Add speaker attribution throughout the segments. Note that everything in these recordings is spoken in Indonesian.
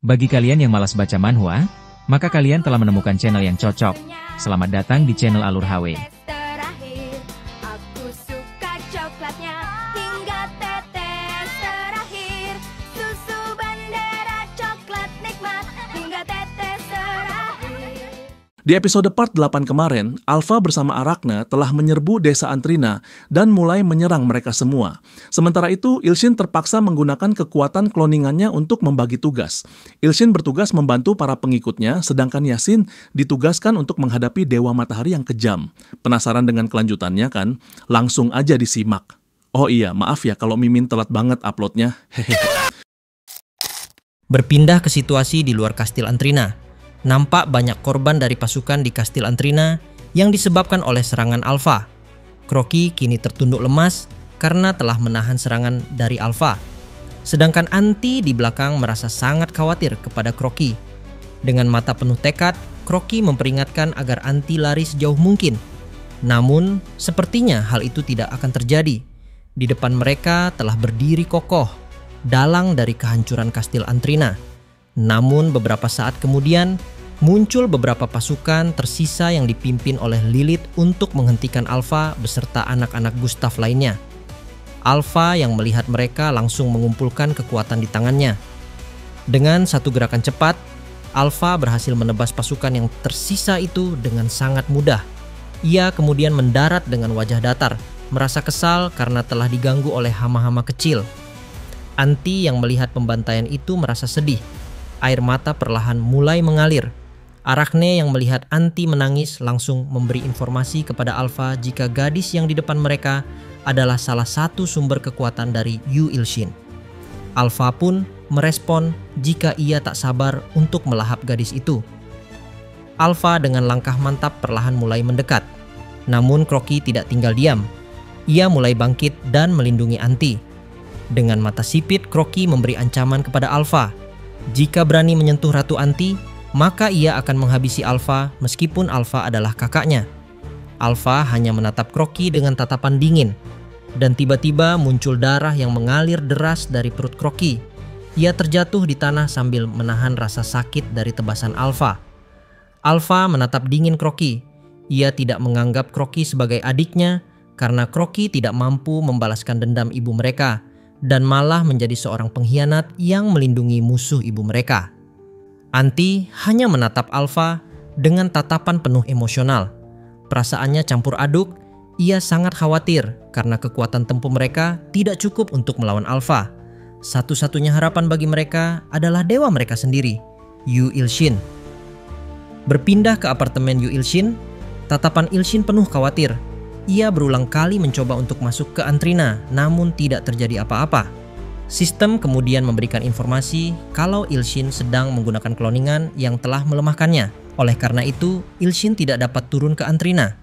Speaker 1: Bagi kalian yang malas baca manhwa, maka kalian telah menemukan channel yang cocok. Selamat datang di channel Alur HW.
Speaker 2: Terakhir, aku suka coklatnya hingga tetes terakhir. Susu Bandera coklat nikmat hingga tetes terakhir.
Speaker 3: Di episode part 8 kemarin, Alpha bersama Arachne telah menyerbu desa Antrina dan mulai menyerang mereka semua. Sementara itu, Ilshin terpaksa menggunakan kekuatan kloningannya untuk membagi tugas. Ilshin bertugas membantu para pengikutnya, sedangkan Yasin ditugaskan untuk menghadapi Dewa Matahari yang kejam. Penasaran dengan kelanjutannya kan? Langsung aja disimak. Oh iya, maaf ya kalau Mimin telat banget uploadnya. Hehehe.
Speaker 4: Berpindah ke situasi di luar Kastil Antrina. Nampak banyak korban dari pasukan di Kastil Antrina yang disebabkan oleh serangan Alpha. Croaky kini tertunduk lemas karena telah menahan serangan dari Alpha. Sedangkan Anti di belakang merasa sangat khawatir kepada Croaky. Dengan mata penuh tekad, Croaky memperingatkan agar Anti lari sejauh mungkin. Namun, sepertinya hal itu tidak akan terjadi. Di depan mereka telah berdiri kokoh, dalang dari kehancuran Kastil Antrina. Namun beberapa saat kemudian, muncul beberapa pasukan tersisa yang dipimpin oleh Lilith untuk menghentikan Alpha beserta anak-anak Gustav lainnya. Alpha yang melihat mereka langsung mengumpulkan kekuatan di tangannya. Dengan satu gerakan cepat, Alpha berhasil menebas pasukan yang tersisa itu dengan sangat mudah. Ia kemudian mendarat dengan wajah datar, merasa kesal karena telah diganggu oleh hama-hama kecil. Anti yang melihat pembantaian itu merasa sedih. Air mata perlahan mulai mengalir. Arachne yang melihat Anti menangis langsung memberi informasi kepada Alpha jika gadis yang di depan mereka adalah salah satu sumber kekuatan dari Yu Ilshin. Alpha pun merespon jika ia tak sabar untuk melahap gadis itu. Alpha dengan langkah mantap perlahan mulai mendekat. Namun Croaky tidak tinggal diam. Ia mulai bangkit dan melindungi Anti. Dengan mata sipit, Croaky memberi ancaman kepada Alpha. Jika berani menyentuh Ratu Anti, maka ia akan menghabisi Alpha meskipun Alpha adalah kakaknya. Alpha hanya menatap Croaky dengan tatapan dingin. Dan tiba-tiba muncul darah yang mengalir deras dari perut Croaky. Ia terjatuh di tanah sambil menahan rasa sakit dari tebasan Alpha. Alpha menatap dingin Croaky. Ia tidak menganggap Croaky sebagai adiknya karena Croaky tidak mampu membalaskan dendam ibu mereka. Dan malah menjadi seorang pengkhianat yang melindungi musuh ibu mereka. Anti hanya menatap Alpha dengan tatapan penuh emosional. Perasaannya campur aduk, ia sangat khawatir karena kekuatan tempur mereka tidak cukup untuk melawan Alpha. Satu-satunya harapan bagi mereka adalah dewa mereka sendiri, Yu Ilshin. Berpindah ke apartemen Yu Ilshin, tatapan Ilshin penuh khawatir. Ia berulang kali mencoba untuk masuk ke Antrina, namun tidak terjadi apa-apa. Sistem kemudian memberikan informasi kalau Ilshin sedang menggunakan kloningan yang telah melemahkannya. Oleh karena itu, Ilshin tidak dapat turun ke Antrina.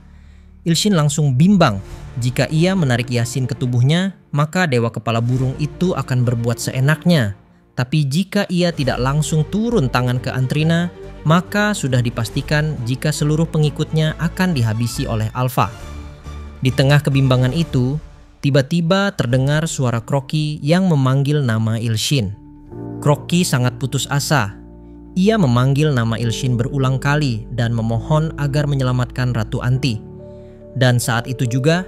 Speaker 4: Ilshin langsung bimbang. Jika ia menarik Yasin ke tubuhnya, maka dewa kepala burung itu akan berbuat seenaknya. Tapi jika ia tidak langsung turun tangan ke Antrina, maka sudah dipastikan jika seluruh pengikutnya akan dihabisi oleh Alpha. Di tengah kebimbangan itu, tiba-tiba terdengar suara Croaky yang memanggil nama Ilshin. Croaky sangat putus asa. Ia memanggil nama Ilshin berulang kali dan memohon agar menyelamatkan Ratu Anti. Dan saat itu juga,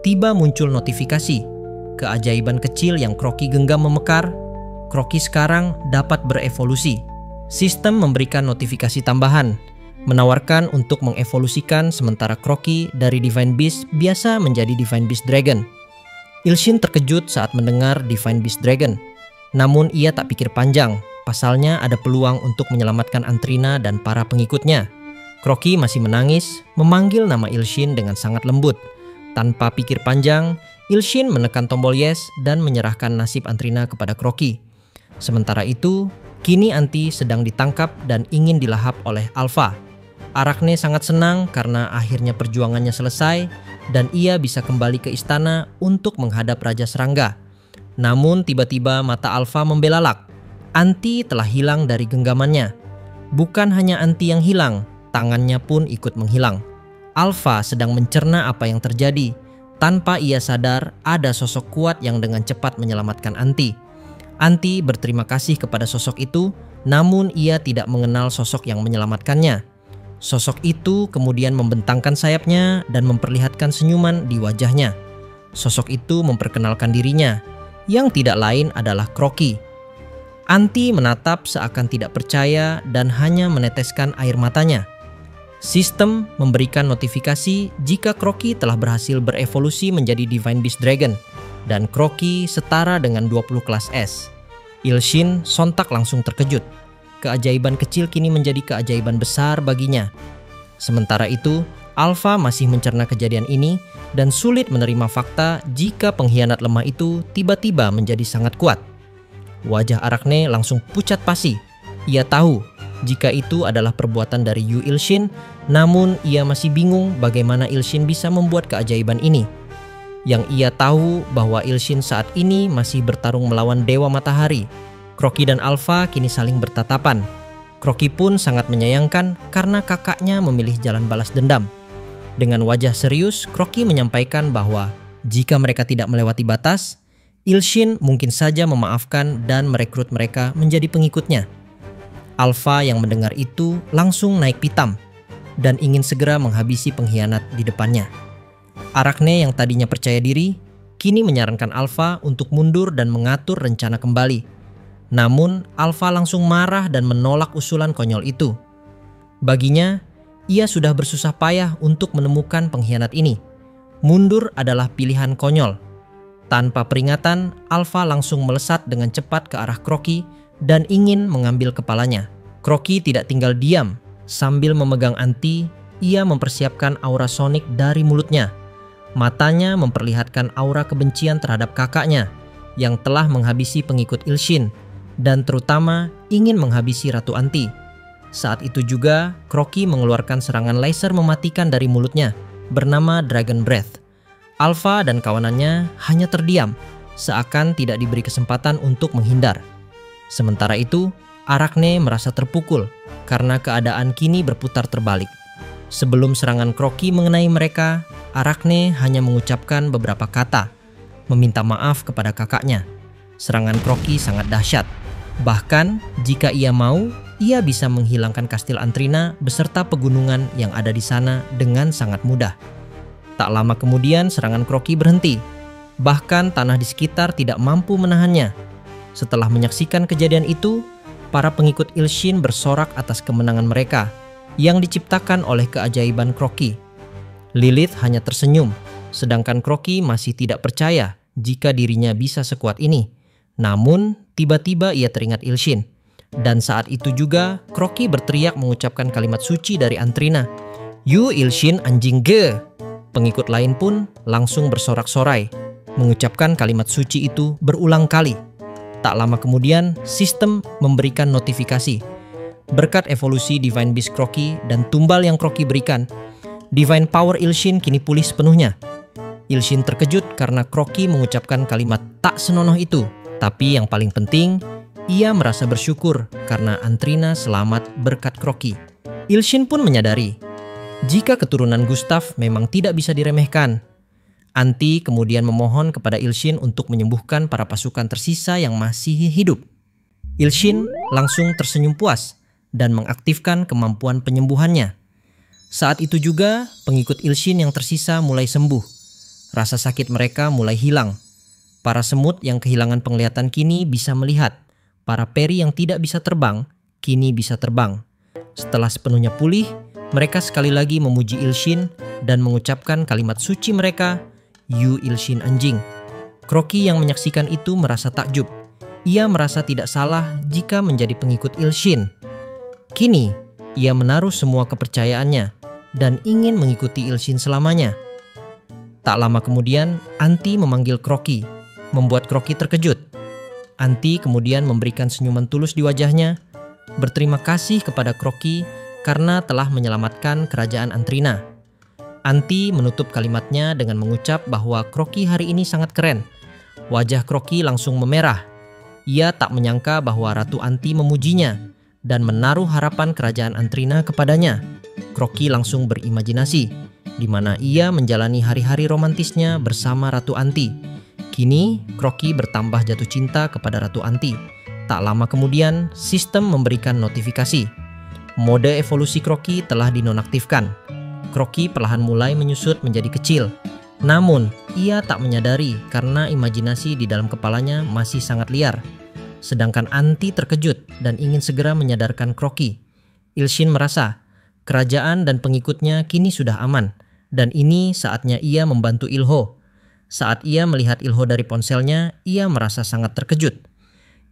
Speaker 4: tiba muncul notifikasi. Keajaiban kecil yang Croaky genggam memekar, Croaky sekarang dapat berevolusi. Sistem memberikan notifikasi tambahan, menawarkan untuk mengevolusikan sementara Croaky dari Divine Beast biasa menjadi Divine Beast Dragon. Ilshin terkejut saat mendengar Divine Beast Dragon. Namun ia tak pikir panjang, pasalnya ada peluang untuk menyelamatkan Antrina dan para pengikutnya. Croaky masih menangis, memanggil nama Ilshin dengan sangat lembut. Tanpa pikir panjang, Ilshin menekan tombol yes dan menyerahkan nasib Antrina kepada Croaky. Sementara itu, kini Anti sedang ditangkap dan ingin dilahap oleh Alpha. Arachne sangat senang karena akhirnya perjuangannya selesai dan ia bisa kembali ke istana untuk menghadap Raja Serangga. Namun tiba-tiba mata Alpha membelalak. Anti telah hilang dari genggamannya. Bukan hanya Anti yang hilang, tangannya pun ikut menghilang. Alpha sedang mencerna apa yang terjadi. Tanpa ia sadar, ada sosok kuat yang dengan cepat menyelamatkan Anti. Anti berterima kasih kepada sosok itu namun ia tidak mengenal sosok yang menyelamatkannya. Sosok itu kemudian membentangkan sayapnya dan memperlihatkan senyuman di wajahnya. Sosok itu memperkenalkan dirinya, yang tidak lain adalah Croaky. Anti menatap seakan tidak percaya dan hanya meneteskan air matanya. Sistem memberikan notifikasi jika Croaky telah berhasil berevolusi menjadi Divine Beast Dragon dan Croaky setara dengan 20 kelas S. Ilshin sontak langsung terkejut. Keajaiban kecil kini menjadi keajaiban besar baginya. Sementara itu, Alpha masih mencerna kejadian ini dan sulit menerima fakta jika pengkhianat lemah itu tiba-tiba menjadi sangat kuat. Wajah Arachne langsung pucat pasi. Ia tahu jika itu adalah perbuatan dari Yu Ilshin, namun ia masih bingung bagaimana Ilshin bisa membuat keajaiban ini. Yang ia tahu bahwa Ilshin saat ini masih bertarung melawan Dewa Matahari. Croaky dan Alpha kini saling bertatapan. Croaky pun sangat menyayangkan karena kakaknya memilih jalan balas dendam. Dengan wajah serius, Croaky menyampaikan bahwa jika mereka tidak melewati batas, Ilshin mungkin saja memaafkan dan merekrut mereka menjadi pengikutnya. Alpha yang mendengar itu langsung naik pitam dan ingin segera menghabisi pengkhianat di depannya. Arachne yang tadinya percaya diri, kini menyarankan Alpha untuk mundur dan mengatur rencana kembali. Namun, Alpha langsung marah dan menolak usulan konyol itu. Baginya, ia sudah bersusah payah untuk menemukan pengkhianat ini. Mundur adalah pilihan konyol. Tanpa peringatan, Alpha langsung melesat dengan cepat ke arah Croaky dan ingin mengambil kepalanya. Croaky tidak tinggal diam. Sambil memegang Anti, ia mempersiapkan aura sonik dari mulutnya. Matanya memperlihatkan aura kebencian terhadap kakaknya yang telah menghabisi pengikut Ilshin dan terutama ingin menghabisi Ratu Anti. Saat itu juga, Croaky mengeluarkan serangan laser mematikan dari mulutnya bernama Dragon Breath. Alpha dan kawanannya hanya terdiam, seakan tidak diberi kesempatan untuk menghindar. Sementara itu, Arachne merasa terpukul karena keadaan kini berputar terbalik. Sebelum serangan Croaky mengenai mereka, Arachne hanya mengucapkan beberapa kata, meminta maaf kepada kakaknya. Serangan Croaky sangat dahsyat. Bahkan, jika ia mau, ia bisa menghilangkan kastil Antrina beserta pegunungan yang ada di sana dengan sangat mudah. Tak lama kemudian serangan Croaky berhenti. Bahkan tanah di sekitar tidak mampu menahannya. Setelah menyaksikan kejadian itu, para pengikut Ilshin bersorak atas kemenangan mereka yang diciptakan oleh keajaiban Croaky. Lilith hanya tersenyum, sedangkan Croaky masih tidak percaya jika dirinya bisa sekuat ini. Namun, tiba-tiba ia teringat Ilshin. Dan saat itu juga, Croaky berteriak mengucapkan kalimat suci dari Antrina. "Yu Ilshin anjing ge!" Pengikut lain pun langsung bersorak-sorai, mengucapkan kalimat suci itu berulang kali. Tak lama kemudian, sistem memberikan notifikasi. Berkat evolusi Divine Beast Croaky dan tumbal yang Croaky berikan, Divine Power Ilshin kini pulih sepenuhnya. Ilshin terkejut karena Croaky mengucapkan kalimat tak senonoh itu. Tapi yang paling penting, ia merasa bersyukur karena Antrina selamat berkat Croaky. Ilshin pun menyadari, jika keturunan Gustav memang tidak bisa diremehkan. Anti kemudian memohon kepada Ilshin untuk menyembuhkan para pasukan tersisa yang masih hidup. Ilshin langsung tersenyum puas dan mengaktifkan kemampuan penyembuhannya. Saat itu juga, pengikut Ilshin yang tersisa mulai sembuh. Rasa sakit mereka mulai hilang. Para semut yang kehilangan penglihatan kini bisa melihat. Para peri yang tidak bisa terbang, kini bisa terbang. Setelah sepenuhnya pulih, mereka sekali lagi memuji Ilshin dan mengucapkan kalimat suci mereka, "Yu Ilshin anjing." Croaky yang menyaksikan itu merasa takjub. Ia merasa tidak salah jika menjadi pengikut Ilshin. Kini, ia menaruh semua kepercayaannya dan ingin mengikuti Ilshin selamanya. Tak lama kemudian, Anti memanggil Croaky, membuat Croaky terkejut. Anti kemudian memberikan senyuman tulus di wajahnya, berterima kasih kepada Croaky karena telah menyelamatkan kerajaan Antrina. Anti menutup kalimatnya dengan mengucap bahwa Croaky hari ini sangat keren. Wajah Croaky langsung memerah. Ia tak menyangka bahwa Ratu Anti memujinya dan menaruh harapan kerajaan Antrina kepadanya. Croaky langsung berimajinasi, di mana ia menjalani hari-hari romantisnya bersama Ratu Anti. Kini, Croaky bertambah jatuh cinta kepada Ratu Anti, Tak lama kemudian, sistem memberikan notifikasi. Mode evolusi Crocky telah dinonaktifkan. Crocky perlahan mulai menyusut menjadi kecil. Namun, ia tak menyadari karena imajinasi di dalam kepalanya masih sangat liar. Sedangkan Anti terkejut dan ingin segera menyadarkan Crocky. Ilshin merasa kerajaan dan pengikutnya kini sudah aman, dan ini saatnya ia membantu Ilho. Saat ia melihat Ilho dari ponselnya, ia merasa sangat terkejut.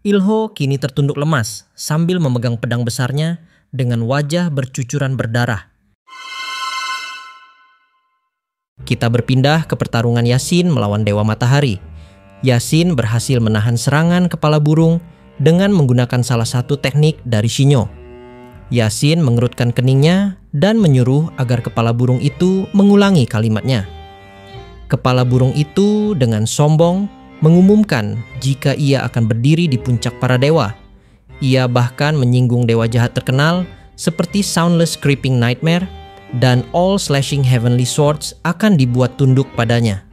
Speaker 4: Ilho kini tertunduk lemas sambil memegang pedang besarnya dengan wajah bercucuran berdarah. Kita berpindah ke pertarungan Yasin melawan Dewa Matahari. Yasin berhasil menahan serangan kepala burung dengan menggunakan salah satu teknik dari Shinyo. Yasin mengerutkan keningnya dan menyuruh agar kepala burung itu mengulangi kalimatnya. Kepala burung itu dengan sombong mengumumkan jika ia akan berdiri di puncak para dewa. Ia bahkan menyinggung dewa jahat terkenal seperti Soundless Creeping Nightmare, dan All Slashing Heavenly Swords akan dibuat tunduk padanya.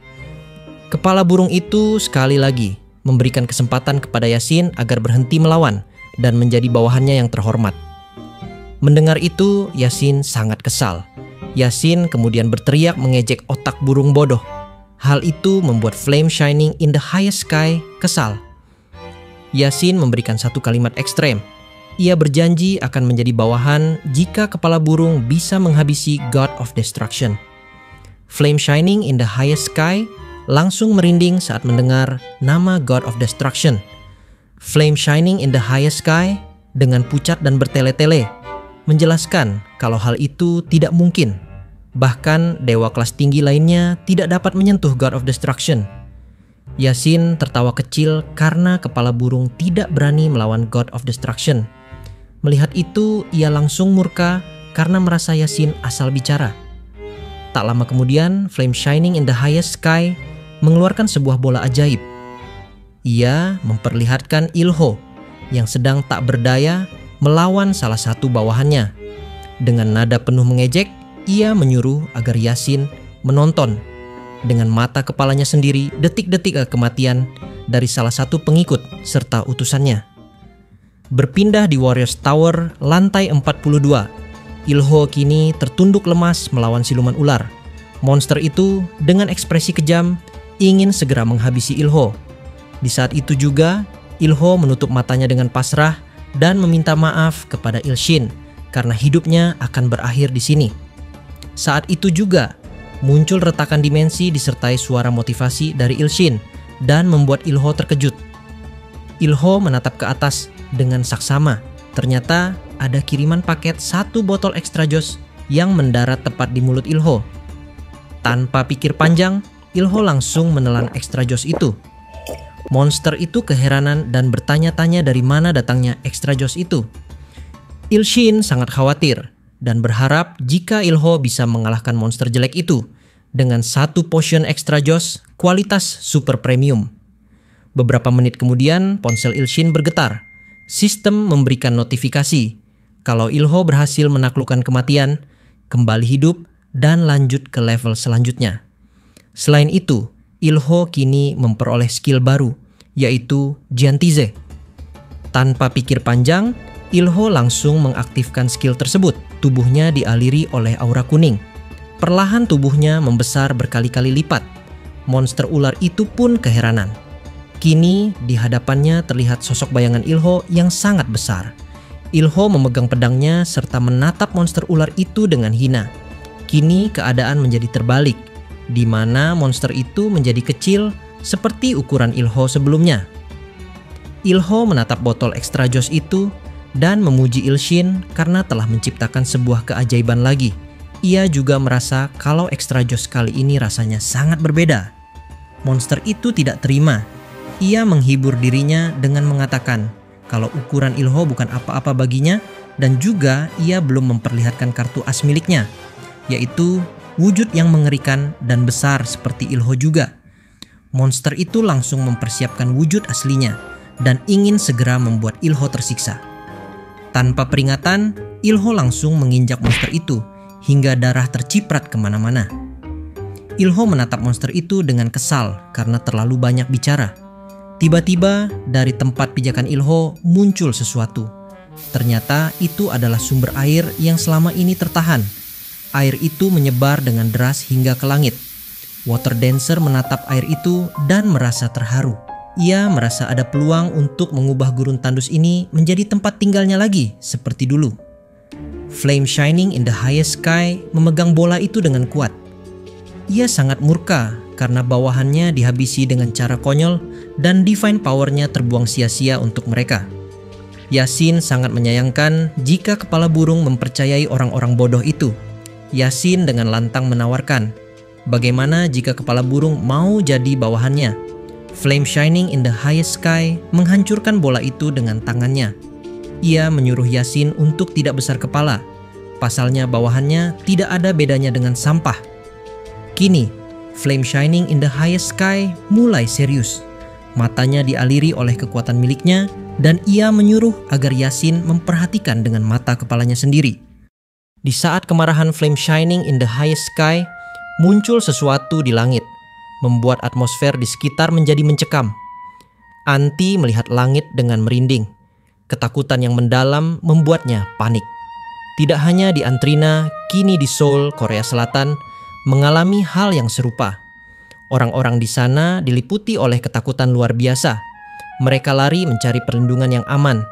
Speaker 4: Kepala burung itu sekali lagi memberikan kesempatan kepada Yasin agar berhenti melawan dan menjadi bawahannya yang terhormat. Mendengar itu, Yasin sangat kesal. Yasin kemudian berteriak mengejek otak burung bodoh. Hal itu membuat Flame Shining in the Highest Sky kesal. Yasin memberikan satu kalimat ekstrem. Ia berjanji akan menjadi bawahan jika kepala burung bisa menghabisi God of Destruction. Flame Shining in the Highest Sky langsung merinding saat mendengar nama God of Destruction. Flame Shining in the Highest Sky dengan pucat dan bertele-tele menjelaskan kalau hal itu tidak mungkin. Bahkan dewa kelas tinggi lainnya tidak dapat menyentuh God of Destruction. Yasin tertawa kecil karena kepala burung tidak berani melawan God of Destruction. Melihat itu, ia langsung murka karena merasa Yasin asal bicara. Tak lama kemudian, Flame Shining in the Highest Sky mengeluarkan sebuah bola ajaib. Ia memperlihatkan Ilho yang sedang tak berdaya melawan salah satu bawahannya. Dengan nada penuh mengejek, ia menyuruh agar Yasin menonton dengan mata kepalanya sendiri detik-detik kematian dari salah satu pengikut serta utusannya. Berpindah di Warriors Tower lantai 42, Ilho kini tertunduk lemas melawan siluman ular. Monster itu dengan ekspresi kejam ingin segera menghabisi Ilho. Di saat itu juga, Ilho menutup matanya dengan pasrah dan meminta maaf kepada Ilshin karena hidupnya akan berakhir di sini. Saat itu juga, muncul retakan dimensi disertai suara motivasi dari Ilshin dan membuat Ilho terkejut. Ilho menatap ke atas dengan saksama. Ternyata ada kiriman paket satu botol extra joss yang mendarat tepat di mulut Ilho. Tanpa pikir panjang, Ilho langsung menelan extra joss itu. Monster itu keheranan dan bertanya-tanya dari mana datangnya extra joss itu. Ilshin sangat khawatir dan berharap jika Ilho bisa mengalahkan monster jelek itu dengan satu potion extra joss kualitas super premium. Beberapa menit kemudian, ponsel Ilshin bergetar. Sistem memberikan notifikasi kalau Ilho berhasil menaklukkan kematian, kembali hidup, dan lanjut ke level selanjutnya. Selain itu, Ilho kini memperoleh skill baru, yaitu Giantize. Tanpa pikir panjang, Ilho langsung mengaktifkan skill tersebut. Tubuhnya dialiri oleh aura kuning. Perlahan tubuhnya membesar berkali-kali lipat. Monster ular itu pun keheranan. Kini di hadapannya terlihat sosok bayangan Ilho yang sangat besar. Ilho memegang pedangnya serta menatap monster ular itu dengan hina. Kini keadaan menjadi terbalik, di mana monster itu menjadi kecil seperti ukuran Ilho sebelumnya. Ilho menatap botol extra joss itu dan memuji Ilshin karena telah menciptakan sebuah keajaiban lagi. Ia juga merasa kalau extra joss kali ini rasanya sangat berbeda. Monster itu tidak terima. Ia menghibur dirinya dengan mengatakan kalau ukuran Ilho bukan apa-apa baginya, dan juga ia belum memperlihatkan kartu as miliknya, yaitu wujud yang mengerikan dan besar seperti Ilho juga. Monster itu langsung mempersiapkan wujud aslinya dan ingin segera membuat Ilho tersiksa. Tanpa peringatan, Ilho langsung menginjak monster itu hingga darah terciprat kemana-mana. Ilho menatap monster itu dengan kesal karena terlalu banyak bicara. Tiba-tiba dari tempat pijakan Ilho muncul sesuatu. Ternyata itu adalah sumber air yang selama ini tertahan. Air itu menyebar dengan deras hingga ke langit. Water Dancer menatap air itu dan merasa terharu. Ia merasa ada peluang untuk mengubah gurun tandus ini menjadi tempat tinggalnya lagi seperti dulu. Flame Shining in the Highest Sky memegang bola itu dengan kuat. Ia sangat murka karena bawahannya dihabisi dengan cara konyol dan divine power-nya terbuang sia-sia untuk mereka. Yasin sangat menyayangkan jika kepala burung mempercayai orang-orang bodoh itu. Yasin dengan lantang menawarkan, bagaimana jika kepala burung mau jadi bawahannya? Flame Shining in the Highest Sky menghancurkan bola itu dengan tangannya. Ia menyuruh Yasin untuk tidak besar kepala. Pasalnya bawahannya tidak ada bedanya dengan sampah. Kini, Flame Shining in the Highest Sky mulai serius. Matanya dialiri oleh kekuatan miliknya dan ia menyuruh agar Yasin memperhatikan dengan mata kepalanya sendiri. Di saat kemarahan Flame Shining in the Highest Sky, muncul sesuatu di langit, membuat atmosfer di sekitar menjadi mencekam. Anti melihat langit dengan merinding. Ketakutan yang mendalam membuatnya panik. Tidak hanya di Antrina, kini di Seoul, Korea Selatan, mengalami hal yang serupa. Orang-orang di sana diliputi oleh ketakutan luar biasa. Mereka lari mencari perlindungan yang aman.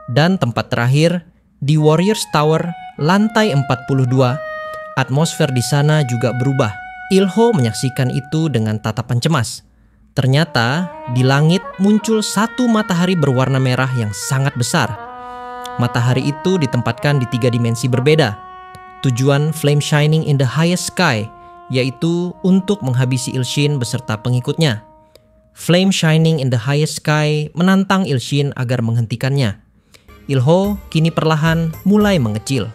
Speaker 4: Dan tempat terakhir, di Warriors Tower, lantai 42, atmosfer di sana juga berubah. Ilho menyaksikan itu dengan tatapan cemas. Ternyata di langit muncul satu matahari berwarna merah yang sangat besar. Matahari itu ditempatkan di 3 dimensi berbeda. Tujuan Flame Shining in the Highest Sky yaitu untuk menghabisi Ilshin beserta pengikutnya. Flame Shining in the Highest Sky menantang Ilshin agar menghentikannya. Ilho kini perlahan mulai mengecil.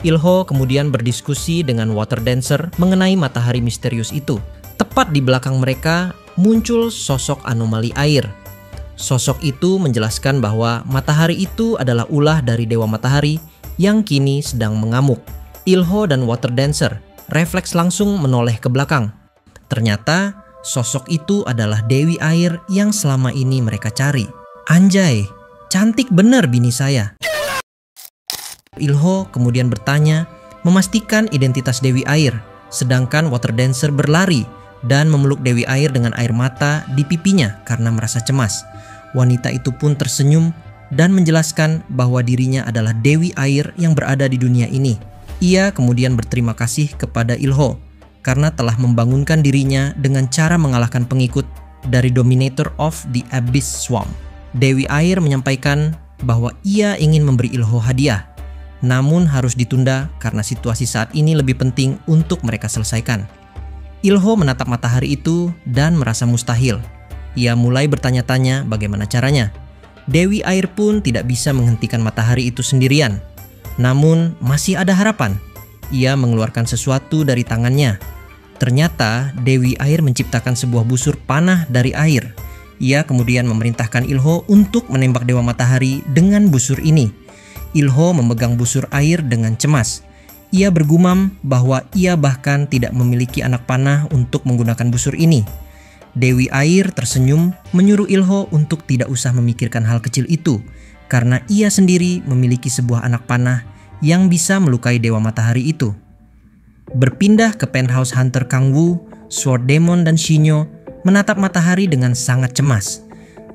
Speaker 4: Ilho kemudian berdiskusi dengan Water Dancer mengenai matahari misterius itu. Tepat di belakang mereka muncul sosok anomali air. Sosok itu menjelaskan bahwa matahari itu adalah ulah dari Dewa Matahari yang kini sedang mengamuk. Ilho dan Water Dancer refleks langsung menoleh ke belakang. Ternyata sosok itu adalah Dewi Air yang selama ini mereka cari. Anjay, cantik bener bini saya. Ilho kemudian bertanya, memastikan identitas Dewi Air, sedangkan Water Dancer berlari dan memeluk Dewi Air dengan air mata di pipinya karena merasa cemas. Wanita itu pun tersenyum dan menjelaskan bahwa dirinya adalah Dewi Air yang berada di dunia ini. Ia kemudian berterima kasih kepada Ilho karena telah membangunkan dirinya dengan cara mengalahkan pengikut dari Dominator of the Abyss Swamp. Dewi Air menyampaikan bahwa ia ingin memberi Ilho hadiah, namun harus ditunda karena situasi saat ini lebih penting untuk mereka selesaikan. Ilho menatap matahari itu dan merasa mustahil. Ia mulai bertanya-tanya bagaimana caranya. Dewi Air pun tidak bisa menghentikan matahari itu sendirian. Namun masih ada harapan. Ia mengeluarkan sesuatu dari tangannya. Ternyata Dewi Air menciptakan sebuah busur panah dari air. Ia kemudian memerintahkan Ilho untuk menembak Dewa Matahari dengan busur ini. Ilho memegang busur air dengan cemas. Ia bergumam bahwa ia bahkan tidak memiliki anak panah untuk menggunakan busur ini. Dewi Air tersenyum menyuruh Ilho untuk tidak usah memikirkan hal kecil itu karena ia sendiri memiliki sebuah anak panah yang bisa melukai Dewa Matahari itu. Berpindah ke penthouse Hunter Kang Woo, Sword Demon dan Shinyo menatap matahari dengan sangat cemas.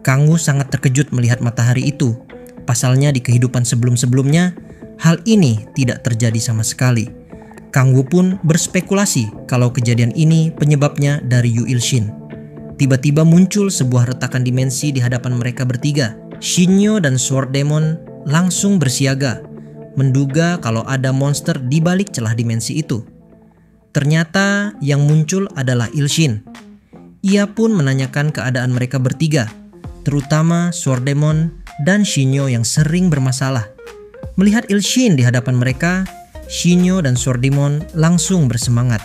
Speaker 4: Kang Woo sangat terkejut melihat matahari itu. Pasalnya di kehidupan sebelum-sebelumnya, hal ini tidak terjadi sama sekali. Kang Woo pun berspekulasi kalau kejadian ini penyebabnya dari Yu Ilshin. Tiba-tiba muncul sebuah retakan dimensi di hadapan mereka bertiga. Shinyo dan Sword Demon langsung bersiaga, menduga kalau ada monster di balik celah dimensi itu. Ternyata yang muncul adalah Ilshin. Ia pun menanyakan keadaan mereka bertiga, terutama Sword Demon dan Shinyo yang sering bermasalah. Melihat Ilshin di hadapan mereka, Shinyo dan Sword Demon langsung bersemangat.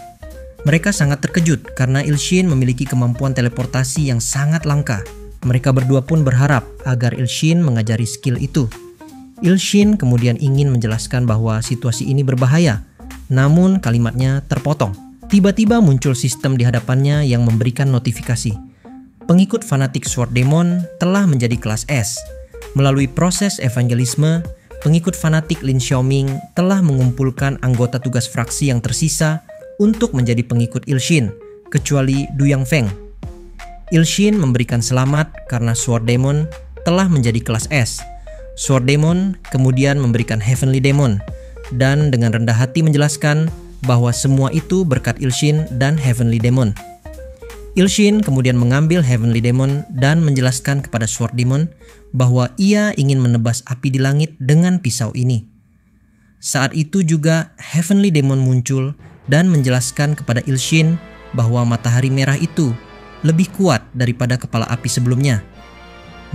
Speaker 4: Mereka sangat terkejut karena Ilshin memiliki kemampuan teleportasi yang sangat langka. Mereka berdua pun berharap agar Ilshin mengajari skill itu. Ilshin kemudian ingin menjelaskan bahwa situasi ini berbahaya, namun kalimatnya terpotong. Tiba-tiba muncul sistem di hadapannya yang memberikan notifikasi. pengikut fanatik Sword Demon telah menjadi kelas S. Melalui proses evangelisme, pengikut fanatik Lin Xiaoming telah mengumpulkan anggota tugas fraksi yang tersisa untuk menjadi pengikut Ilshin, kecuali Du Yangfeng. Ilshin memberikan selamat karena Sword Demon telah menjadi kelas S. Sword Demon kemudian memberikan Heavenly Demon, dan dengan rendah hati menjelaskan bahwa semua itu berkat Ilshin dan Heavenly Demon. Ilshin kemudian mengambil Heavenly Demon dan menjelaskan kepada Sword Demon bahwa ia ingin menebas api di langit dengan pisau ini. Saat itu juga Heavenly Demon muncul dan menjelaskan kepada Ilshin bahwa matahari merah itu lebih kuat daripada kepala api sebelumnya.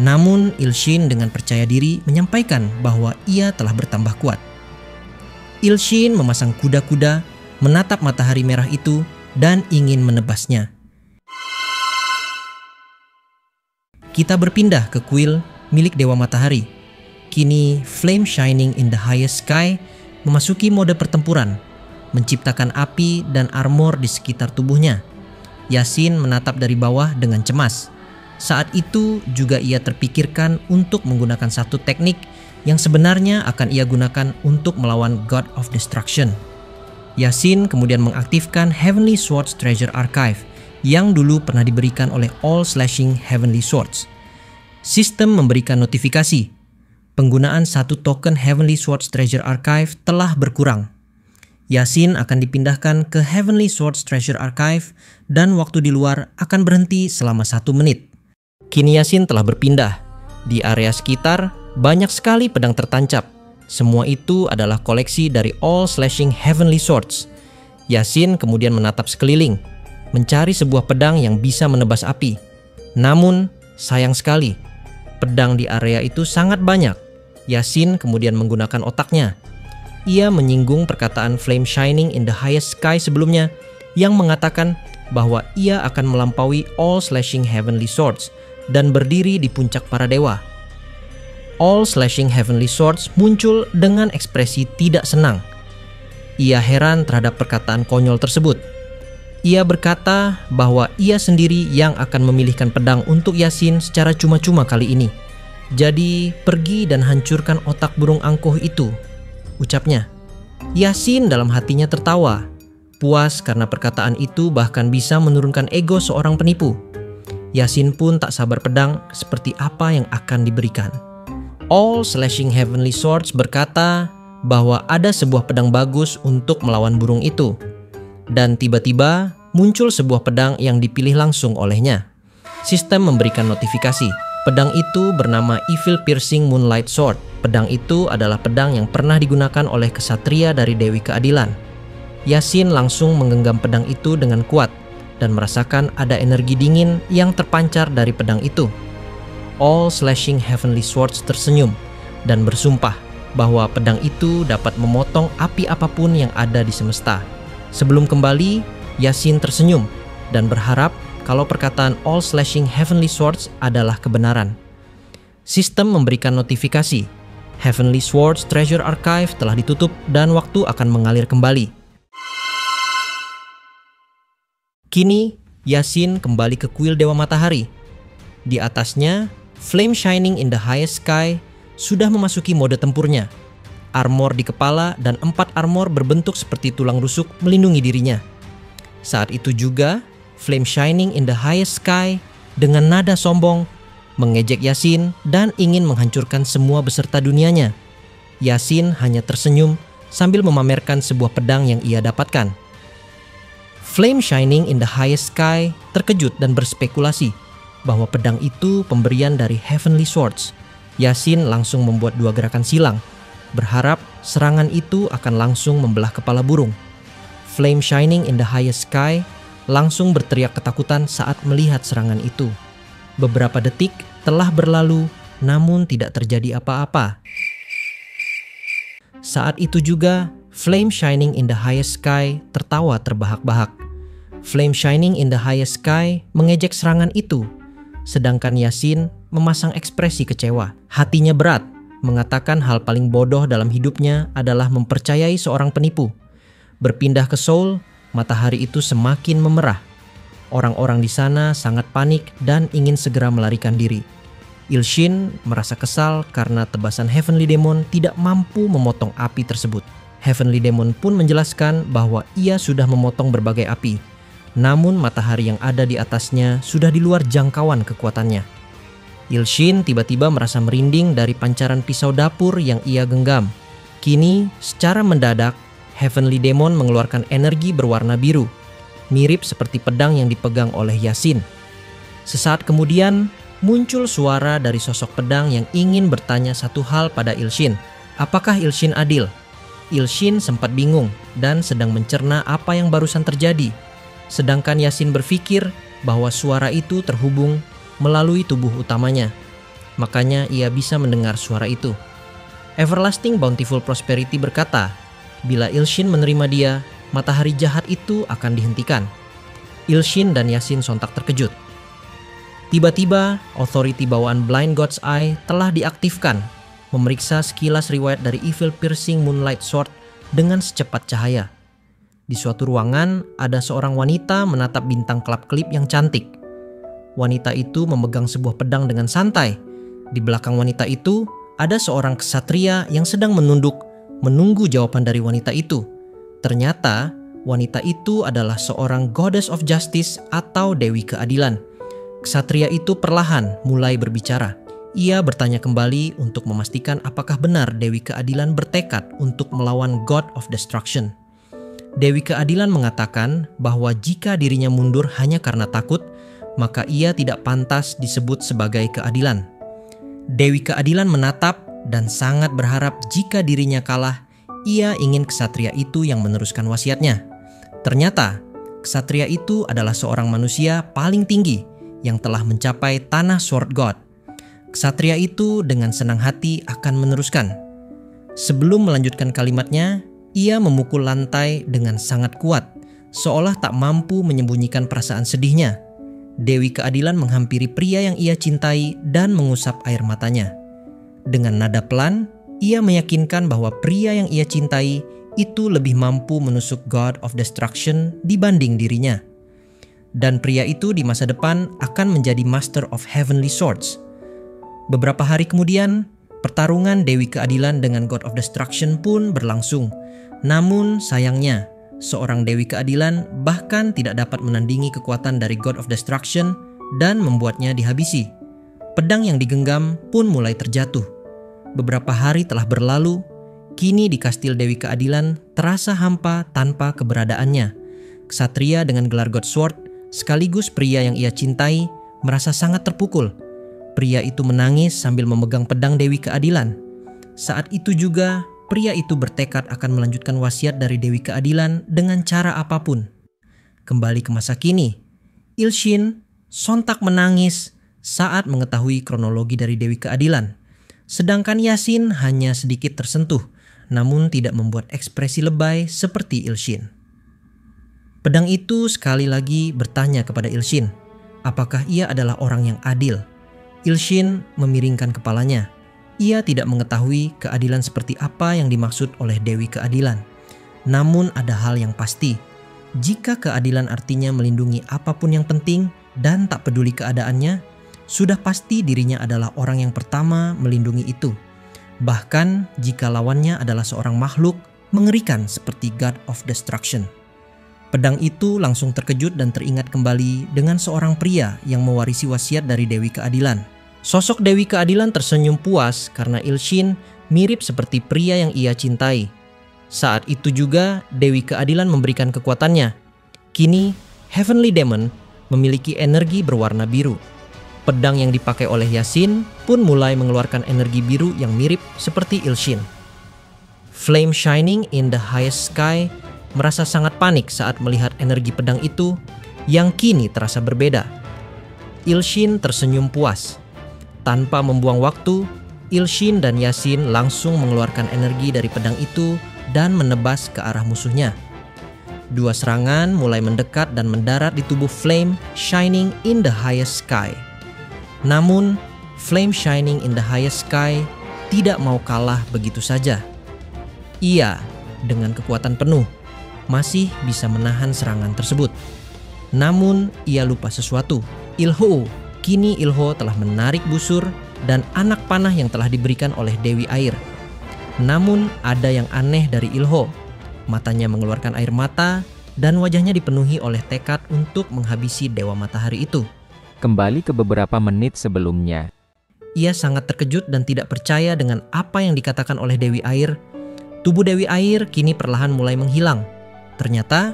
Speaker 4: Namun Ilshin dengan percaya diri menyampaikan bahwa ia telah bertambah kuat. Ilshin memasang kuda-kuda, menatap matahari merah itu dan ingin menebasnya. Kita berpindah ke kuil milik Dewa Matahari. Kini Flame Shining in the Highest Sky memasuki mode pertempuran, menciptakan api dan armor di sekitar tubuhnya. Yasin menatap dari bawah dengan cemas. Saat itu juga ia terpikirkan untuk menggunakan satu teknik yang sebenarnya akan ia gunakan untuk melawan God of Destruction. Yasin kemudian mengaktifkan Heavenly Swords Treasure Archive yang dulu pernah diberikan oleh All Slashing Heavenly Swords. Sistem memberikan notifikasi. Penggunaan satu token Heavenly Swords Treasure Archive telah berkurang. Yasin akan dipindahkan ke Heavenly Swords Treasure Archive dan waktu di luar akan berhenti selama 1 menit. Kini Yasin telah berpindah. Di area sekitar banyak sekali pedang tertancap. Semua itu adalah koleksi dari All Slashing Heavenly Swords. Yasin kemudian menatap sekeliling, mencari sebuah pedang yang bisa menebas api. Namun, sayang sekali, pedang di area itu sangat banyak. Yasin kemudian menggunakan otaknya. Ia menyinggung perkataan Flame Shining in the Highest Sky sebelumnya yang mengatakan bahwa ia akan melampaui All Slashing Heavenly Swords dan berdiri di puncak para dewa. All Slashing Heavenly Swords muncul dengan ekspresi tidak senang. Ia heran terhadap perkataan konyol tersebut. Ia berkata bahwa ia sendiri yang akan memilihkan pedang untuk Yasin secara cuma-cuma kali ini. Jadi pergi dan hancurkan otak burung angkuh itu, ucapnya. Yasin dalam hatinya tertawa, puas karena perkataan itu bahkan bisa menurunkan ego seorang penipu. Yasin pun tak sabar pedang seperti apa yang akan diberikan. All Slashing Heavenly Swords berkata bahwa ada sebuah pedang bagus untuk melawan burung itu. Dan tiba-tiba muncul sebuah pedang yang dipilih langsung olehnya. Sistem memberikan notifikasi. Pedang itu bernama Evil Piercing Moonlight Sword. Pedang itu adalah pedang yang pernah digunakan oleh kesatria dari Dewi Keadilan. Yasin langsung menggenggam pedang itu dengan kuat dan merasakan ada energi dingin yang terpancar dari pedang itu. All Slashing Heavenly Swords tersenyum dan bersumpah bahwa pedang itu dapat memotong api apapun yang ada di semesta. Sebelum kembali, Yasin tersenyum dan berharap kalau perkataan All Slashing Heavenly Swords adalah kebenaran. Sistem memberikan notifikasi. Heavenly Swords Treasure Archive telah ditutup dan waktu akan mengalir kembali. Kini, Yasin kembali ke kuil Dewa Matahari. Di atasnya, Flame Shining in the Highest Sky sudah memasuki mode tempurnya. Armor di kepala dan 4 armor berbentuk seperti tulang rusuk melindungi dirinya. Saat itu juga, Flame Shining in the Highest Sky dengan nada sombong mengejek Yasin dan ingin menghancurkan semua beserta dunianya. Yasin hanya tersenyum sambil memamerkan sebuah pedang yang ia dapatkan. Flame Shining in the Highest Sky terkejut dan berspekulasi bahwa pedang itu pemberian dari Heavenly Swords. Yasin langsung membuat 2 gerakan silang, berharap serangan itu akan langsung membelah kepala burung. Flame Shining in the Highest Sky langsung berteriak ketakutan saat melihat serangan itu. Beberapa detik telah berlalu, namun tidak terjadi apa-apa. Saat itu juga, Flame Shining in the Highest Sky tertawa terbahak-bahak. Flame Shining in the Highest Sky mengejek serangan itu, sedangkan Yasin memasang ekspresi kecewa. Hatinya berat, mengatakan hal paling bodoh dalam hidupnya adalah mempercayai seorang penipu. Berpindah ke Seoul, matahari itu semakin memerah. Orang-orang di sana sangat panik dan ingin segera melarikan diri. Ilshin merasa kesal karena tebasan Heavenly Demon tidak mampu memotong api tersebut. Heavenly Demon pun menjelaskan bahwa ia sudah memotong berbagai api, namun matahari yang ada di atasnya sudah di luar jangkauan kekuatannya. Ilshin tiba-tiba merasa merinding dari pancaran pisau dapur yang ia genggam. Kini, secara mendadak, Heavenly Demon mengeluarkan energi berwarna biru, mirip seperti pedang yang dipegang oleh Yasin. Sesaat kemudian, muncul suara dari sosok pedang yang ingin bertanya satu hal pada Ilshin. Apakah Ilshin adil? Ilshin sempat bingung dan sedang mencerna apa yang barusan terjadi. Sedangkan Yasin berpikir bahwa suara itu terhubung melalui tubuh utamanya. Makanya ia bisa mendengar suara itu. Everlasting Bountiful Prosperity berkata, bila Ilshin menerima dia, matahari jahat itu akan dihentikan. Ilshin dan Yasin sontak terkejut. Tiba-tiba, otoriti bawaan Blind God's Eye telah diaktifkan, memeriksa sekilas riwayat dari Evil Piercing Moonlight Sword dengan secepat cahaya. Di suatu ruangan, ada seorang wanita menatap bintang kelap-kelip yang cantik. Wanita itu memegang sebuah pedang dengan santai. Di belakang wanita itu, ada seorang ksatria yang sedang menunggu jawaban dari wanita itu. Ternyata, wanita itu adalah seorang Goddess of Justice atau Dewi Keadilan. Ksatria itu perlahan mulai berbicara. Ia bertanya kembali untuk memastikan apakah benar Dewi Keadilan bertekad untuk melawan God of Destruction. Dewi Keadilan mengatakan bahwa jika dirinya mundur hanya karena takut, maka ia tidak pantas disebut sebagai keadilan. Dewi Keadilan menatap dan sangat berharap jika dirinya kalah, ia ingin ksatria itu yang meneruskan wasiatnya. Ternyata, ksatria itu adalah seorang manusia paling tinggi yang telah mencapai tanah Sword God. Ksatria itu dengan senang hati akan meneruskan. Sebelum melanjutkan kalimatnya, ia memukul lantai dengan sangat kuat, seolah tak mampu menyembunyikan perasaan sedihnya. Dewi Keadilan menghampiri pria yang ia cintai dan mengusap air matanya. Dengan nada pelan, ia meyakinkan bahwa pria yang ia cintai itu lebih mampu menusuk God of Destruction dibanding dirinya. Dan pria itu di masa depan akan menjadi Master of Heavenly Swords. Beberapa hari kemudian, pertarungan Dewi Keadilan dengan God of Destruction pun berlangsung. Namun sayangnya, seorang Dewi Keadilan bahkan tidak dapat menandingi kekuatan dari God of Destruction dan membuatnya dihabisi. Pedang yang digenggam pun mulai terjatuh. Beberapa hari telah berlalu, kini di kastil Dewi Keadilan terasa hampa tanpa keberadaannya. Ksatria dengan gelar God Sword, sekaligus pria yang ia cintai, merasa sangat terpukul. Pria itu menangis sambil memegang pedang Dewi Keadilan. Saat itu juga, pria itu bertekad akan melanjutkan wasiat dari Dewi Keadilan dengan cara apapun. Kembali ke masa kini, Ilshin sontak menangis saat mengetahui kronologi dari Dewi Keadilan. Sedangkan Yasin hanya sedikit tersentuh, namun tidak membuat ekspresi lebay seperti Ilshin. Pedang itu sekali lagi bertanya kepada Ilshin, apakah ia adalah orang yang adil? Ilshin memiringkan kepalanya. Ia tidak mengetahui keadilan seperti apa yang dimaksud oleh Dewi Keadilan. Namun ada hal yang pasti. Jika keadilan artinya melindungi apapun yang penting dan tak peduli keadaannya, sudah pasti dirinya adalah orang yang pertama melindungi itu. Bahkan jika lawannya adalah seorang makhluk mengerikan seperti God of Destruction. Pedang itu langsung terkejut dan teringat kembali dengan seorang pria yang mewarisi wasiat dari Dewi Keadilan. Sosok Dewi Keadilan tersenyum puas karena Ilshin mirip seperti pria yang ia cintai. Saat itu juga Dewi Keadilan memberikan kekuatannya. Kini Heavenly Demon memiliki energi berwarna biru. Pedang yang dipakai oleh Yasin pun mulai mengeluarkan energi biru yang mirip seperti Ilshin. Flame Shining in the Highest Sky merasa sangat panik saat melihat energi pedang itu yang kini terasa berbeda. Ilshin tersenyum puas. Tanpa membuang waktu, Ilshin dan Yasin langsung mengeluarkan energi dari pedang itu dan menebas ke arah musuhnya. Dua serangan mulai mendekat dan mendarat di tubuh Flame Shining in the Highest Sky. Namun, Flame Shining in the Highest Sky tidak mau kalah begitu saja. Ia, dengan kekuatan penuh, masih bisa menahan serangan tersebut. Namun ia lupa sesuatu. Ilho, kini Ilho telah menarik busur dan anak panah yang telah diberikan oleh Dewi Air. Namun ada yang aneh dari Ilho. Matanya mengeluarkan air mata dan wajahnya dipenuhi oleh tekad untuk menghabisi Dewa Matahari itu.
Speaker 1: Kembali ke beberapa menit sebelumnya.
Speaker 4: Ia sangat terkejut dan tidak percaya dengan apa yang dikatakan oleh Dewi Air. Tubuh Dewi Air kini perlahan mulai menghilang. Ternyata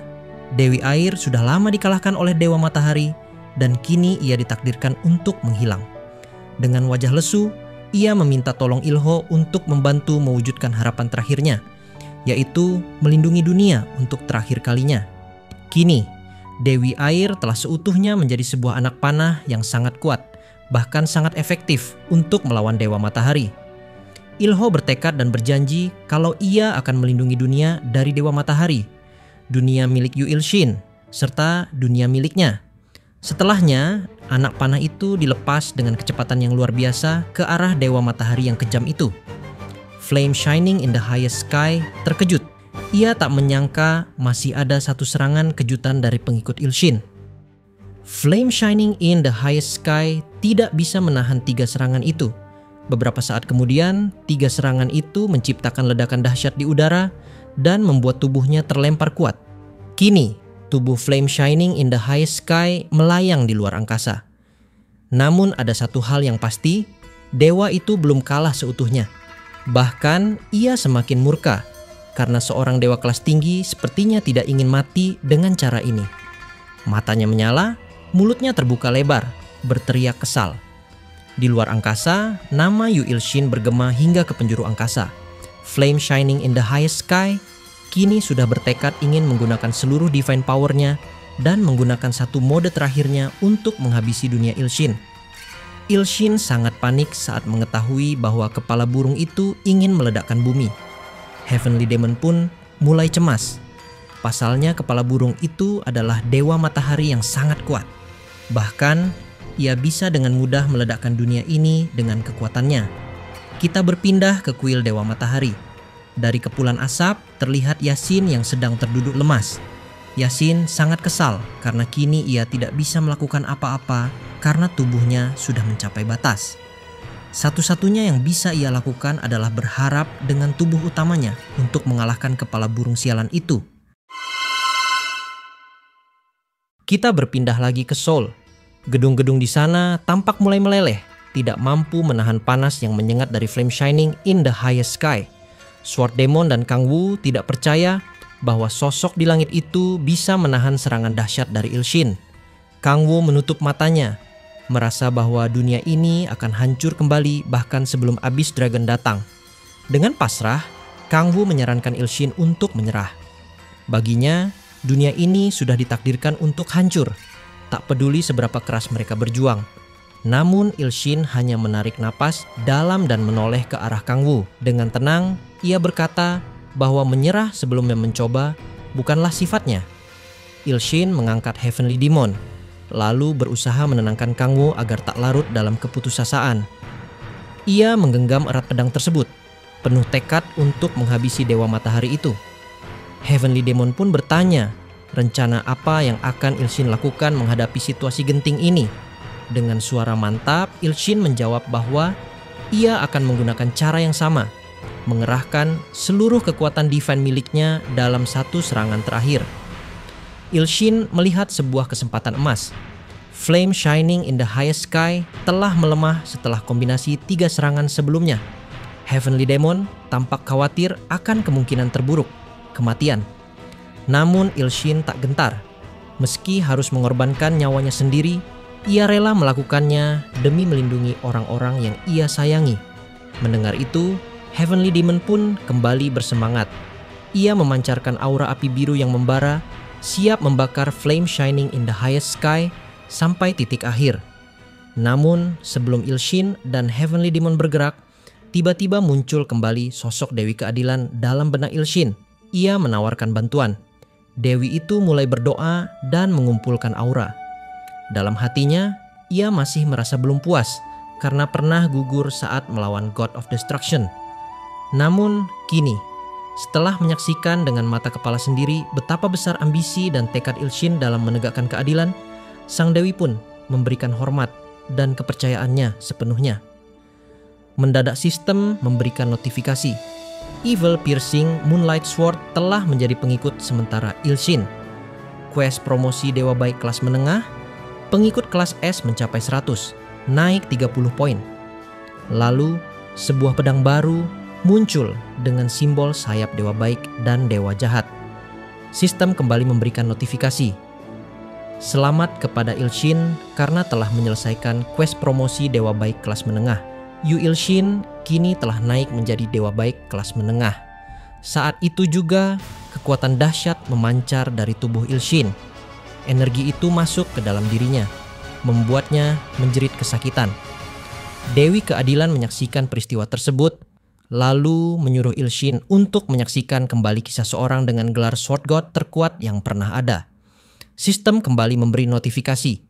Speaker 4: Dewi Air sudah lama dikalahkan oleh Dewa Matahari dan kini ia ditakdirkan untuk menghilang. Dengan wajah lesu, ia meminta tolong Ilho untuk membantu mewujudkan harapan terakhirnya, yaitu melindungi dunia untuk terakhir kalinya. Kini, Dewi Air telah seutuhnya menjadi sebuah anak panah yang sangat kuat, bahkan sangat efektif untuk melawan Dewa Matahari. Ilho bertekad dan berjanji kalau ia akan melindungi dunia dari Dewa Matahari, dunia milik Yu Il-shin, serta dunia miliknya. Setelahnya, anak panah itu dilepas dengan kecepatan yang luar biasa ke arah Dewa Matahari yang kejam itu. Flame Shining in the Highest Sky terkejut. Ia tak menyangka masih ada satu serangan kejutan dari pengikut Il-shin. Flame Shining in the Highest Sky tidak bisa menahan 3 serangan itu. Beberapa saat kemudian, 3 serangan itu menciptakan ledakan dahsyat di udara dan membuat tubuhnya terlempar kuat. Kini, tubuh Flame Shining in the Highest Sky melayang di luar angkasa. Namun ada satu hal yang pasti, dewa itu belum kalah seutuhnya. Bahkan ia semakin murka, karena seorang dewa kelas tinggi sepertinya tidak ingin mati dengan cara ini. Matanya menyala, mulutnya terbuka lebar, berteriak kesal. Di luar angkasa, nama Yu Il-shin bergema hingga ke penjuru angkasa. Flame Shining in the Highest Sky kini sudah bertekad ingin menggunakan seluruh divine power-nya dan menggunakan satu mode terakhirnya untuk menghabisi dunia Il-shin. Il-shin sangat panik saat mengetahui bahwa kepala burung itu ingin meledakkan bumi. Heavenly Demon pun mulai cemas. Pasalnya kepala burung itu adalah Dewa Matahari yang sangat kuat. Bahkan, ia bisa dengan mudah meledakkan dunia ini dengan kekuatannya. Kita berpindah ke kuil Dewa Matahari. Dari kepulan asap, terlihat Yasin yang sedang terduduk lemas. Yasin sangat kesal karena kini ia tidak bisa melakukan apa-apa karena tubuhnya sudah mencapai batas. Satu-satunya yang bisa ia lakukan adalah berharap dengan tubuh utamanya untuk mengalahkan kepala burung sialan itu. Kita berpindah lagi ke Seoul. Gedung-gedung di sana tampak mulai meleleh, tidak mampu menahan panas yang menyengat dari Flame Shining in the Highest Sky. Sword Demon dan Kang Wu tidak percaya bahwa sosok di langit itu bisa menahan serangan dahsyat dari Il-shin. Kang Wu menutup matanya, merasa bahwa dunia ini akan hancur kembali bahkan sebelum Abyss Dragon datang. Dengan pasrah, Kang Wu menyarankan Il-shin untuk menyerah. Baginya, dunia ini sudah ditakdirkan untuk hancur, tak peduli seberapa keras mereka berjuang. Namun Il-shin hanya menarik napas dalam dan menoleh ke arah Kang Wu. Dengan tenang, ia berkata bahwa menyerah sebelumnya mencoba bukanlah sifatnya. Il-shin mengangkat Heavenly Demon, lalu berusaha menenangkan Kang Wu agar tak larut dalam keputusasaan. Ia menggenggam erat pedang tersebut, penuh tekad untuk menghabisi Dewa Matahari itu. Heavenly Demon pun bertanya, rencana apa yang akan Il-shin lakukan menghadapi situasi genting ini. Dengan suara mantap, Il-shin menjawab bahwa ia akan menggunakan cara yang sama, mengerahkan seluruh kekuatan divine miliknya dalam satu serangan terakhir. Il-shin melihat sebuah kesempatan emas. Flame Shining in the Highest Sky telah melemah setelah kombinasi 3 serangan sebelumnya. Heavenly Demon tampak khawatir akan kemungkinan terburuk, kematian. Namun Il-shin tak gentar. Meski harus mengorbankan nyawanya sendiri, ia rela melakukannya demi melindungi orang-orang yang ia sayangi. Mendengar itu, Heavenly Demon pun kembali bersemangat. Ia memancarkan aura api biru yang membara, siap membakar Flame Shining in the Highest Sky sampai titik akhir. Namun, sebelum Il-shin dan Heavenly Demon bergerak, tiba-tiba muncul kembali sosok Dewi Keadilan dalam benak Il-shin. Ia menawarkan bantuan. Dewi itu mulai berdoa dan mengumpulkan aura. Dalam hatinya, ia masih merasa belum puas karena pernah gugur saat melawan God of Destruction. Namun, kini, Setelah menyaksikan dengan mata kepala sendiri betapa besar ambisi dan tekad Ilshin dalam menegakkan keadilan, sang dewi pun memberikan hormat dan kepercayaannya sepenuhnya. Mendadak sistem memberikan notifikasi. Evil Piercing Moonlight Sword telah menjadi pengikut sementara Ilshin. Quest promosi Dewa Baik kelas menengah, pengikut kelas S mencapai 100, naik 30 poin. Lalu, sebuah pedang baru muncul dengan simbol sayap Dewa Baik dan Dewa Jahat. Sistem kembali memberikan notifikasi. Selamat kepada Ilshin karena telah menyelesaikan quest promosi Dewa Baik kelas menengah. Yu Ilshin kini telah naik menjadi Dewa Baik kelas menengah. Saat itu juga, kekuatan dahsyat memancar dari tubuh Ilshin. Energi itu masuk ke dalam dirinya, membuatnya menjerit kesakitan. Dewi Keadilan menyaksikan peristiwa tersebut, lalu menyuruh Ilshin untuk menyaksikan kembali kisah seorang dengan gelar Sword God terkuat yang pernah ada. Sistem kembali memberi notifikasi.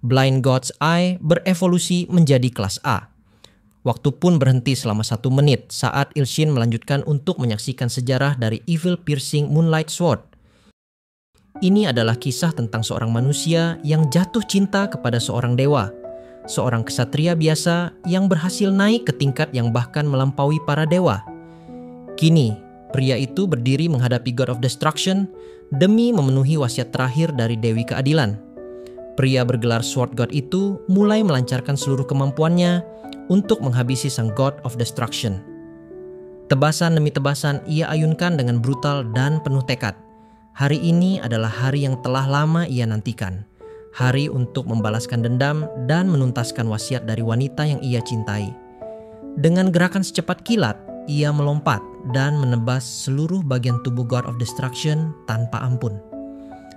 Speaker 4: Blind God's Eye berevolusi menjadi kelas A. Waktu pun berhenti selama 1 menit saat Ilshin melanjutkan untuk menyaksikan sejarah dari Evil Piercing Moonlight Sword. Ini adalah kisah tentang seorang manusia yang jatuh cinta kepada seorang dewa. Seorang ksatria biasa yang berhasil naik ke tingkat yang bahkan melampaui para dewa. Kini, pria itu berdiri menghadapi God of Destruction demi memenuhi wasiat terakhir dari Dewi Keadilan. Pria bergelar Sword God itu mulai melancarkan seluruh kemampuannya untuk menghabisi sang God of Destruction. Tebasan demi tebasan ia ayunkan dengan brutal dan penuh tekad. Hari ini adalah hari yang telah lama ia nantikan. Hari untuk membalaskan dendam dan menuntaskan wasiat dari wanita yang ia cintai. Dengan gerakan secepat kilat, ia melompat dan menebas seluruh bagian tubuh God of Destruction tanpa ampun.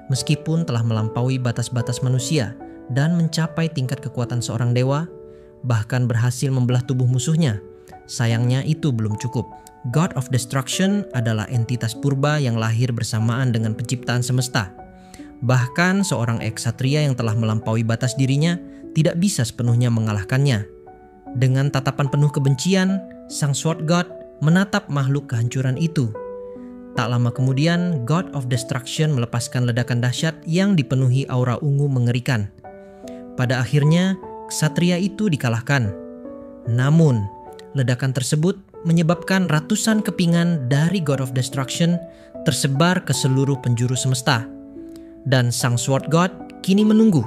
Speaker 4: Meskipun telah melampaui batas-batas manusia dan mencapai tingkat kekuatan seorang dewa, bahkan berhasil membelah tubuh musuhnya, sayangnya itu belum cukup. God of Destruction adalah entitas purba yang lahir bersamaan dengan penciptaan semesta. Bahkan seorang eksatria yang telah melampaui batas dirinya tidak bisa sepenuhnya mengalahkannya. Dengan tatapan penuh kebencian, sang Sword God menatap makhluk kehancuran itu. Tak lama kemudian, God of Destruction melepaskan ledakan dahsyat yang dipenuhi aura ungu mengerikan. Pada akhirnya, ksatria itu dikalahkan. Namun, ledakan tersebut menyebabkan ratusan kepingan dari God of Destruction tersebar ke seluruh penjuru semesta. Dan sang Sword God kini menunggu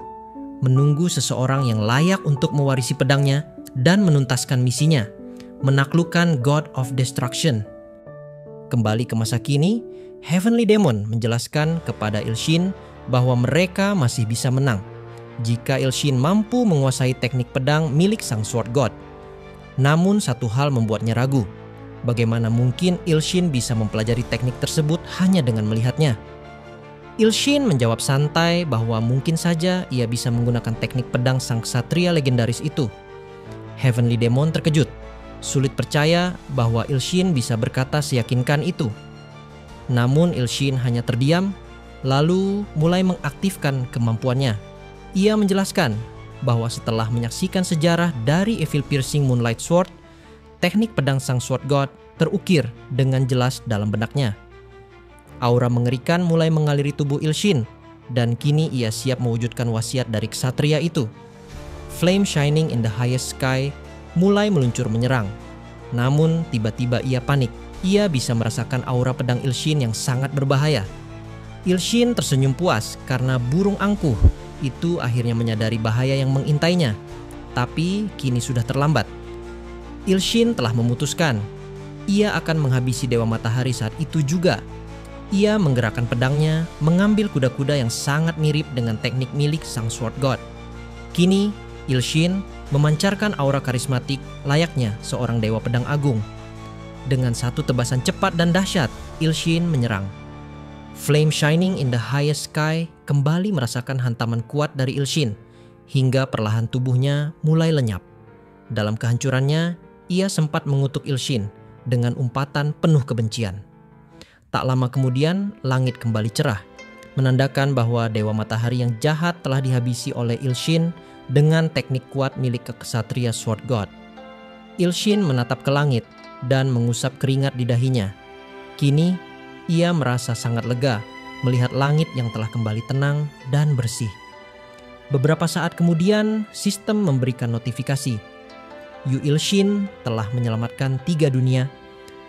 Speaker 4: seseorang yang layak untuk mewarisi pedangnya dan menuntaskan misinya, menaklukkan God of Destruction. Kembali ke masa kini, Heavenly Demon menjelaskan kepada Ilshin bahwa mereka masih bisa menang jika Ilshin mampu menguasai teknik pedang milik sang Sword God. Namun satu hal membuatnya ragu. Bagaimana mungkin Ilshin bisa mempelajari teknik tersebut hanya dengan melihatnya? Ilshin menjawab santai bahwa mungkin saja ia bisa menggunakan teknik pedang sang ksatria legendaris itu. Heavenly Demon terkejut, sulit percaya bahwa Ilshin bisa berkata seyakinkan itu. Namun Ilshin hanya terdiam, lalu mulai mengaktifkan kemampuannya. Ia menjelaskan bahwa setelah menyaksikan sejarah dari Evil Piercing Moonlight Sword, teknik pedang sang Sword God terukir dengan jelas dalam benaknya. Aura mengerikan mulai mengaliri tubuh Ilshin, dan kini ia siap mewujudkan wasiat dari ksatria itu. Flame Shining in the Highest Sky mulai meluncur menyerang. Namun tiba-tiba ia panik. Ia bisa merasakan aura pedang Ilshin yang sangat berbahaya. Ilshin tersenyum puas karena burung angkuh itu akhirnya menyadari bahaya yang mengintainya. Tapi kini sudah terlambat. Ilshin telah memutuskan ia akan menghabisi Dewa Matahari saat itu juga. Ia menggerakkan pedangnya, mengambil kuda-kuda yang sangat mirip dengan teknik milik sang Sword God. Kini, Ilshin memancarkan aura karismatik layaknya seorang dewa pedang agung. Dengan satu tebasan cepat dan dahsyat, Ilshin menyerang. Flame Shining in the Highest Sky kembali merasakan hantaman kuat dari Ilshin, hingga perlahan tubuhnya mulai lenyap. Dalam kehancurannya, ia sempat mengutuk Ilshin dengan umpatan penuh kebencian. Tak lama kemudian, langit kembali cerah, menandakan bahwa Dewa Matahari yang jahat telah dihabisi oleh Ilshin dengan teknik kuat milik ksatria Sword God. Ilshin menatap ke langit dan mengusap keringat di dahinya. Kini, ia merasa sangat lega melihat langit yang telah kembali tenang dan bersih. Beberapa saat kemudian, sistem memberikan notifikasi. Yu Il-shin telah menyelamatkan 3 dunia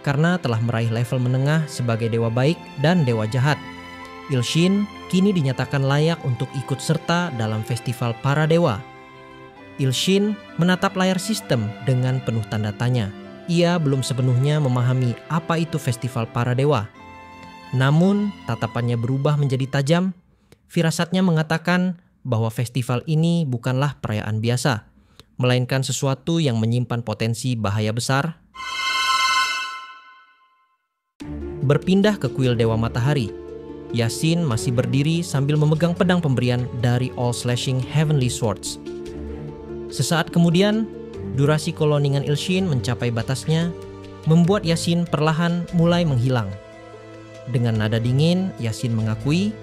Speaker 4: karena telah meraih level menengah sebagai dewa baik dan dewa jahat. Il-shin kini dinyatakan layak untuk ikut serta dalam festival para dewa. Il-shin menatap layar sistem dengan penuh tanda tanya. Ia belum sepenuhnya memahami apa itu festival para dewa. Namun, tatapannya berubah menjadi tajam. Firasatnya mengatakan bahwa festival ini bukanlah perayaan biasa, melainkan sesuatu yang menyimpan potensi bahaya besar. Berpindah ke kuil Dewa Matahari, Yasin masih berdiri sambil memegang pedang pemberian dari All Slashing Heavenly Swords. Sesaat kemudian, durasi koloningan Il-shin mencapai batasnya, membuat Yasin perlahan mulai menghilang. Dengan nada dingin, Yasin mengakui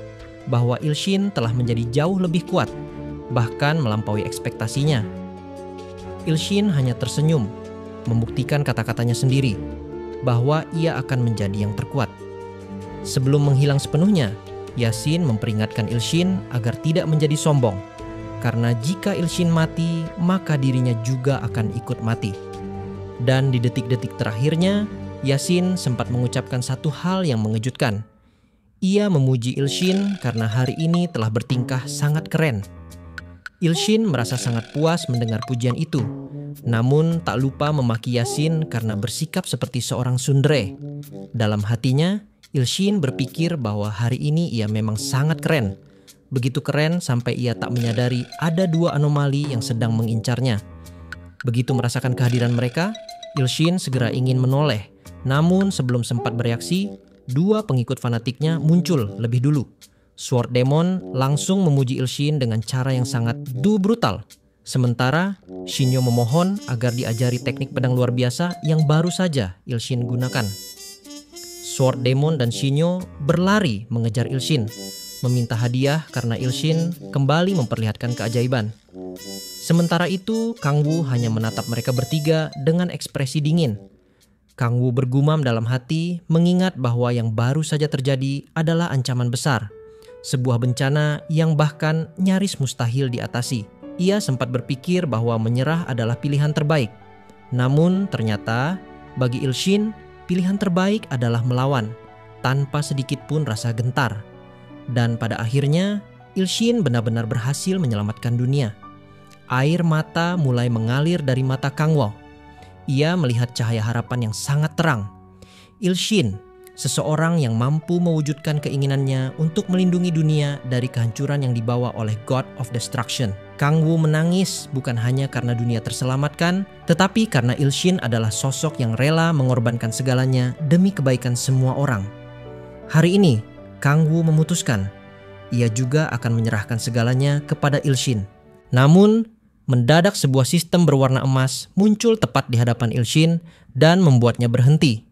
Speaker 4: bahwa Il-shin telah menjadi jauh lebih kuat, bahkan melampaui ekspektasinya. Il-shin hanya tersenyum, membuktikan kata-katanya sendiri, bahwa ia akan menjadi yang terkuat. Sebelum menghilang sepenuhnya, Yasin memperingatkan Il-shin agar tidak menjadi sombong, karena jika Il-shin mati, maka dirinya juga akan ikut mati. Dan di detik-detik terakhirnya, Yasin sempat mengucapkan satu hal yang mengejutkan. Ia memuji Il-shin karena hari ini telah bertingkah sangat keren. Il-shin merasa sangat puas mendengar pujian itu, namun tak lupa memaki Yasin karena bersikap seperti seorang tsundere. Dalam hatinya, Il-shin berpikir bahwa hari ini ia memang sangat keren. Begitu keren sampai ia tak menyadari ada 2 anomali yang sedang mengincarnya. Begitu merasakan kehadiran mereka, Il-shin segera ingin menoleh. Namun sebelum sempat bereaksi, 2 pengikut fanatiknya muncul lebih dulu. Sword Demon langsung memuji Il-shin dengan cara yang sangat brutal. Sementara Shinyo memohon agar diajari teknik pedang luar biasa yang baru saja Il-shin gunakan. Sword Demon dan Shinyo berlari mengejar Il-shin, meminta hadiah karena Il-shin kembali memperlihatkan keajaiban. Sementara itu, Kang Wu hanya menatap mereka bertiga dengan ekspresi dingin. Kang Wu bergumam dalam hati mengingat bahwa yang baru saja terjadi adalah ancaman besar. Sebuah bencana yang bahkan nyaris mustahil diatasi. Ia sempat berpikir bahwa menyerah adalah pilihan terbaik. Namun ternyata bagi Il-shin, pilihan terbaik adalah melawan tanpa sedikit pun rasa gentar. Dan pada akhirnya, Il-shin benar-benar berhasil menyelamatkan dunia. Air mata mulai mengalir dari mata Kang Wu. Ia melihat cahaya harapan yang sangat terang. Il-shin, seseorang yang mampu mewujudkan keinginannya untuk melindungi dunia dari kehancuran yang dibawa oleh God of Destruction. Kang Wu menangis bukan hanya karena dunia terselamatkan, tetapi karena Il-shin adalah sosok yang rela mengorbankan segalanya demi kebaikan semua orang. Hari ini, Kang Wu memutuskan, ia juga akan menyerahkan segalanya kepada Il-shin. Namun, mendadak sebuah sistem berwarna emas muncul tepat di hadapan Il-shin dan membuatnya berhenti.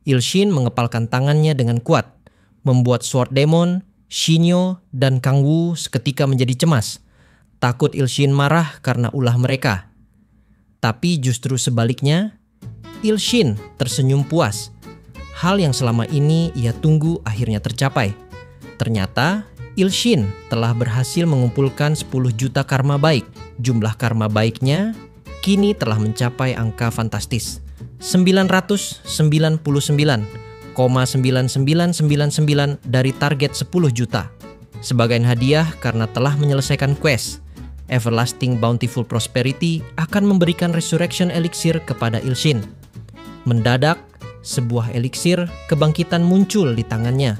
Speaker 4: Il-shin mengepalkan tangannya dengan kuat, membuat Sword Demon, Shinyo, dan Kang Wu seketika menjadi cemas. Takut Il-shin marah karena ulah mereka. Tapi justru sebaliknya, Il-shin tersenyum puas. Hal yang selama ini ia tunggu akhirnya tercapai. Ternyata Il-shin telah berhasil mengumpulkan 10 juta karma baik. Jumlah karma baiknya kini telah mencapai angka fantastis, 999,9999 dari target 10 juta. Sebagai hadiah karena telah menyelesaikan quest, Everlasting Bountiful Prosperity akan memberikan Resurrection Elixir kepada Il-shin. Mendadak, sebuah eliksir kebangkitan muncul di tangannya,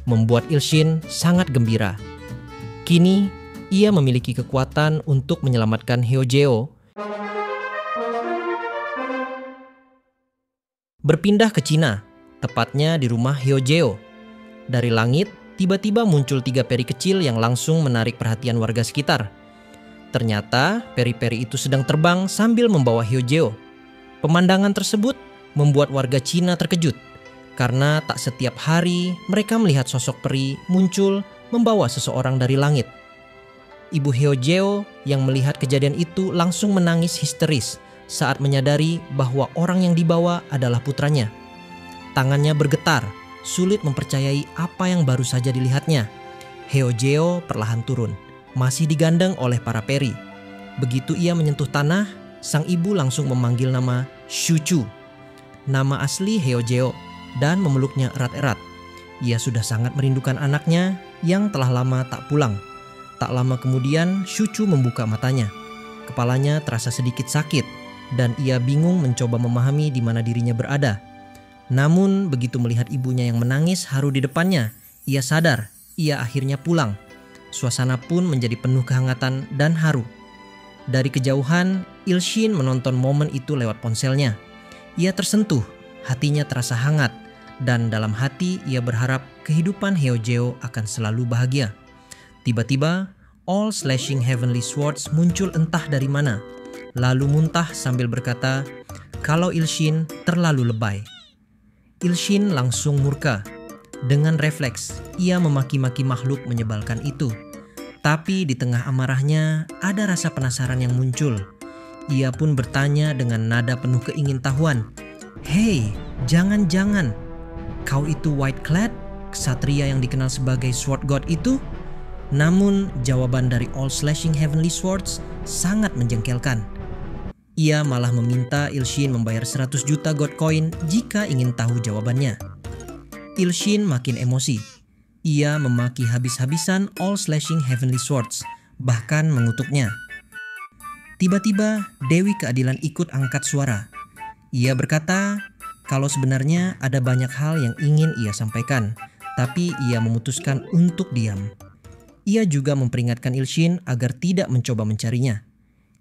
Speaker 4: membuat Il-shin sangat gembira. Kini, ia memiliki kekuatan untuk menyelamatkan Hyojeo. Berpindah ke Cina, tepatnya di rumah Hyojeo. Dari langit, tiba-tiba muncul 3 peri kecil yang langsung menarik perhatian warga sekitar. Ternyata, peri-peri itu sedang terbang sambil membawa Hyojeo. Pemandangan tersebut membuat warga Cina terkejut, karena tak setiap hari mereka melihat sosok peri muncul membawa seseorang dari langit. Ibu Hyojeo yang melihat kejadian itu langsung menangis histeris saat menyadari bahwa orang yang dibawa adalah putranya. Tangannya bergetar, sulit mempercayai apa yang baru saja dilihatnya. Heojeo perlahan turun, masih digandeng oleh para peri. Begitu ia menyentuh tanah, sang ibu langsung memanggil nama Shuchu, nama asli Heojeo, dan memeluknya erat-erat. Ia sudah sangat merindukan anaknya yang telah lama tak pulang. Tak lama kemudian, Shuchu membuka matanya. Kepalanya terasa sedikit sakit, dan ia bingung mencoba memahami di mana dirinya berada. Namun begitu melihat ibunya yang menangis haru di depannya, ia sadar ia akhirnya pulang. Suasana pun menjadi penuh kehangatan dan haru. Dari kejauhan, Ilshin menonton momen itu lewat ponselnya. Ia tersentuh, hatinya terasa hangat, dan dalam hati ia berharap kehidupan Heojeo akan selalu bahagia. Tiba-tiba, All Slashing Heavenly Swords muncul entah dari mana, lalu muntah sambil berkata kalau Ilshin terlalu lebay. Ilshin langsung murka. Dengan refleks, ia memaki-maki makhluk menyebalkan itu. Tapi di tengah amarahnya, ada rasa penasaran yang muncul. Ia pun bertanya dengan nada penuh keingintahuan, "Hei, jangan-jangan kau itu White Clad, ksatria yang dikenal sebagai Sword God itu?" Namun jawaban dari All Slashing Heavenly Swords sangat menjengkelkan. Ia malah meminta Ilshin membayar 100 juta God Coin jika ingin tahu jawabannya. Ilshin makin emosi. Ia memaki habis-habisan All Slashing Heavenly Swords, bahkan mengutuknya. Tiba-tiba Dewi Keadilan ikut angkat suara. Ia berkata kalau sebenarnya ada banyak hal yang ingin ia sampaikan, tapi ia memutuskan untuk diam. Ia juga memperingatkan Ilshin agar tidak mencoba mencarinya.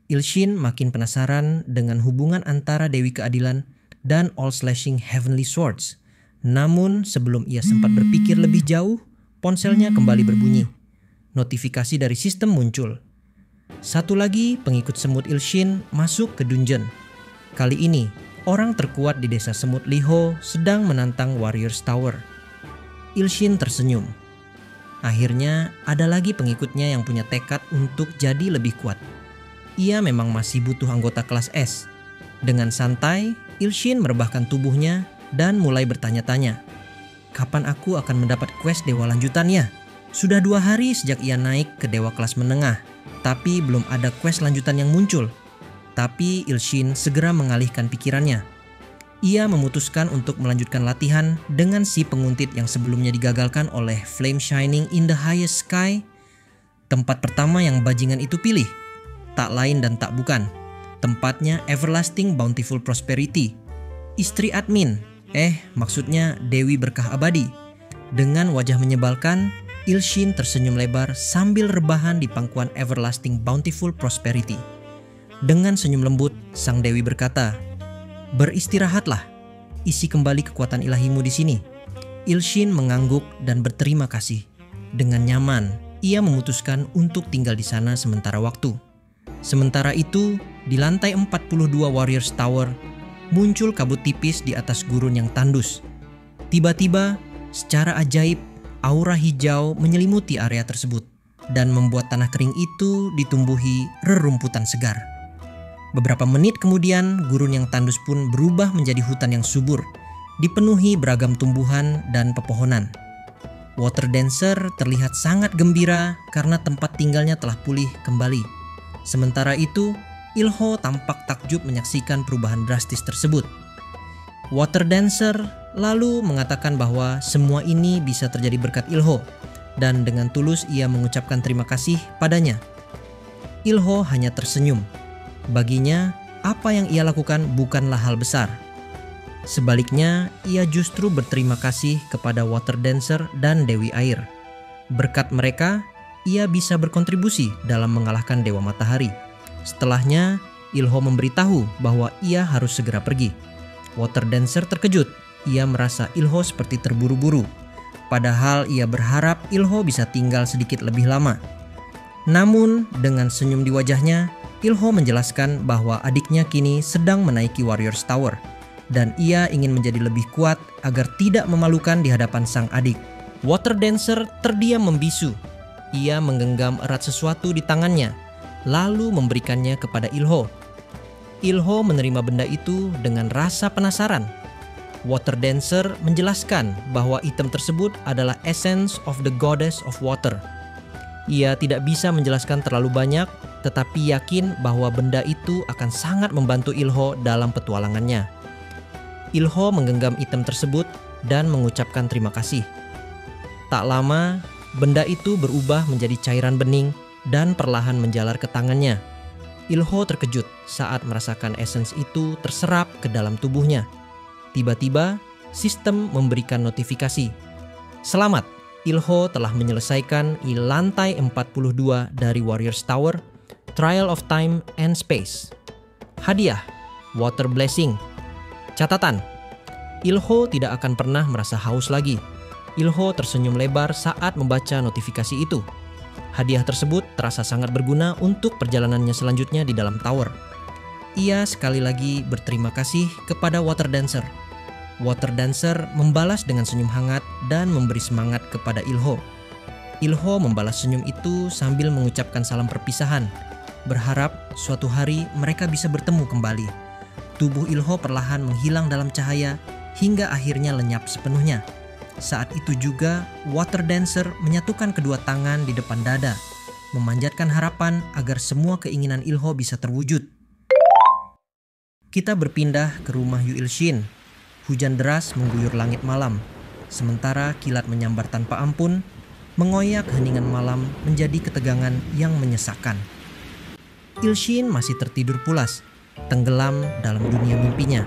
Speaker 4: Ilshin makin penasaran dengan hubungan antara Dewi Keadilan dan All Slashing Heavenly Swords. Namun sebelum ia sempat berpikir lebih jauh, ponselnya kembali berbunyi. Notifikasi dari sistem muncul. Satu lagi pengikut semut Ilshin masuk ke dungeon. Kali ini, orang terkuat di desa semut Liho sedang menantang Warriors Tower. Ilshin tersenyum. Akhirnya ada lagi pengikutnya yang punya tekad untuk jadi lebih kuat. Ia memang masih butuh anggota kelas S. Dengan santai, Ilshin merebahkan tubuhnya dan mulai bertanya-tanya. Kapan aku akan mendapat quest dewa lanjutannya? Sudah 2 hari sejak ia naik ke dewa kelas menengah, tapi belum ada quest lanjutan yang muncul. Tapi Ilshin segera mengalihkan pikirannya. Ia memutuskan untuk melanjutkan latihan dengan si penguntit yang sebelumnya digagalkan oleh Flame Shining in the Highest Sky. Tempat pertama yang bajingan itu pilih tak lain dan tak bukan, tempatnya Everlasting Bountiful Prosperity, istri admin, maksudnya Dewi Berkah Abadi. Dengan wajah menyebalkan, Ilshin tersenyum lebar sambil rebahan di pangkuan Everlasting Bountiful Prosperity. Dengan senyum lembut, sang Dewi berkata, "Beristirahatlah, isi kembali kekuatan ilahimu di sini." Ilshin mengangguk dan berterima kasih. Dengan nyaman, ia memutuskan untuk tinggal di sana sementara waktu. Sementara itu, di lantai 42 Warriors Tower, muncul kabut tipis di atas gurun yang tandus. Tiba-tiba, secara ajaib, aura hijau menyelimuti area tersebut dan membuat tanah kering itu ditumbuhi rerumputan segar. Beberapa menit kemudian, gurun yang tandus pun berubah menjadi hutan yang subur, dipenuhi beragam tumbuhan dan pepohonan. Water Dancer terlihat sangat gembira karena tempat tinggalnya telah pulih kembali. Sementara itu, Ilho tampak takjub menyaksikan perubahan drastis tersebut. Water Dancer lalu mengatakan bahwa semua ini bisa terjadi berkat Ilho, dan dengan tulus ia mengucapkan terima kasih padanya. Ilho hanya tersenyum. Baginya, apa yang ia lakukan bukanlah hal besar. Sebaliknya, ia justru berterima kasih kepada Water Dancer dan Dewi Air. Berkat mereka, ia bisa berkontribusi dalam mengalahkan Dewa Matahari. Setelahnya, Ilho memberitahu bahwa ia harus segera pergi. Water Dancer terkejut. Ia merasa Ilho seperti terburu-buru. Padahal ia berharap Ilho bisa tinggal sedikit lebih lama. Namun, dengan senyum di wajahnya, Ilho menjelaskan bahwa adiknya kini sedang menaiki Warriors Tower, dan ia ingin menjadi lebih kuat agar tidak memalukan di hadapan sang adik. Water Dancer terdiam membisu. Ia menggenggam erat sesuatu di tangannya, lalu memberikannya kepada Ilho. Ilho menerima benda itu dengan rasa penasaran. Water Dancer menjelaskan bahwa item tersebut adalah essence of the goddess of water. Ia tidak bisa menjelaskan terlalu banyak, tetapi yakin bahwa benda itu akan sangat membantu Ilho dalam petualangannya. Ilho menggenggam item tersebut dan mengucapkan terima kasih. Tak lama, benda itu berubah menjadi cairan bening dan perlahan menjalar ke tangannya. Ilho terkejut saat merasakan essence itu terserap ke dalam tubuhnya. Tiba-tiba, sistem memberikan notifikasi. Selamat, Ilho telah menyelesaikan lantai 42 dari Warriors Tower, Trial of Time and Space. Hadiah, Water Blessing. Catatan, Ilho tidak akan pernah merasa haus lagi. Ilho tersenyum lebar saat membaca notifikasi itu. Hadiah tersebut terasa sangat berguna untuk perjalanannya selanjutnya di dalam tower. Ia sekali lagi berterima kasih kepada Water Dancer. Water Dancer membalas dengan senyum hangat dan memberi semangat kepada Ilho. Ilho membalas senyum itu sambil mengucapkan salam perpisahan, berharap suatu hari mereka bisa bertemu kembali. Tubuh Ilho perlahan menghilang dalam cahaya hingga akhirnya lenyap sepenuhnya. Saat itu juga Water Dancer menyatukan kedua tangan di depan dada, memanjatkan harapan agar semua keinginan Ilho bisa terwujud. Kita berpindah ke rumah Yu Il-shin. Hujan deras mengguyur langit malam, sementara kilat menyambar tanpa ampun, mengoyak heningan malam menjadi ketegangan yang menyesakkan. Il-shin masih tertidur pulas, tenggelam dalam dunia mimpinya.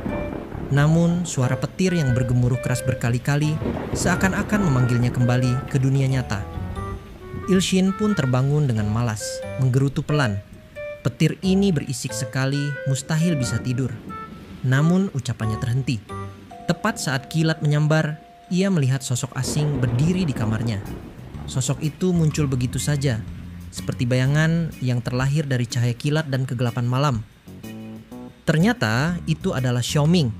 Speaker 4: Namun suara petir yang bergemuruh keras berkali-kali seakan-akan memanggilnya kembali ke dunia nyata. Il-shin pun terbangun dengan malas, menggerutu pelan. Petir ini berisik sekali, mustahil bisa tidur. Namun ucapannya terhenti. Tepat saat kilat menyambar, ia melihat sosok asing berdiri di kamarnya. Sosok itu muncul begitu saja, seperti bayangan yang terlahir dari cahaya kilat dan kegelapan malam. Ternyata itu adalah Xiaoming.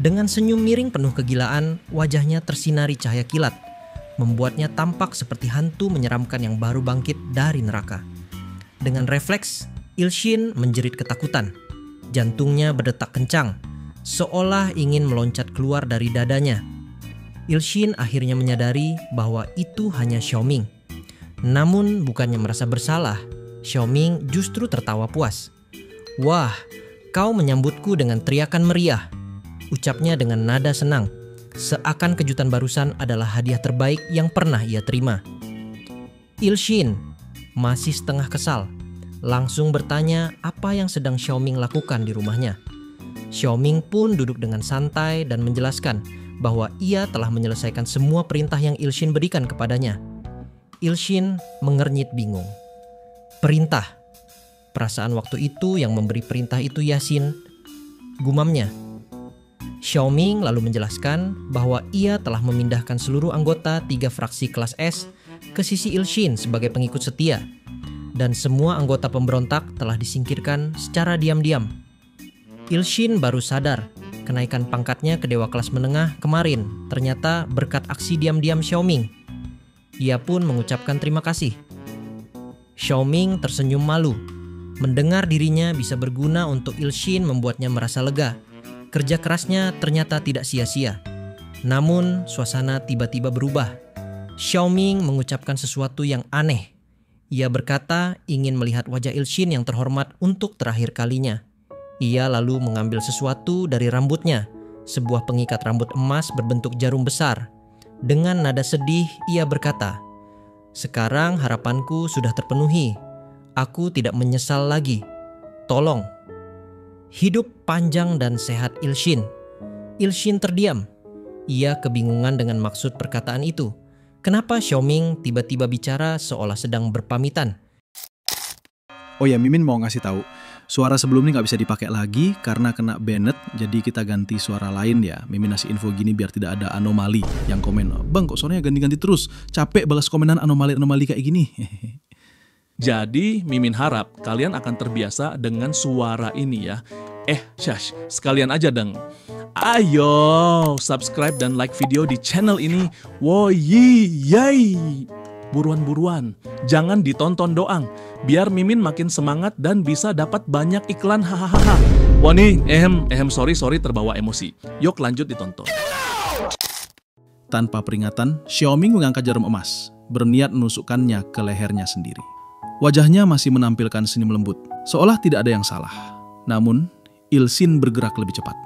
Speaker 4: Dengan senyum miring penuh kegilaan, wajahnya tersinari cahaya kilat, membuatnya tampak seperti hantu menyeramkan yang baru bangkit dari neraka. Dengan refleks, Il-shin menjerit ketakutan. Jantungnya berdetak kencang, seolah ingin meloncat keluar dari dadanya. Il-shin akhirnya menyadari bahwa itu hanya Xiaoming. Namun bukannya merasa bersalah, Xiaoming justru tertawa puas. "Wah, kau menyambutku dengan teriakan meriah," ucapnya dengan nada senang, seakan kejutan barusan adalah hadiah terbaik yang pernah ia terima. Il-shin masih setengah kesal, langsung bertanya apa yang sedang Xiaoming lakukan di rumahnya. Xiaoming pun duduk dengan santai dan menjelaskan bahwa ia telah menyelesaikan semua perintah yang Il-shin berikan kepadanya. Il-shin mengernyit bingung. Perintah. Perasaan waktu itu yang memberi perintah itu Yasin, gumamnya. Xiaoming lalu menjelaskan bahwa ia telah memindahkan seluruh anggota 3 fraksi kelas S ke sisi Il-shin sebagai pengikut setia. Dan semua anggota pemberontak telah disingkirkan secara diam-diam. Il-shin baru sadar kenaikan pangkatnya ke dewa kelas menengah kemarin ternyata berkat aksi diam-diam Xiaoming. Ia pun mengucapkan terima kasih. Xiaoming tersenyum malu. Mendengar dirinya bisa berguna untuk Il-shin membuatnya merasa lega. Kerja kerasnya ternyata tidak sia-sia. Namun suasana tiba-tiba berubah. Xiaoming mengucapkan sesuatu yang aneh. Ia berkata ingin melihat wajah Il-shin yang terhormat untuk terakhir kalinya. Ia lalu mengambil sesuatu dari rambutnya, sebuah pengikat rambut emas berbentuk jarum besar. Dengan nada sedih, ia berkata, "Sekarang harapanku sudah terpenuhi. Aku tidak menyesal lagi. Tolong." Hidup panjang dan sehat Il-shin. Il-shin terdiam. Ia kebingungan dengan maksud perkataan itu. Kenapa Xiaoming tiba-tiba bicara seolah sedang berpamitan?
Speaker 5: Oh ya, Mimin mau ngasih tahu, suara sebelum ini nggak bisa dipakai lagi karena kena banned, jadi kita ganti suara lain ya. Mimin ngasih info gini biar tidak ada anomali yang komen, "Bang, kok suaranya ganti-ganti terus? Capek balas komenan anomali-anomali kayak gini."
Speaker 3: Jadi, Mimin harap kalian akan terbiasa dengan suara ini ya. Shush, sekalian aja deng. Ayo, subscribe dan like video di channel ini. Woyi, buruan-buruan. Jangan ditonton doang. Biar Mimin makin semangat dan bisa dapat banyak iklan hahaha. Wani, sorry terbawa emosi. Yok lanjut ditonton.
Speaker 5: Tanpa peringatan, Xiaoming mengangkat jarum emas, berniat menusukkannya ke lehernya sendiri. Wajahnya masih menampilkan senyum lembut, seolah tidak ada yang salah. Namun, Ilsin bergerak lebih cepat.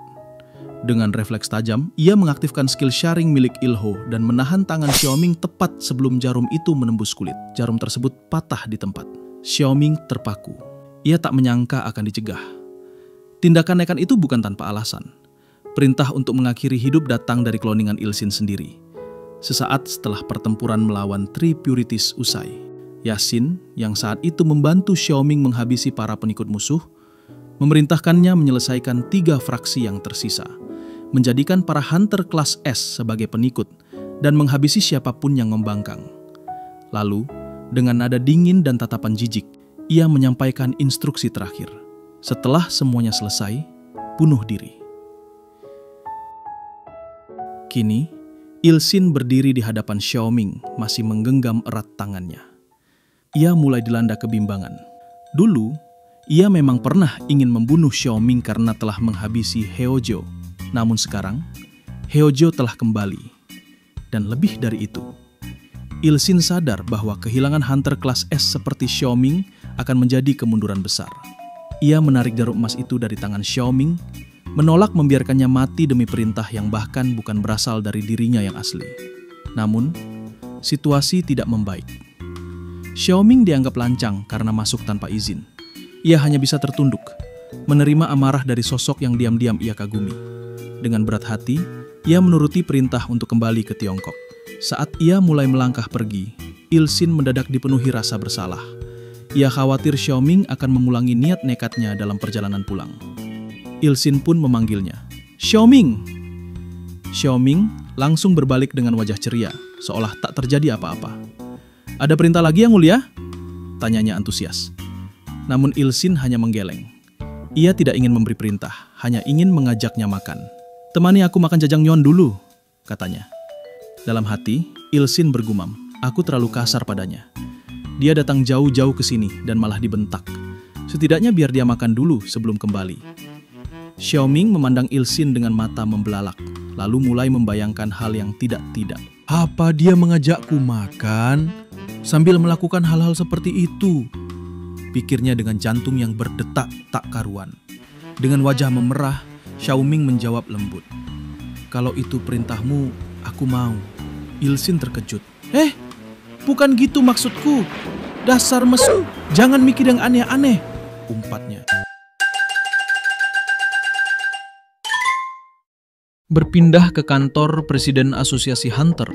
Speaker 5: Dengan refleks tajam, ia mengaktifkan skill sharing milik Ilho dan menahan tangan Xiaoming tepat sebelum jarum itu menembus kulit. Jarum tersebut patah di tempat. Xiaoming terpaku. Ia tak menyangka akan dicegah. Tindakan nekat itu bukan tanpa alasan. Perintah untuk mengakhiri hidup datang dari kloningan Ilsin sendiri. Sesaat setelah pertempuran melawan Three Purities usai, Yasin yang saat itu membantu Xiaoming menghabisi para pengikut musuh, memerintahkannya menyelesaikan 3 fraksi yang tersisa, menjadikan para hunter kelas S sebagai pengikut, dan menghabisi siapapun yang membangkang. Lalu, dengan nada dingin dan tatapan jijik, ia menyampaikan instruksi terakhir. Setelah semuanya selesai, bunuh diri. Kini, Ilsin berdiri di hadapan Xiaoming, masih menggenggam erat tangannya. Ia mulai dilanda kebimbangan. Dulu, ia memang pernah ingin membunuh Xiaoming karena telah menghabisi Heojo. Namun sekarang, Heojo telah kembali. Dan lebih dari itu, Ilsin sadar bahwa kehilangan hunter kelas S seperti Xiaoming akan menjadi kemunduran besar. Ia menarik jarum emas itu dari tangan Xiaoming, menolak membiarkannya mati demi perintah yang bahkan bukan berasal dari dirinya yang asli. Namun, situasi tidak membaik. Xiaoming dianggap lancang karena masuk tanpa izin. Ia hanya bisa tertunduk, menerima amarah dari sosok yang diam-diam ia kagumi. Dengan berat hati, ia menuruti perintah untuk kembali ke Tiongkok. Saat ia mulai melangkah pergi, Ilsin mendadak dipenuhi rasa bersalah. Ia khawatir Xiaoming akan mengulangi niat nekatnya dalam perjalanan pulang. Ilsin pun memanggilnya, "Xiaoming!" Xiaoming langsung berbalik dengan wajah ceria, seolah tak terjadi apa-apa. "Ada perintah lagi yang mulia?" tanyanya antusias. Namun Ilsin hanya menggeleng. Ia tidak ingin memberi perintah, hanya ingin mengajaknya makan. "Temani aku makan jajangmyeon dulu," katanya. Dalam hati, Ilsin bergumam, "Aku terlalu kasar padanya. Dia datang jauh-jauh ke sini dan malah dibentak. Setidaknya biar dia makan dulu sebelum kembali." Xiaoming memandang Ilsin dengan mata membelalak, lalu mulai membayangkan hal yang tidak-tidak. Apa dia mengajakku makan sambil melakukan hal-hal seperti itu? Pikirnya dengan jantung yang berdetak tak karuan. Dengan wajah memerah, Xiaoming menjawab lembut, "Kalau itu perintahmu, aku mau." Ilsin terkejut. Bukan gitu maksudku. Dasar mesum, jangan mikir yang aneh-aneh," umpatnya. Berpindah ke kantor Presiden Asosiasi Hunter.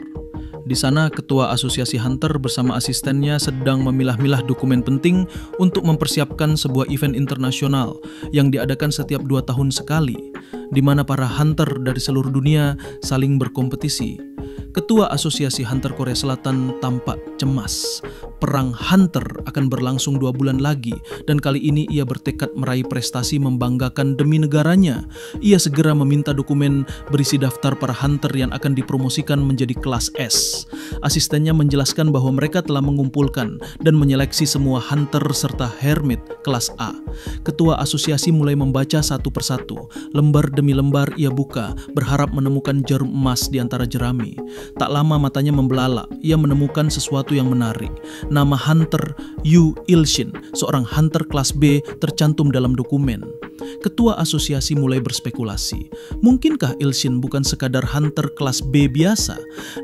Speaker 5: Di sana, Ketua Asosiasi Hunter bersama asistennya sedang memilah-milah dokumen penting untuk mempersiapkan sebuah event internasional yang diadakan setiap 2 tahun sekali, di mana para hunter dari seluruh dunia saling berkompetisi. Ketua Asosiasi Hunter Korea Selatan tampak cemas. Perang Hunter akan berlangsung 2 bulan lagi, dan kali ini ia bertekad meraih prestasi membanggakan demi negaranya. Ia segera meminta dokumen berisi daftar para hunter yang akan dipromosikan menjadi kelas S. Asistennya menjelaskan bahwa mereka telah mengumpulkan dan menyeleksi semua hunter serta hermit kelas A. Ketua asosiasi mulai membaca satu persatu. Lembar demi lembar ia buka, berharap menemukan jarum emas di antara jerami. Tak lama matanya membelalak, ia menemukan sesuatu yang menarik. Nama hunter Yu Ilshin, seorang hunter kelas B, tercantum dalam dokumen. Ketua asosiasi mulai berspekulasi. Mungkinkah Ilshin bukan sekadar hunter kelas B biasa?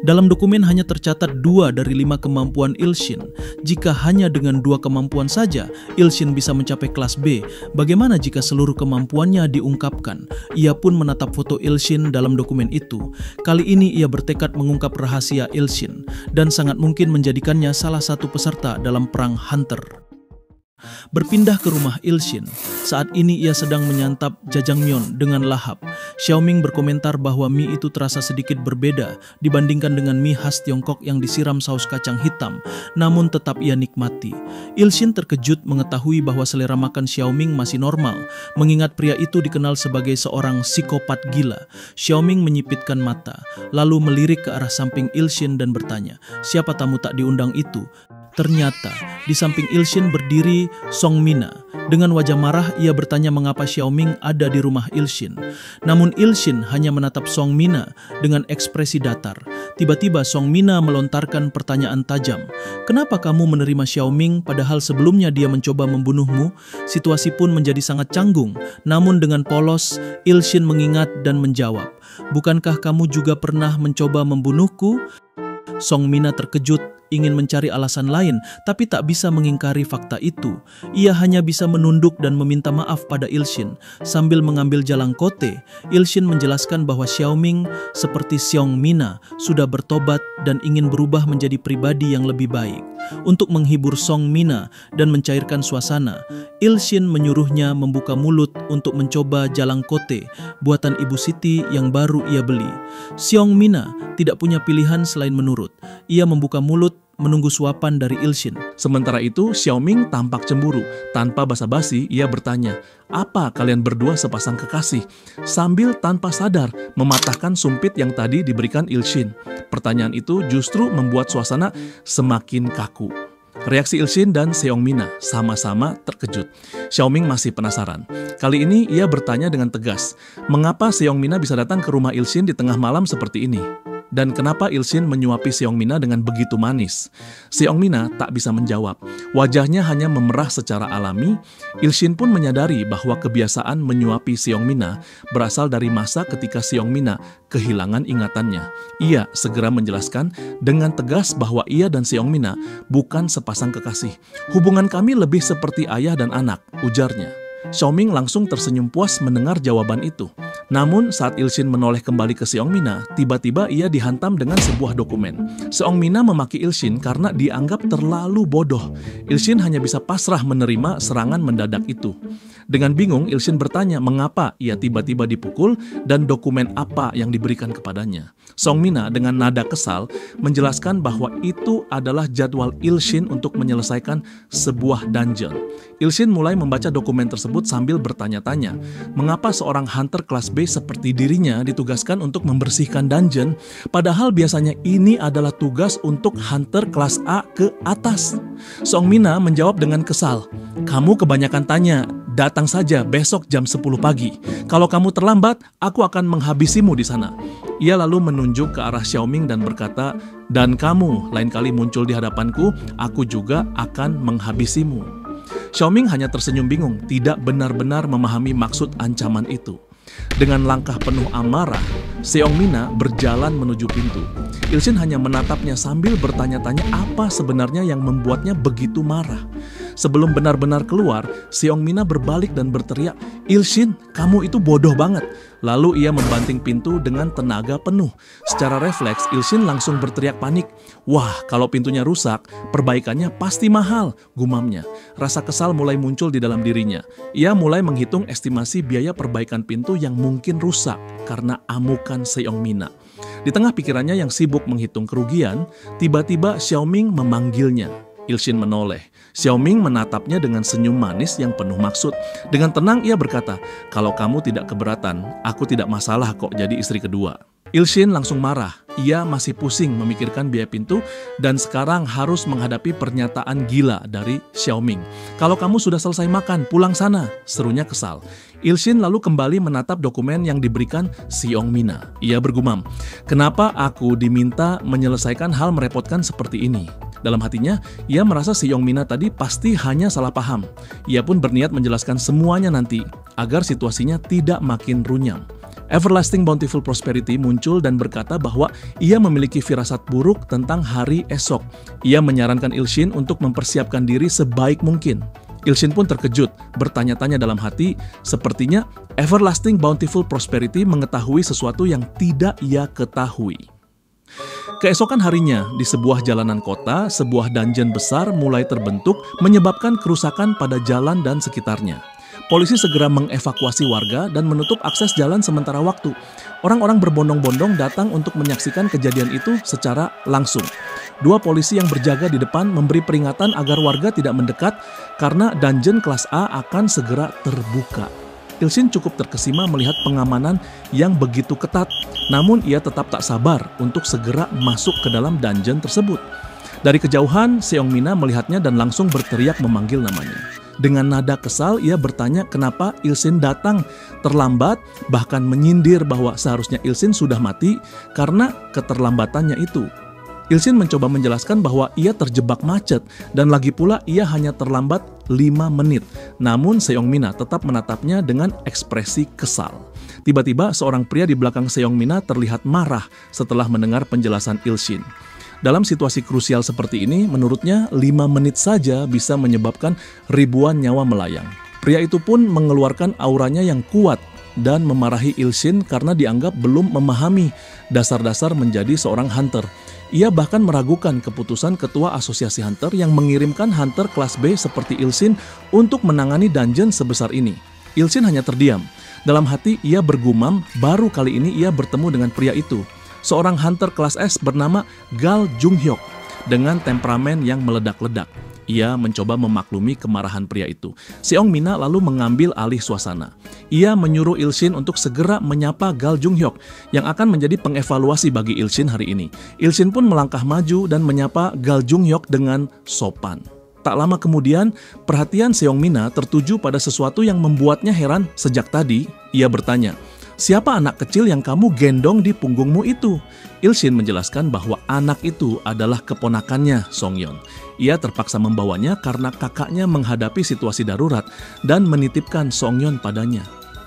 Speaker 5: Dalam dokumen hanya tercatat 2 dari 5 kemampuan Ilshin. Jika hanya dengan 2 kemampuan saja, Ilshin bisa mencapai kelas B. Bagaimana jika seluruh kemampuannya diungkapkan? Ia pun menatap foto Ilshin dalam dokumen itu. Kali ini ia bertekad mengungkap rahasia Ilshin dan sangat mungkin menjadikannya salah satu peserta dalam perang hunter. Berpindah ke rumah Ilshin. Saat ini ia sedang menyantap jajangmyeon dengan lahap. Xiaoming berkomentar bahwa mie itu terasa sedikit berbeda dibandingkan dengan mie khas Tiongkok yang disiram saus kacang hitam, namun tetap ia nikmati. Ilshin terkejut mengetahui bahwa selera makan Xiaoming masih normal, mengingat pria itu dikenal sebagai seorang psikopat gila. Xiaoming menyipitkan mata, lalu melirik ke arah samping Ilshin dan bertanya, "Siapa tamu tak diundang itu?" Ternyata, di samping Ilshin berdiri Song Mina, Dengan wajah marah, ia bertanya mengapa Xiaoming ada di rumah Ilshin. Namun Ilshin hanya menatap Song Mina dengan ekspresi datar. Tiba-tiba Song Mina melontarkan pertanyaan tajam. Kenapa kamu menerima Xiaoming padahal sebelumnya dia mencoba membunuhmu? Situasi pun menjadi sangat canggung. Namun dengan polos, Ilshin mengingat dan menjawab, bukankah kamu juga pernah mencoba membunuhku? Song Mina terkejut, ingin mencari alasan lain, tapi tak bisa mengingkari fakta itu. Ia hanya bisa menunduk dan meminta maaf pada Ilshin. Sambil mengambil jalang kote, Ilshin menjelaskan bahwa Xiaoming seperti Song Mina sudah bertobat dan ingin berubah menjadi pribadi yang lebih baik. Untuk menghibur Song Mina dan mencairkan suasana, Ilshin menyuruhnya membuka mulut untuk mencoba jalang kote buatan Ibu Siti yang baru ia beli. Song Mina tidak punya pilihan selain menurut. Ia membuka mulut menunggu suapan dari Ilshin.
Speaker 3: Sementara itu, Xiaoming tampak cemburu. Tanpa basa-basi, ia bertanya, apa kalian berdua sepasang kekasih? Sambil tanpa sadar mematahkan sumpit yang tadi diberikan Ilshin. Pertanyaan itu justru membuat suasana semakin kaku. Reaksi Ilshin dan Song Mina sama-sama terkejut. Xiaoming masih penasaran. Kali ini ia bertanya dengan tegas, mengapa Song Mina bisa datang ke rumah Ilshin di tengah malam seperti ini? Dan kenapa Ilshin menyuapi Song Mina dengan begitu manis? Song Mina tak bisa menjawab. Wajahnya hanya memerah secara alami. Ilshin pun menyadari bahwa kebiasaan menyuapi Song Mina berasal dari masa ketika Song Mina kehilangan ingatannya. Ia segera menjelaskan dengan tegas bahwa ia dan Song Mina bukan sepasang kekasih. Hubungan kami lebih seperti ayah dan anak, ujarnya. Xiaoming langsung tersenyum puas mendengar jawaban itu. Namun saat Ilshin menoleh kembali ke Song Mina, tiba-tiba ia dihantam dengan sebuah dokumen. Song Mina memaki Ilshin karena dianggap terlalu bodoh. Ilshin hanya bisa pasrah menerima serangan mendadak itu. Dengan bingung, Ilshin bertanya mengapa ia tiba-tiba dipukul dan dokumen apa yang diberikan kepadanya. Song Mina dengan nada kesal menjelaskan bahwa itu adalah jadwal Ilshin untuk menyelesaikan sebuah dungeon. Ilshin mulai membaca dokumen tersebut sambil bertanya-tanya, mengapa seorang hunter kelas B seperti dirinya ditugaskan untuk membersihkan dungeon, padahal biasanya ini adalah tugas untuk hunter kelas A ke atas. Song Mina menjawab dengan kesal, kamu kebanyakan tanya, datang saja besok jam 10 pagi. Kalau kamu terlambat, aku akan menghabisimu di sana. Ia lalu menunjuk ke arah Xiaoming dan berkata, dan kamu lain kali muncul di hadapanku, aku juga akan menghabisimu. Xiaoming hanya tersenyum bingung, tidak benar-benar memahami maksud ancaman itu. Dengan langkah penuh amarah, Song Mina berjalan menuju pintu. Ilshin hanya menatapnya sambil bertanya-tanya apa sebenarnya yang membuatnya begitu marah. Sebelum benar-benar keluar, Song Mina berbalik dan berteriak, Ilshin, kamu itu bodoh banget. Lalu ia membanting pintu dengan tenaga penuh. Secara refleks, Ilshin langsung berteriak panik. Wah, kalau pintunya rusak, perbaikannya pasti mahal, gumamnya. Rasa kesal mulai muncul di dalam dirinya. Ia mulai menghitung estimasi biaya perbaikan pintu yang mungkin rusak karena amukan Song Mina. Di tengah pikirannya yang sibuk menghitung kerugian, tiba-tiba Xiaoming memanggilnya. Ilshin menoleh. Xiaoming menatapnya dengan senyum manis yang penuh maksud. Dengan tenang ia berkata, kalau kamu tidak keberatan, aku tidak masalah kok jadi istri kedua. Ilshin langsung marah. Ia masih pusing memikirkan biaya pintu dan sekarang harus menghadapi pernyataan gila dari Xiaoming. Kalau kamu sudah selesai makan, pulang sana, serunya kesal. Ilshin lalu kembali menatap dokumen yang diberikan Song Mina. Ia bergumam, kenapa aku diminta menyelesaikan hal merepotkan seperti ini? Dalam hatinya, ia merasa Song Mina tadi pasti hanya salah paham. Ia pun berniat menjelaskan semuanya nanti, agar situasinya tidak makin runyam. Everlasting Bountiful Prosperity muncul dan berkata bahwa ia memiliki firasat buruk tentang hari esok. Ia menyarankan Ilshin untuk mempersiapkan diri sebaik mungkin. Ilshin pun terkejut, bertanya-tanya dalam hati, sepertinya Everlasting Bountiful Prosperity mengetahui sesuatu yang tidak ia ketahui. Keesokan harinya, di sebuah jalanan kota, sebuah dungeon besar mulai terbentuk menyebabkan kerusakan pada jalan dan sekitarnya. Polisi segera mengevakuasi warga dan menutup akses jalan sementara waktu. Orang-orang berbondong-bondong datang untuk menyaksikan kejadian itu secara langsung. Dua polisi yang berjaga di depan memberi peringatan agar warga tidak mendekat karena dungeon kelas A akan segera terbuka. Ilshin cukup terkesima melihat pengamanan yang begitu ketat, namun ia tetap tak sabar untuk segera masuk ke dalam dungeon tersebut. Dari kejauhan, Song Mina melihatnya dan langsung berteriak memanggil namanya. Dengan nada kesal, ia bertanya kenapa Ilsin datang terlambat, bahkan menyindir bahwa seharusnya Ilsin sudah mati karena keterlambatannya itu. Ilsin mencoba menjelaskan bahwa ia terjebak macet dan lagi pula ia hanya terlambat 5 menit. Namun Seongmina tetap menatapnya dengan ekspresi kesal. Tiba-tiba seorang pria di belakang Seongmina terlihat marah setelah mendengar penjelasan Ilsin. Dalam situasi krusial seperti ini, menurutnya 5 menit saja bisa menyebabkan ribuan nyawa melayang. Pria itu pun mengeluarkan auranya yang kuat dan memarahi Ilsin karena dianggap belum memahami dasar-dasar menjadi seorang hunter. Ia bahkan meragukan keputusan ketua asosiasi hunter yang mengirimkan hunter kelas B seperti Ilsin untuk menangani dungeon sebesar ini. Ilsin hanya terdiam. Dalam hati ia bergumam, baru kali ini ia bertemu dengan pria itu. Seorang hunter kelas S bernama Gal Jung-hyuk dengan temperamen yang meledak-ledak. Ia mencoba memaklumi kemarahan pria itu. Seongmina lalu mengambil alih suasana. Ia menyuruh Ilsin untuk segera menyapa Gal Jung-hyuk yang akan menjadi pengevaluasi bagi Ilsin hari ini. Ilsin pun melangkah maju dan menyapa Gal Jung-hyuk dengan sopan. Tak lama kemudian, perhatian Seongmina tertuju pada sesuatu yang membuatnya heran sejak tadi. Ia bertanya, "Siapa anak kecil yang kamu gendong di punggungmu itu?" Ilsin menjelaskan bahwa anak itu adalah keponakannya, Songyeon. Ia terpaksa membawanya karena kakaknya menghadapi situasi darurat dan menitipkan Songyeon padanya.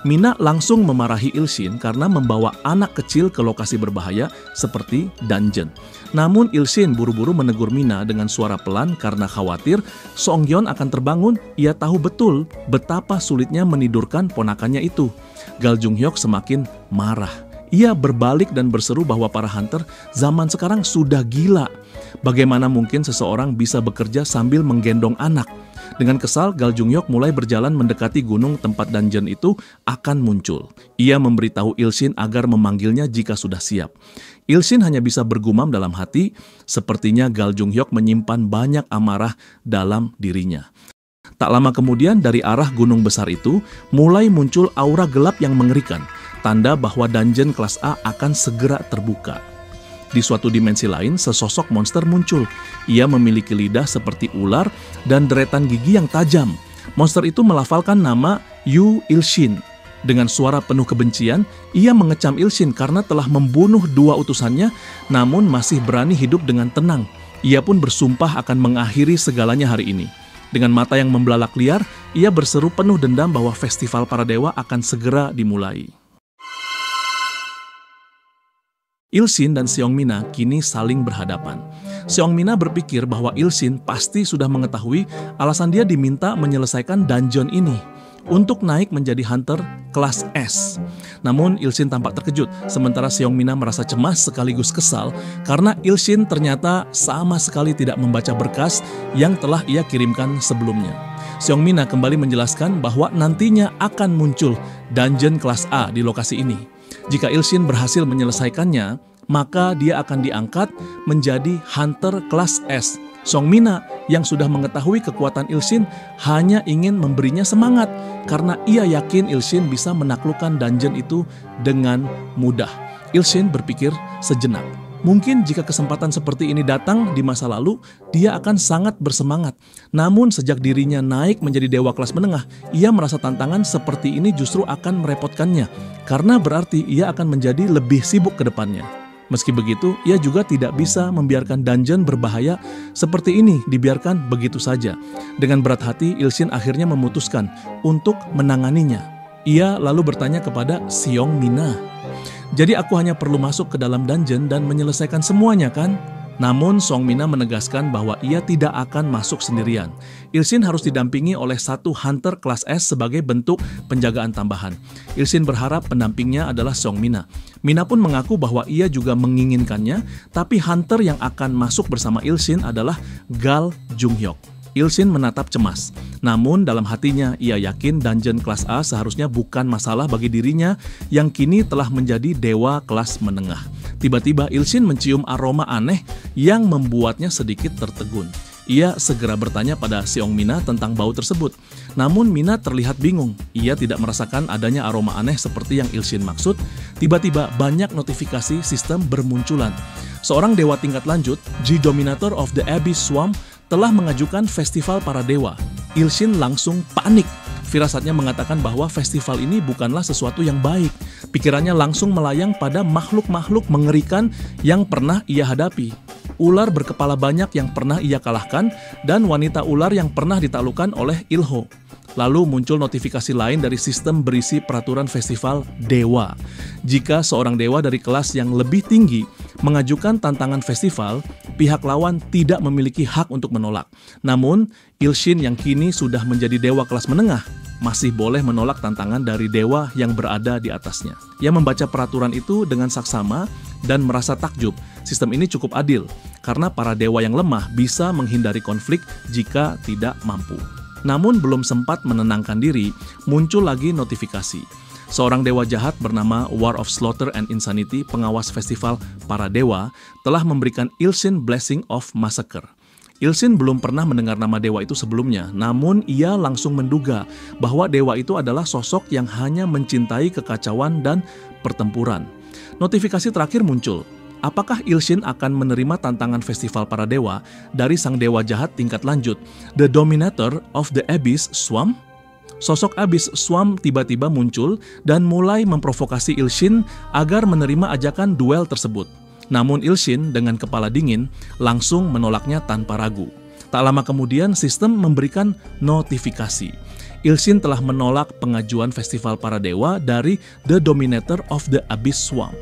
Speaker 3: Mina langsung memarahi Ilsin karena membawa anak kecil ke lokasi berbahaya seperti dungeon. Namun Ilsin buru-buru menegur Mina dengan suara pelan karena khawatir Songyeon akan terbangun. Ia tahu betul betapa sulitnya menidurkan ponakannya itu. Gal Jung-hyuk semakin marah. Ia berbalik dan berseru bahwa para hunter zaman sekarang sudah gila. Bagaimana mungkin seseorang bisa bekerja sambil menggendong anak? Dengan kesal, Gal Jung-hyuk mulai berjalan mendekati gunung tempat dungeon itu akan muncul. Ia memberitahu Ilsin agar memanggilnya jika sudah siap. Ilsin hanya bisa bergumam dalam hati, sepertinya Gal Jung-hyuk menyimpan banyak amarah dalam dirinya. Tak lama kemudian dari arah gunung besar itu mulai muncul aura gelap yang mengerikan, tanda bahwa dungeon kelas A akan segera terbuka. Di suatu dimensi lain, sesosok monster muncul. Ia memiliki lidah seperti ular dan deretan gigi yang tajam. Monster itu melafalkan nama Yu Ilsin. Dengan suara penuh kebencian, ia mengecam Ilsin karena telah membunuh 2 utusannya, namun masih berani hidup dengan tenang. Ia pun bersumpah akan mengakhiri segalanya hari ini. Dengan mata yang membelalak liar, ia berseru penuh dendam bahwa festival para dewa akan segera dimulai. Ilsin dan Seongmina kini saling berhadapan. Seongmina berpikir bahwa Ilsin pasti sudah mengetahui alasan dia diminta menyelesaikan dungeon ini untuk naik menjadi hunter kelas S. Namun Ilsin tampak terkejut, sementara Seongmina merasa cemas sekaligus kesal karena Ilsin ternyata sama sekali tidak membaca berkas yang telah ia kirimkan sebelumnya. Seongmina kembali menjelaskan bahwa nantinya akan muncul dungeon kelas A di lokasi ini. Jika Ilsin berhasil menyelesaikannya, maka dia akan diangkat menjadi hunter kelas S. Seongmina yang sudah mengetahui kekuatan Ilsin hanya ingin memberinya semangat karena ia yakin Ilsin bisa menaklukkan dungeon itu dengan mudah. Ilsin berpikir sejenak. Mungkin jika kesempatan seperti ini datang di masa lalu, dia akan sangat bersemangat. Namun sejak dirinya naik menjadi dewa kelas menengah, ia merasa tantangan seperti ini justru akan merepotkannya, karena berarti ia akan menjadi lebih sibuk ke depannya. Meski begitu, ia juga tidak bisa membiarkan dungeon berbahaya seperti ini dibiarkan begitu saja. Dengan berat hati, Ilsin akhirnya memutuskan untuk menanganinya. Ia lalu bertanya kepada Seongmina, "Jadi aku hanya perlu masuk ke dalam dungeon dan menyelesaikan semuanya kan?" Namun Seongmina menegaskan bahwa ia tidak akan masuk sendirian. Ilsin harus didampingi oleh 1 hunter kelas S sebagai bentuk penjagaan tambahan. Ilsin berharap pendampingnya adalah Seongmina. Mina pun mengaku bahwa ia juga menginginkannya, tapi hunter yang akan masuk bersama Ilsin adalah Gal Jung-hyuk. Ilsin menatap cemas. Namun dalam hatinya ia yakin dungeon kelas A seharusnya bukan masalah bagi dirinya yang kini telah menjadi dewa kelas menengah. Tiba-tiba Ilsin mencium aroma aneh yang membuatnya sedikit tertegun. Ia segera bertanya pada Seongmina tentang bau tersebut. Namun Mina terlihat bingung. Ia tidak merasakan adanya aroma aneh seperti yang Ilsin maksud. Tiba-tiba banyak notifikasi sistem bermunculan. Seorang dewa tingkat lanjut, G-Dominator of the Abyss Swamp, telah mengajukan festival para dewa. Ilshin langsung panik. Firasatnya mengatakan bahwa festival ini bukanlah sesuatu yang baik. Pikirannya langsung melayang pada makhluk-makhluk mengerikan yang pernah ia hadapi. Ular berkepala banyak yang pernah ia kalahkan, dan wanita ular yang pernah ditaklukkan oleh Ilho. Lalu muncul notifikasi lain dari sistem berisi peraturan festival dewa. Jika seorang dewa dari kelas yang lebih tinggi mengajukan tantangan festival, pihak lawan tidak memiliki hak untuk menolak. Namun, Ilshin yang kini sudah menjadi dewa kelas menengah, masih boleh menolak tantangan dari dewa yang berada di atasnya. Ia membaca peraturan itu dengan saksama dan merasa takjub. Sistem ini cukup adil, karena para dewa yang lemah bisa menghindari konflik jika tidak mampu. Namun belum sempat menenangkan diri, muncul lagi notifikasi. Seorang dewa jahat bernama War of Slaughter and Insanity, pengawas festival para dewa, telah memberikan Ilshin Blessing of Massacre. Ilshin belum pernah mendengar nama dewa itu sebelumnya, namun ia langsung menduga bahwa dewa itu adalah sosok yang hanya mencintai kekacauan dan pertempuran. Notifikasi terakhir muncul. Apakah Ilshin akan menerima tantangan festival para dewa dari sang dewa jahat tingkat lanjut, The Dominator of the Abyss Swamp? Sosok Abyss Swamp tiba-tiba muncul dan mulai memprovokasi Ilshin agar menerima ajakan duel tersebut. Namun Ilshin dengan kepala dingin langsung menolaknya tanpa ragu. Tak lama kemudian sistem memberikan notifikasi. Ilshin telah menolak pengajuan festival para dewa dari The Dominator of the Abyss Swamp.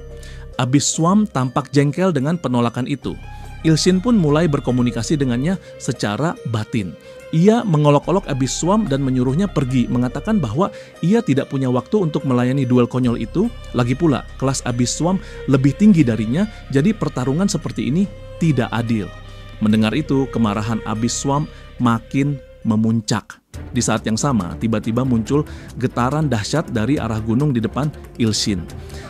Speaker 3: Abyss Swamp tampak jengkel dengan penolakan itu. Ilshin pun mulai berkomunikasi dengannya secara batin. Ia mengolok-olok Abyss Swamp dan menyuruhnya pergi, mengatakan bahwa ia tidak punya waktu untuk melayani duel konyol itu. Lagi pula, kelas Abyss Swamp lebih tinggi darinya, jadi pertarungan seperti ini tidak adil. Mendengar itu, kemarahan Abyss Swamp makin memuncak. Di saat yang sama, tiba-tiba muncul getaran dahsyat dari arah gunung di depan Ilshin.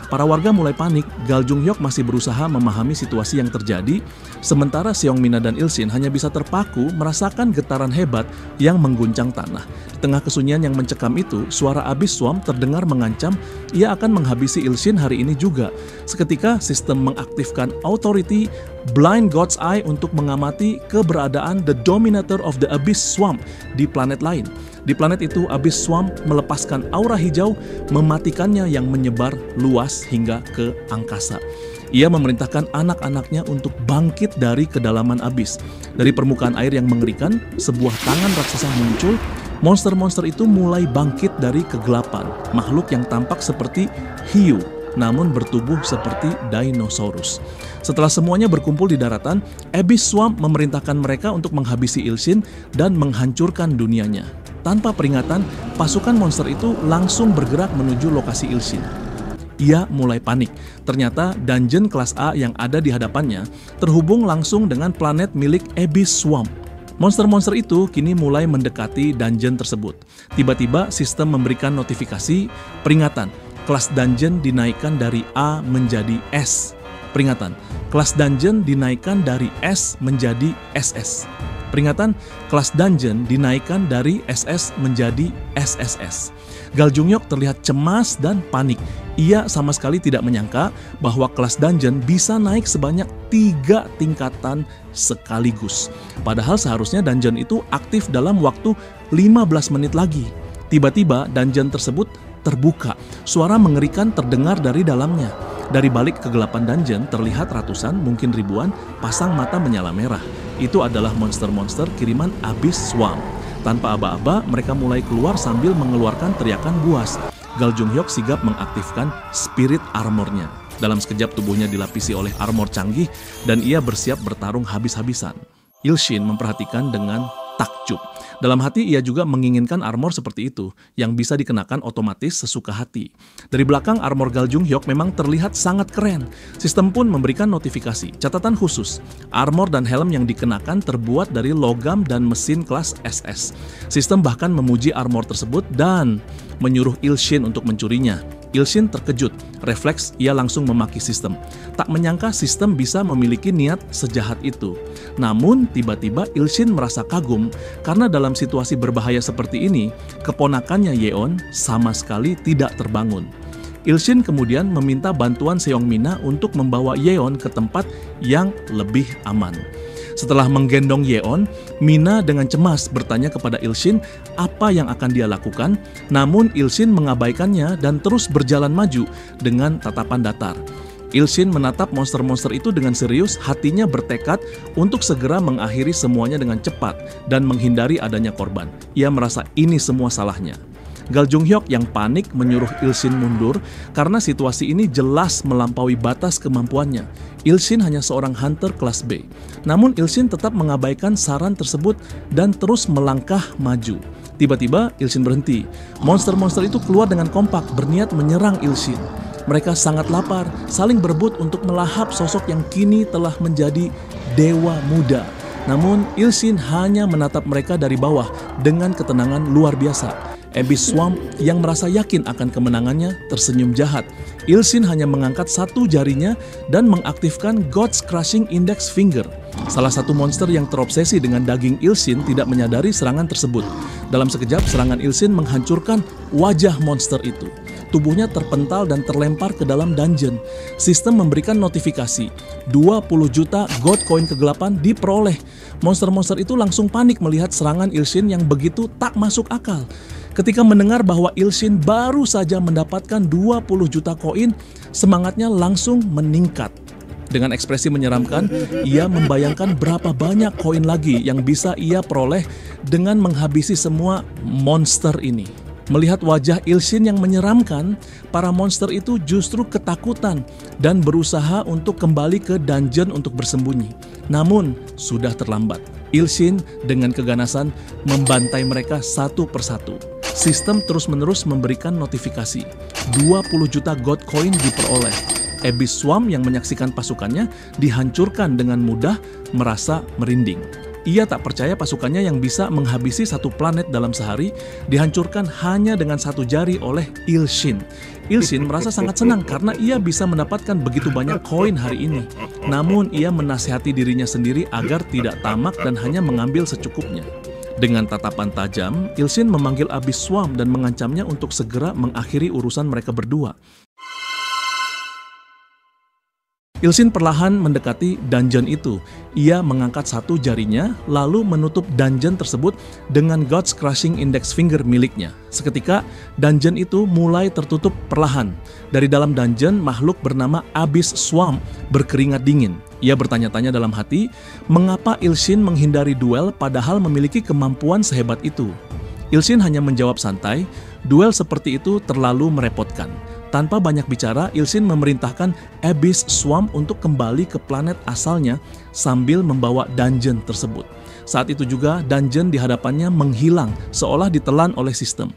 Speaker 3: Para warga mulai panik. Gal Junhyok masih berusaha memahami situasi yang terjadi, sementara Seongmina dan Ilshin hanya bisa terpaku merasakan getaran hebat yang mengguncang tanah. Di tengah kesunyian yang mencekam itu, suara Abyss Swamp terdengar mengancam ia akan menghabisi Ilshin hari ini juga. Seketika, sistem mengaktifkan Authority Blind God's Eye untuk mengamati keberadaan The Dominator of the Abyss Swamp di planet lain. Di planet itu, Abyss Swamp melepaskan aura hijau, mematikannya yang menyebar luas hingga ke angkasa. Ia memerintahkan anak-anaknya untuk bangkit dari kedalaman abyss. Dari permukaan air yang mengerikan, sebuah tangan raksasa muncul. Monster-monster itu mulai bangkit dari kegelapan. Makhluk yang tampak seperti hiu, namun bertubuh seperti dinosaurus. Setelah semuanya berkumpul di daratan, Abyss Swamp memerintahkan mereka untuk menghabisi Ilshin dan menghancurkan dunianya. Tanpa peringatan, pasukan monster itu langsung bergerak menuju lokasi Ilshin. Ia mulai panik. Ternyata dungeon kelas A yang ada di hadapannya terhubung langsung dengan planet milik Abyss Swamp. Monster-monster itu kini mulai mendekati dungeon tersebut. Tiba-tiba sistem memberikan notifikasi peringatan. Kelas dungeon dinaikkan dari A menjadi S. Peringatan, kelas dungeon dinaikkan dari S menjadi SS. Peringatan, kelas dungeon dinaikkan dari SS menjadi SSS. Gal Junhyok terlihat cemas dan panik. Ia sama sekali tidak menyangka bahwa kelas dungeon bisa naik sebanyak 3 tingkatan sekaligus. Padahal seharusnya dungeon itu aktif dalam waktu 15 menit lagi. Tiba-tiba dungeon tersebut terbuka. Suara mengerikan terdengar dari dalamnya. Dari balik kegelapan dungeon terlihat ratusan, mungkin ribuan, pasang mata menyala merah. Itu adalah monster-monster kiriman Abyss Swamp. Tanpa aba-aba, mereka mulai keluar sambil mengeluarkan teriakan buas. Gal Junhyok sigap mengaktifkan spirit armornya. Dalam sekejap tubuhnya dilapisi oleh armor canggih dan ia bersiap bertarung habis-habisan. Ilshin memperhatikan dengan takjub. Dalam hati ia juga menginginkan armor seperti itu, yang bisa dikenakan otomatis sesuka hati. Dari belakang armor Gal Junhyok memang terlihat sangat keren. Sistem pun memberikan notifikasi, catatan khusus. Armor dan helm yang dikenakan terbuat dari logam dan mesin kelas SS. Sistem bahkan memuji armor tersebut dan menyuruh Ilshin untuk mencurinya. Ilshin terkejut, refleks ia langsung memaki sistem. Tak menyangka sistem bisa memiliki niat sejahat itu. Namun tiba-tiba Ilshin merasa kagum karena dalam situasi berbahaya seperti ini, keponakannya Yeon sama sekali tidak terbangun. Ilshin kemudian meminta bantuan Seongmina untuk membawa Yeon ke tempat yang lebih aman. Setelah menggendong Yeon, Mina dengan cemas bertanya kepada Ilshin apa yang akan dia lakukan, namun Ilshin mengabaikannya dan terus berjalan maju dengan tatapan datar. Ilshin menatap monster-monster itu dengan serius, hatinya bertekad untuk segera mengakhiri semuanya dengan cepat dan menghindari adanya korban. Ia merasa ini semua salahnya. Gal Jung-hyuk yang panik menyuruh Ilshin mundur karena situasi ini jelas melampaui batas kemampuannya. Ilshin hanya seorang hunter kelas B. Namun Ilshin tetap mengabaikan saran tersebut dan terus melangkah maju. Tiba-tiba Ilshin berhenti. Monster-monster itu keluar dengan kompak berniat menyerang Ilshin. Mereka sangat lapar, saling berebut untuk melahap sosok yang kini telah menjadi dewa muda. Namun Ilshin hanya menatap mereka dari bawah dengan ketenangan luar biasa. Abyss Swamp yang merasa yakin akan kemenangannya tersenyum jahat. Ilshin hanya mengangkat satu jarinya dan mengaktifkan God's Crushing Index Finger. Salah satu monster yang terobsesi dengan daging Ilshin tidak menyadari serangan tersebut. Dalam sekejap, serangan Ilshin menghancurkan wajah monster itu. Tubuhnya terpental dan terlempar ke dalam dungeon. Sistem memberikan notifikasi, 20 juta God Coin kegelapan diperoleh. Monster-monster itu langsung panik melihat serangan Ilshin yang begitu tak masuk akal. Ketika mendengar bahwa Ilshin baru saja mendapatkan 20 juta koin, semangatnya langsung meningkat. Dengan ekspresi menyeramkan, ia membayangkan berapa banyak koin lagi yang bisa ia peroleh dengan menghabisi semua monster ini. Melihat wajah Ilshin yang menyeramkan, para monster itu justru ketakutan dan berusaha untuk kembali ke dungeon untuk bersembunyi. Namun, sudah terlambat. Ilshin dengan keganasan membantai mereka satu persatu. Sistem terus-menerus memberikan notifikasi. 20 juta God Coin diperoleh. Abyss Swamp yang menyaksikan pasukannya dihancurkan dengan mudah merasa merinding. Ia tak percaya pasukannya yang bisa menghabisi satu planet dalam sehari dihancurkan hanya dengan satu jari oleh Ilshin. Ilshin merasa sangat senang karena ia bisa mendapatkan begitu banyak koin hari ini. Namun ia menasihati dirinya sendiri agar tidak tamak dan hanya mengambil secukupnya. Dengan tatapan tajam, Ilshin memanggil Abyss Swamp dan mengancamnya untuk segera mengakhiri urusan mereka berdua. Ilshin perlahan mendekati dungeon itu. Ia mengangkat satu jarinya, lalu menutup dungeon tersebut dengan God's Crushing Index Finger miliknya. Seketika, dungeon itu mulai tertutup perlahan. Dari dalam dungeon, makhluk bernama Abyss Swamp berkeringat dingin. Ia bertanya-tanya dalam hati, mengapa Ilshin menghindari duel padahal memiliki kemampuan sehebat itu? Ilshin hanya menjawab santai, duel seperti itu terlalu merepotkan. Tanpa banyak bicara, Ilshin memerintahkan Abyss Swamp untuk kembali ke planet asalnya sambil membawa dungeon tersebut. Saat itu juga dungeon di hadapannya menghilang seolah ditelan oleh sistem.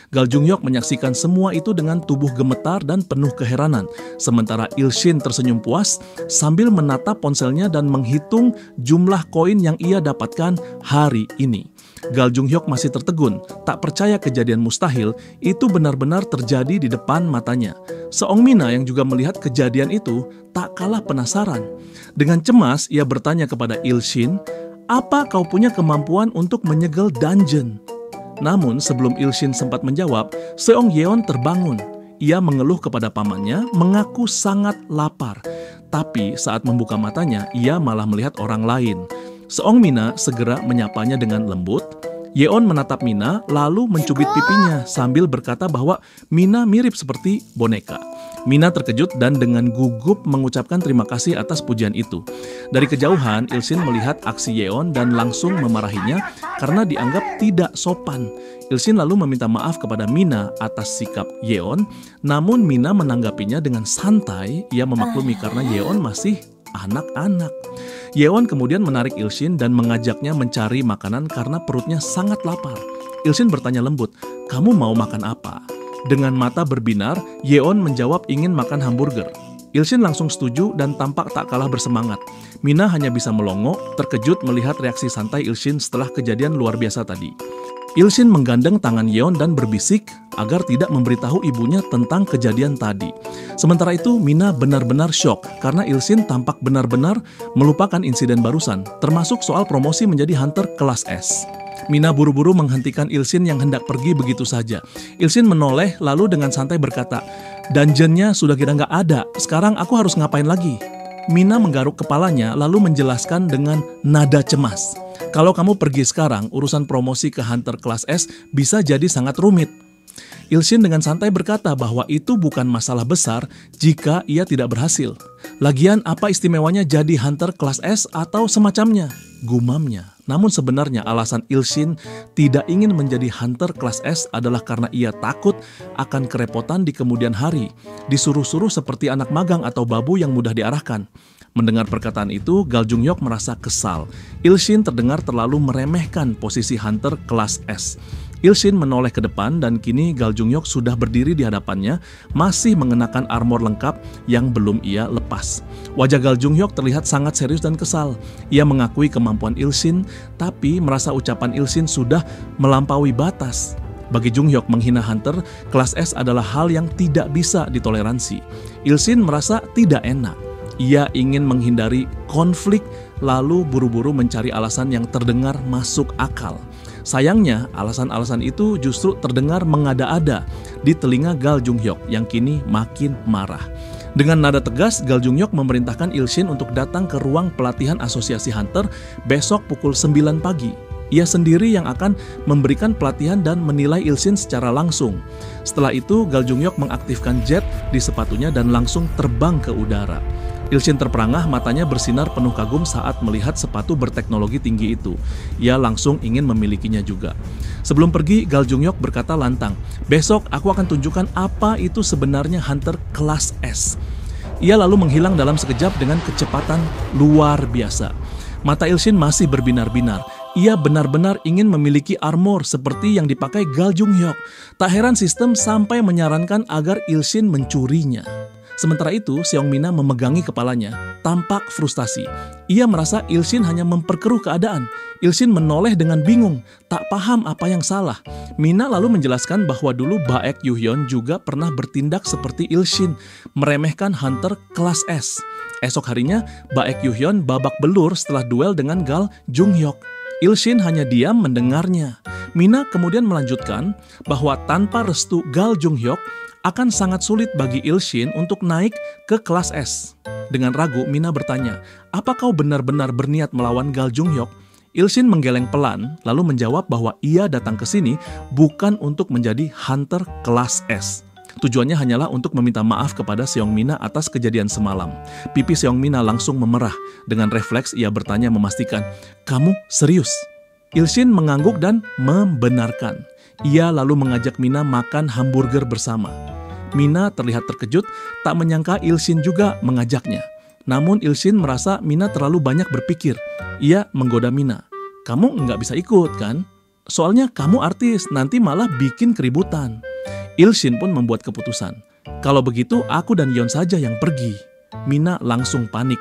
Speaker 3: Gal Jung-hyuk menyaksikan semua itu dengan tubuh gemetar dan penuh keheranan. Sementara Ilshin tersenyum puas sambil menatap ponselnya dan menghitung jumlah koin yang ia dapatkan hari ini. Gal Jung-hyuk masih tertegun, tak percaya kejadian mustahil itu benar-benar terjadi di depan matanya. Seong Mina yang juga melihat kejadian itu tak kalah penasaran. Dengan cemas ia bertanya kepada Ilshin, "Apa kau punya kemampuan untuk menyegel dungeon?" Namun sebelum Ilshin sempat menjawab, Seong Yeon terbangun. Ia mengeluh kepada pamannya, mengaku sangat lapar. Tapi saat membuka matanya, ia malah melihat orang lain. Seong Mina segera menyapanya dengan lembut. Yeon menatap Mina lalu mencubit pipinya sambil berkata bahwa Mina mirip seperti boneka. Mina terkejut dan dengan gugup mengucapkan terima kasih atas pujian itu. Dari kejauhan, Ilshin melihat aksi Yeon dan langsung memarahinya karena dianggap tidak sopan. Ilshin lalu meminta maaf kepada Mina atas sikap Yeon, namun Mina menanggapinya dengan santai. Ia memaklumi karena Yeon masih anak-anak. Yeon kemudian menarik Ilshin dan mengajaknya mencari makanan karena perutnya sangat lapar. Ilshin bertanya lembut, "Kamu mau makan apa?" Dengan mata berbinar, Yeon menjawab ingin makan hamburger. Ilshin langsung setuju dan tampak tak kalah bersemangat. Mina hanya bisa melongo, terkejut melihat reaksi santai Ilshin setelah kejadian luar biasa tadi. Ilshin menggandeng tangan Yeon dan berbisik agar tidak memberitahu ibunya tentang kejadian tadi. Sementara itu, Mina benar-benar syok karena Ilshin tampak benar-benar melupakan insiden barusan, termasuk soal promosi menjadi hunter kelas S. Mina buru-buru menghentikan Ilshin yang hendak pergi begitu saja. Ilshin menoleh lalu dengan santai berkata, "Dungeonnya sudah kira nggak ada, sekarang aku harus ngapain lagi?" Mina menggaruk kepalanya lalu menjelaskan dengan nada cemas. Kalau kamu pergi sekarang, urusan promosi ke Hunter kelas S bisa jadi sangat rumit. Ilshin dengan santai berkata bahwa itu bukan masalah besar jika ia tidak berhasil. Lagian apa istimewanya jadi Hunter kelas S atau semacamnya? Gumamnya. Namun sebenarnya alasan Ilshin tidak ingin menjadi Hunter kelas S adalah karena ia takut akan kerepotan di kemudian hari, disuruh-suruh seperti anak magang atau babu yang mudah diarahkan. Mendengar perkataan itu, Gal Junhyok merasa kesal. Ilshin terdengar terlalu meremehkan posisi Hunter kelas S. Ilshin menoleh ke depan dan kini Gal Junhyok sudah berdiri di hadapannya, masih mengenakan armor lengkap yang belum ia lepas. Wajah Gal Junhyok terlihat sangat serius dan kesal. Ia mengakui kemampuan Ilshin, tapi merasa ucapan Ilshin sudah melampaui batas. Bagi Junhyok, menghina Hunter kelas S adalah hal yang tidak bisa ditoleransi. Ilshin merasa tidak enak. Ia ingin menghindari konflik, lalu buru-buru mencari alasan yang terdengar masuk akal. Sayangnya, alasan-alasan itu justru terdengar mengada-ada di telinga Gal Junhyok yang kini makin marah. Dengan nada tegas, Gal Junhyok memerintahkan Ilshin untuk datang ke ruang pelatihan Asosiasi Hunter besok pukul 9 pagi. Ia sendiri yang akan memberikan pelatihan dan menilai Ilshin secara langsung. Setelah itu, Gal Junhyok mengaktifkan jet di sepatunya dan langsung terbang ke udara. Ilshin terperangah, matanya bersinar penuh kagum saat melihat sepatu berteknologi tinggi itu. Ia langsung ingin memilikinya juga. Sebelum pergi, Gal Junhyok berkata lantang, "Besok aku akan tunjukkan apa itu sebenarnya Hunter kelas S." Ia lalu menghilang dalam sekejap dengan kecepatan luar biasa. Mata Ilshin masih berbinar-binar. Ia benar-benar ingin memiliki armor seperti yang dipakai Gal Junhyok. Tak heran sistem sampai menyarankan agar Ilshin mencurinya. Sementara itu, Seong Mina memegangi kepalanya, tampak frustasi. Ia merasa Ilshin hanya memperkeruh keadaan. Ilshin menoleh dengan bingung, tak paham apa yang salah. Mina lalu menjelaskan bahwa dulu Baek Yuhyeon juga pernah bertindak seperti Ilshin, meremehkan Hunter kelas S. Esok harinya, Baek Yuhyeon babak belur setelah duel dengan Gal Junhyok. Ilshin hanya diam mendengarnya. Mina kemudian melanjutkan bahwa tanpa restu Gal Junhyok, akan sangat sulit bagi Ilshin untuk naik ke kelas S. Dengan ragu, Mina bertanya, "Apa kau benar-benar berniat melawan Gal Junhyok?" Ilshin menggeleng pelan, lalu menjawab bahwa ia datang ke sini bukan untuk menjadi Hunter kelas S. Tujuannya hanyalah untuk meminta maaf kepada Seong Mina atas kejadian semalam. Pipi Seong Mina langsung memerah. Dengan refleks ia bertanya memastikan, "Kamu serius?" Ilshin mengangguk dan membenarkan. Ia lalu mengajak Mina makan hamburger bersama. Mina terlihat terkejut, tak menyangka Ilshin juga mengajaknya. Namun Ilshin merasa Mina terlalu banyak berpikir. Ia menggoda Mina. "Kamu nggak bisa ikut kan? Soalnya kamu artis, nanti malah bikin keributan." Ilshin pun membuat keputusan. "Kalau begitu aku dan Yeon saja yang pergi." Mina langsung panik.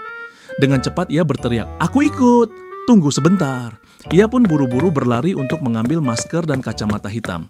Speaker 3: Dengan cepat ia berteriak, "Aku ikut! Tunggu sebentar." Ia pun buru-buru berlari untuk mengambil masker dan kacamata hitam.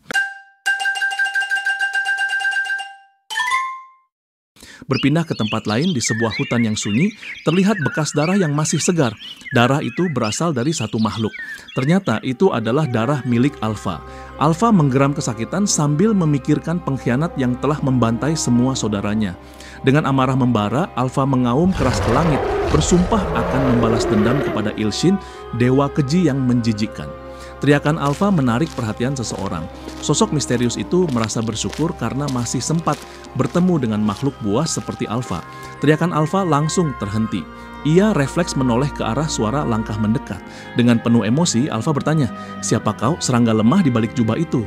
Speaker 3: Berpindah ke tempat lain di sebuah hutan yang sunyi, terlihat bekas darah yang masih segar. Darah itu berasal dari satu makhluk. Ternyata itu adalah darah milik Alpha. Alpha menggeram kesakitan sambil memikirkan pengkhianat yang telah membantai semua saudaranya. Dengan amarah membara, Alpha mengaum keras ke langit, bersumpah akan membalas dendam kepada Ilshin, dewa keji yang menjijikkan. Teriakan Alpha menarik perhatian seseorang. Sosok misterius itu merasa bersyukur karena masih sempat bertemu dengan makhluk buas seperti Alpha. Teriakan Alpha langsung terhenti. Ia refleks menoleh ke arah suara langkah mendekat. Dengan penuh emosi, Alpha bertanya, "Siapa kau, serangga lemah di balik jubah itu?"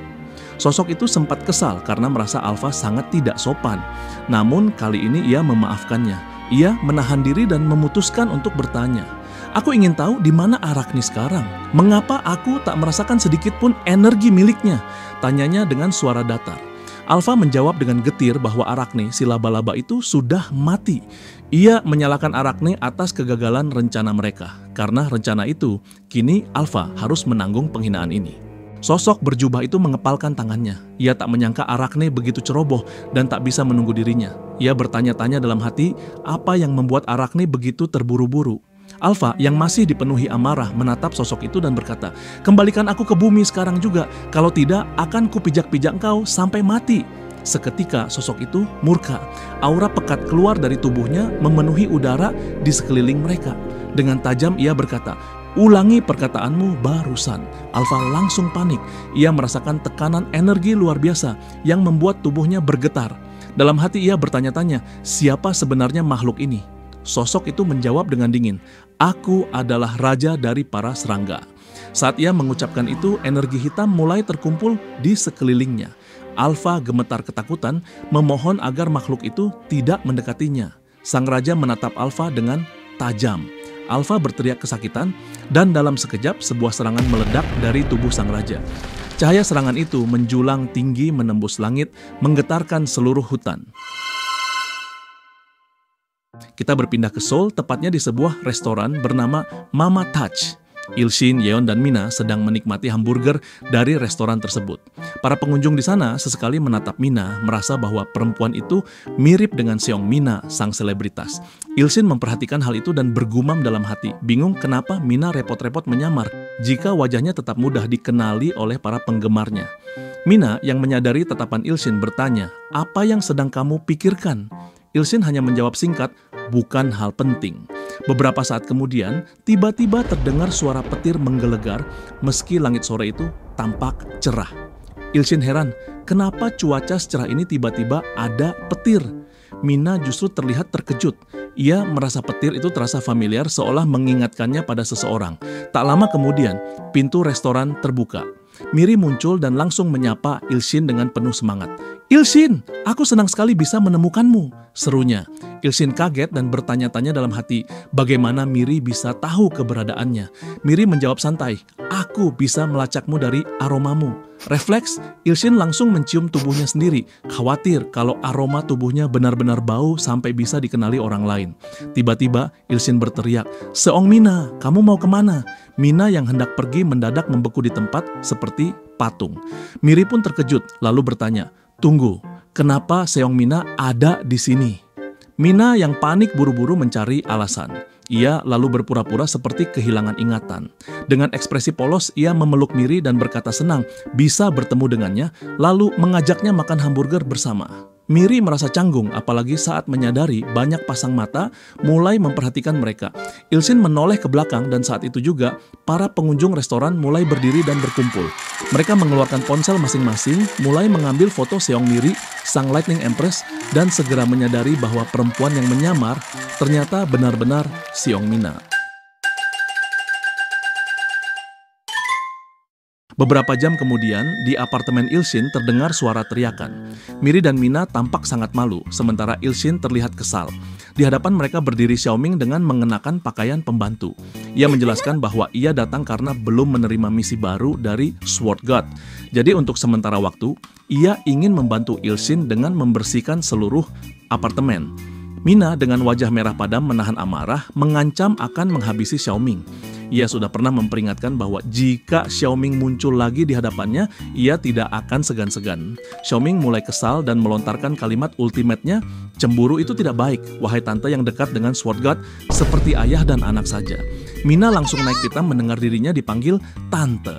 Speaker 3: Sosok itu sempat kesal karena merasa Alpha sangat tidak sopan. Namun kali ini ia memaafkannya. Ia menahan diri dan memutuskan untuk bertanya, "Aku ingin tahu di mana Arachne sekarang. Mengapa aku tak merasakan sedikit pun energi miliknya?" Tanyanya dengan suara datar. Alpha menjawab dengan getir bahwa Arachne, si laba-laba itu, sudah mati. Ia menyalahkan Arachne atas kegagalan rencana mereka. Karena rencana itu, kini Alpha harus menanggung penghinaan ini. Sosok berjubah itu mengepalkan tangannya. Ia tak menyangka Arachne begitu ceroboh dan tak bisa menunggu dirinya. Ia bertanya-tanya dalam hati, apa yang membuat Arachne begitu terburu-buru. Alpha yang masih dipenuhi amarah menatap sosok itu dan berkata, "Kembalikan aku ke bumi sekarang juga. Kalau tidak, akan kupijak-pijak engkau sampai mati." Seketika sosok itu murka. Aura pekat keluar dari tubuhnya memenuhi udara di sekeliling mereka. Dengan tajam ia berkata, "Ulangi perkataanmu barusan." Alfa langsung panik. Ia merasakan tekanan energi luar biasa yang membuat tubuhnya bergetar. Dalam hati ia bertanya-tanya, siapa sebenarnya makhluk ini? Sosok itu menjawab dengan dingin, "Aku adalah raja dari para serangga." Saat ia mengucapkan itu, energi hitam mulai terkumpul di sekelilingnya. Alfa gemetar ketakutan, memohon agar makhluk itu tidak mendekatinya. Sang raja menatap Alfa dengan tajam. Alfa berteriak kesakitan, dan dalam sekejap sebuah serangan meledak dari tubuh sang raja. Cahaya serangan itu menjulang tinggi menembus langit, menggetarkan seluruh hutan. Kita berpindah ke Seoul, tepatnya di sebuah restoran bernama Mama Touch. Ilshin, Yeon, dan Mina sedang menikmati hamburger dari restoran tersebut. Para pengunjung di sana sesekali menatap Mina, merasa bahwa perempuan itu mirip dengan Seong Mina, sang selebritas. Ilshin memperhatikan hal itu dan bergumam dalam hati, bingung kenapa Mina repot-repot menyamar jika wajahnya tetap mudah dikenali oleh para penggemarnya. Mina yang menyadari tatapan Ilshin bertanya, "Apa yang sedang kamu pikirkan?" Ilshin hanya menjawab singkat, "Bukan hal penting." Beberapa saat kemudian, tiba-tiba terdengar suara petir menggelegar meski langit sore itu tampak cerah. Ilshin heran, kenapa cuaca secerah ini tiba-tiba ada petir? Mina justru terlihat terkejut. Ia merasa petir itu terasa familiar seolah mengingatkannya pada seseorang. Tak lama kemudian, pintu restoran terbuka. Miri muncul dan langsung menyapa Ilshin dengan penuh semangat. "Ilshin, aku senang sekali bisa menemukanmu," serunya. Ilshin kaget dan bertanya-tanya dalam hati, bagaimana Miri bisa tahu keberadaannya. Miri menjawab santai, "Aku bisa melacakmu dari aromamu." Refleks, Ilshin langsung mencium tubuhnya sendiri, khawatir kalau aroma tubuhnya benar-benar bau sampai bisa dikenali orang lain. Tiba-tiba, Ilshin berteriak, "Seong Mina, kamu mau kemana?" Mina yang hendak pergi mendadak membeku di tempat seperti patung. Miri pun terkejut, lalu bertanya, "Tunggu, kenapa Seong Mina ada di sini?" Mina yang panik buru-buru mencari alasan. Ia lalu berpura-pura seperti kehilangan ingatan. Dengan ekspresi polos, ia memeluk Miri dan berkata senang bisa bertemu dengannya, lalu mengajaknya makan hamburger bersama. Miri merasa canggung, apalagi saat menyadari banyak pasang mata mulai memperhatikan mereka. Ilshin menoleh ke belakang dan saat itu juga, para pengunjung restoran mulai berdiri dan berkumpul. Mereka mengeluarkan ponsel masing-masing, mulai mengambil foto Seong Miri, sang Lightning Empress, dan segera menyadari bahwa perempuan yang menyamar ternyata benar-benar Seong Mina. Beberapa jam kemudian, di apartemen Ilshin terdengar suara teriakan. Miri dan Mina tampak sangat malu, sementara Ilshin terlihat kesal. Di hadapan mereka berdiri Xiaoming dengan mengenakan pakaian pembantu. Ia menjelaskan bahwa ia datang karena belum menerima misi baru dari Sword God. Jadi untuk sementara waktu, ia ingin membantu Ilshin dengan membersihkan seluruh apartemen. Mina dengan wajah merah padam menahan amarah, mengancam akan menghabisi Xiaoming. Ia sudah pernah memperingatkan bahwa jika Xiaoming muncul lagi di hadapannya, ia tidak akan segan-segan. Xiaoming mulai kesal dan melontarkan kalimat ultimate-nya, "Cemburu itu tidak baik, wahai tante yang dekat dengan Sword God, seperti ayah dan anak saja." Mina langsung naik pitam mendengar dirinya dipanggil tante.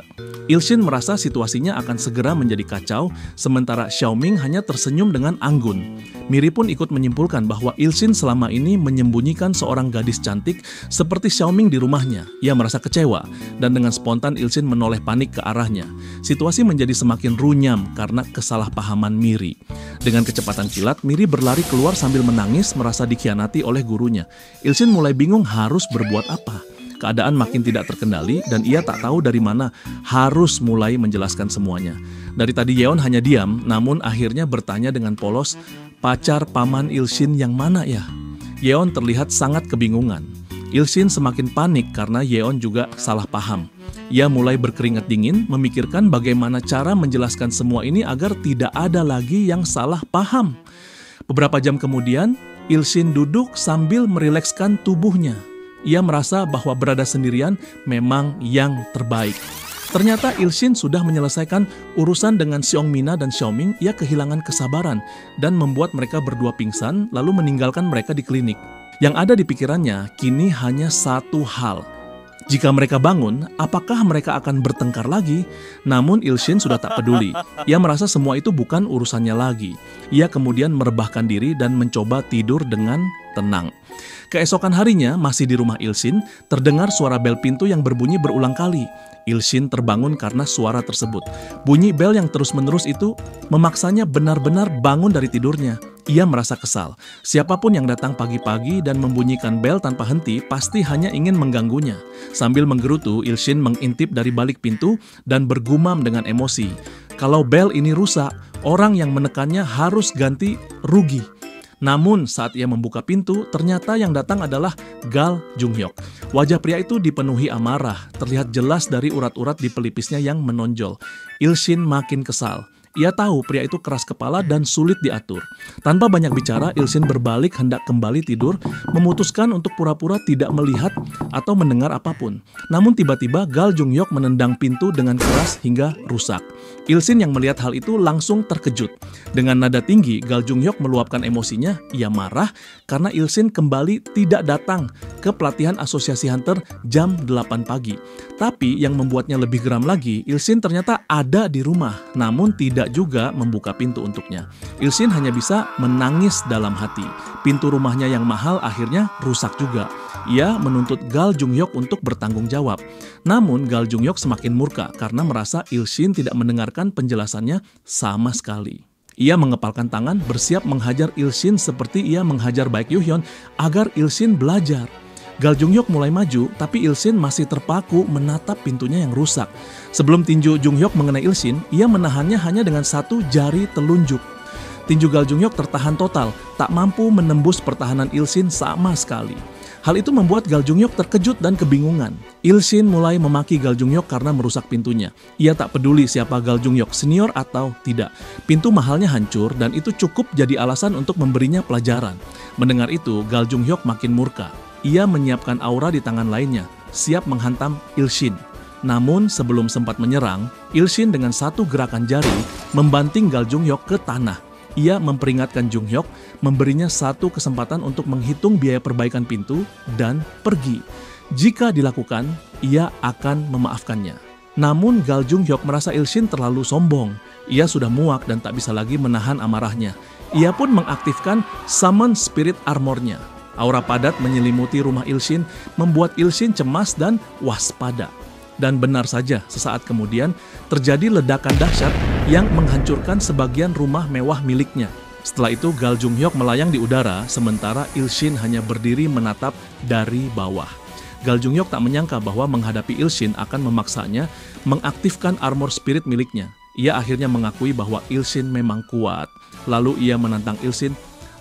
Speaker 3: Ilshin merasa situasinya akan segera menjadi kacau, sementara Xiaoming hanya tersenyum dengan anggun. Miri pun ikut menyimpulkan bahwa Ilshin selama ini menyembunyikan seorang gadis cantik seperti Xiaoming di rumahnya. Ia merasa kecewa, dan dengan spontan Ilshin menoleh panik ke arahnya. Situasi menjadi semakin runyam karena kesalahpahaman Miri. Dengan kecepatan kilat, Miri berlari keluar sambil menangis merasa dikhianati oleh gurunya. Ilshin mulai bingung harus berbuat apa. Keadaan makin tidak terkendali dan ia tak tahu dari mana harus mulai menjelaskan semuanya. Dari tadi Yeon hanya diam, namun akhirnya bertanya dengan polos, "Pacar paman Ilshin yang mana ya?" Yeon terlihat sangat kebingungan. Ilshin semakin panik karena Yeon juga salah paham. Ia mulai berkeringat dingin memikirkan bagaimana cara menjelaskan semua ini agar tidak ada lagi yang salah paham. Beberapa jam kemudian, Ilshin duduk sambil merilekskan tubuhnya. Ia merasa bahwa berada sendirian memang yang terbaik. Ternyata Ilshin sudah menyelesaikan urusan dengan Seong Mina dan Xiaoming. Ia kehilangan kesabaran dan membuat mereka berdua pingsan lalu meninggalkan mereka di klinik. Yang ada di pikirannya kini hanya satu hal. Jika mereka bangun, apakah mereka akan bertengkar lagi? Namun Ilshin sudah tak peduli. Ia merasa semua itu bukan urusannya lagi. Ia kemudian merebahkan diri dan mencoba tidur dengan tenang. Keesokan harinya, masih di rumah Ilshin, terdengar suara bel pintu yang berbunyi berulang kali. Ilshin terbangun karena suara tersebut. Bunyi bel yang terus-menerus itu memaksanya benar-benar bangun dari tidurnya. Ia merasa kesal. Siapapun yang datang pagi-pagi dan membunyikan bel tanpa henti pasti hanya ingin mengganggunya. Sambil menggerutu, Ilshin mengintip dari balik pintu dan bergumam dengan emosi. Kalau bel ini rusak, orang yang menekannya harus ganti rugi. Namun saat ia membuka pintu, ternyata yang datang adalah Gal Jung-hyuk. Wajah pria itu dipenuhi amarah, terlihat jelas dari urat-urat di pelipisnya yang menonjol. Ilshin makin kesal. Ia tahu pria itu keras kepala dan sulit diatur. Tanpa banyak bicara, Ilshin berbalik hendak kembali tidur, memutuskan untuk pura-pura tidak melihat atau mendengar apapun. Namun tiba-tiba Gal Jung-hyuk menendang pintu dengan keras hingga rusak. Ilshin yang melihat hal itu langsung terkejut. Dengan nada tinggi, Gal Jung-hyuk meluapkan emosinya. Ia marah karena Ilshin kembali tidak datang ke pelatihan asosiasi hunter jam 8 pagi. Tapi yang membuatnya lebih geram lagi, Ilshin ternyata ada di rumah, namun tidak juga membuka pintu untuknya. Ilshin hanya bisa menangis dalam hati. Pintu rumahnya yang mahal akhirnya rusak juga. Ia menuntut Gal Jung-hyuk untuk bertanggung jawab. Namun Gal Jung-hyuk semakin murka karena merasa Ilshin tidak mendengarkan penjelasannya sama sekali. Ia mengepalkan tangan bersiap menghajar Ilshin seperti ia menghajar Baek Yu-hyun agar Ilshin belajar. Gal Jung-hyuk mulai maju, tapi Ilshin masih terpaku menatap pintunya yang rusak. Sebelum tinju Jung-hyuk mengenai Ilshin, ia menahannya hanya dengan satu jari telunjuk. Tinju Gal Jung-hyuk tertahan total, tak mampu menembus pertahanan Ilshin sama sekali. Hal itu membuat Gal Jung-hyuk terkejut dan kebingungan. Ilshin mulai memaki Gal Jung-hyuk karena merusak pintunya. Ia tak peduli siapa Gal Jung-hyuk, senior atau tidak. Pintu mahalnya hancur dan itu cukup jadi alasan untuk memberinya pelajaran. Mendengar itu, Gal Jung-hyuk makin murka. Ia menyiapkan aura di tangan lainnya, siap menghantam Ilshin. Namun sebelum sempat menyerang, Ilshin dengan satu gerakan jari membanting Gal Jung-hyuk ke tanah. Ia memperingatkan Jung-hyuk, memberinya satu kesempatan untuk menghitung biaya perbaikan pintu dan pergi. Jika dilakukan, ia akan memaafkannya. Namun Gal Jung-hyuk merasa Ilshin terlalu sombong. Ia sudah muak dan tak bisa lagi menahan amarahnya. Ia pun mengaktifkan Summon Spirit Armor-nya. Aura padat menyelimuti rumah Ilshin, membuat Ilshin cemas dan waspada. Dan benar saja, sesaat kemudian terjadi ledakan dahsyat yang menghancurkan sebagian rumah mewah miliknya. Setelah itu Gal Jung-hyuk melayang di udara, sementara Ilshin hanya berdiri menatap dari bawah. Gal Jung-hyuk tak menyangka bahwa menghadapi Ilshin akan memaksanya mengaktifkan armor spirit miliknya. Ia akhirnya mengakui bahwa Ilshin memang kuat. Lalu ia menantang Ilshin,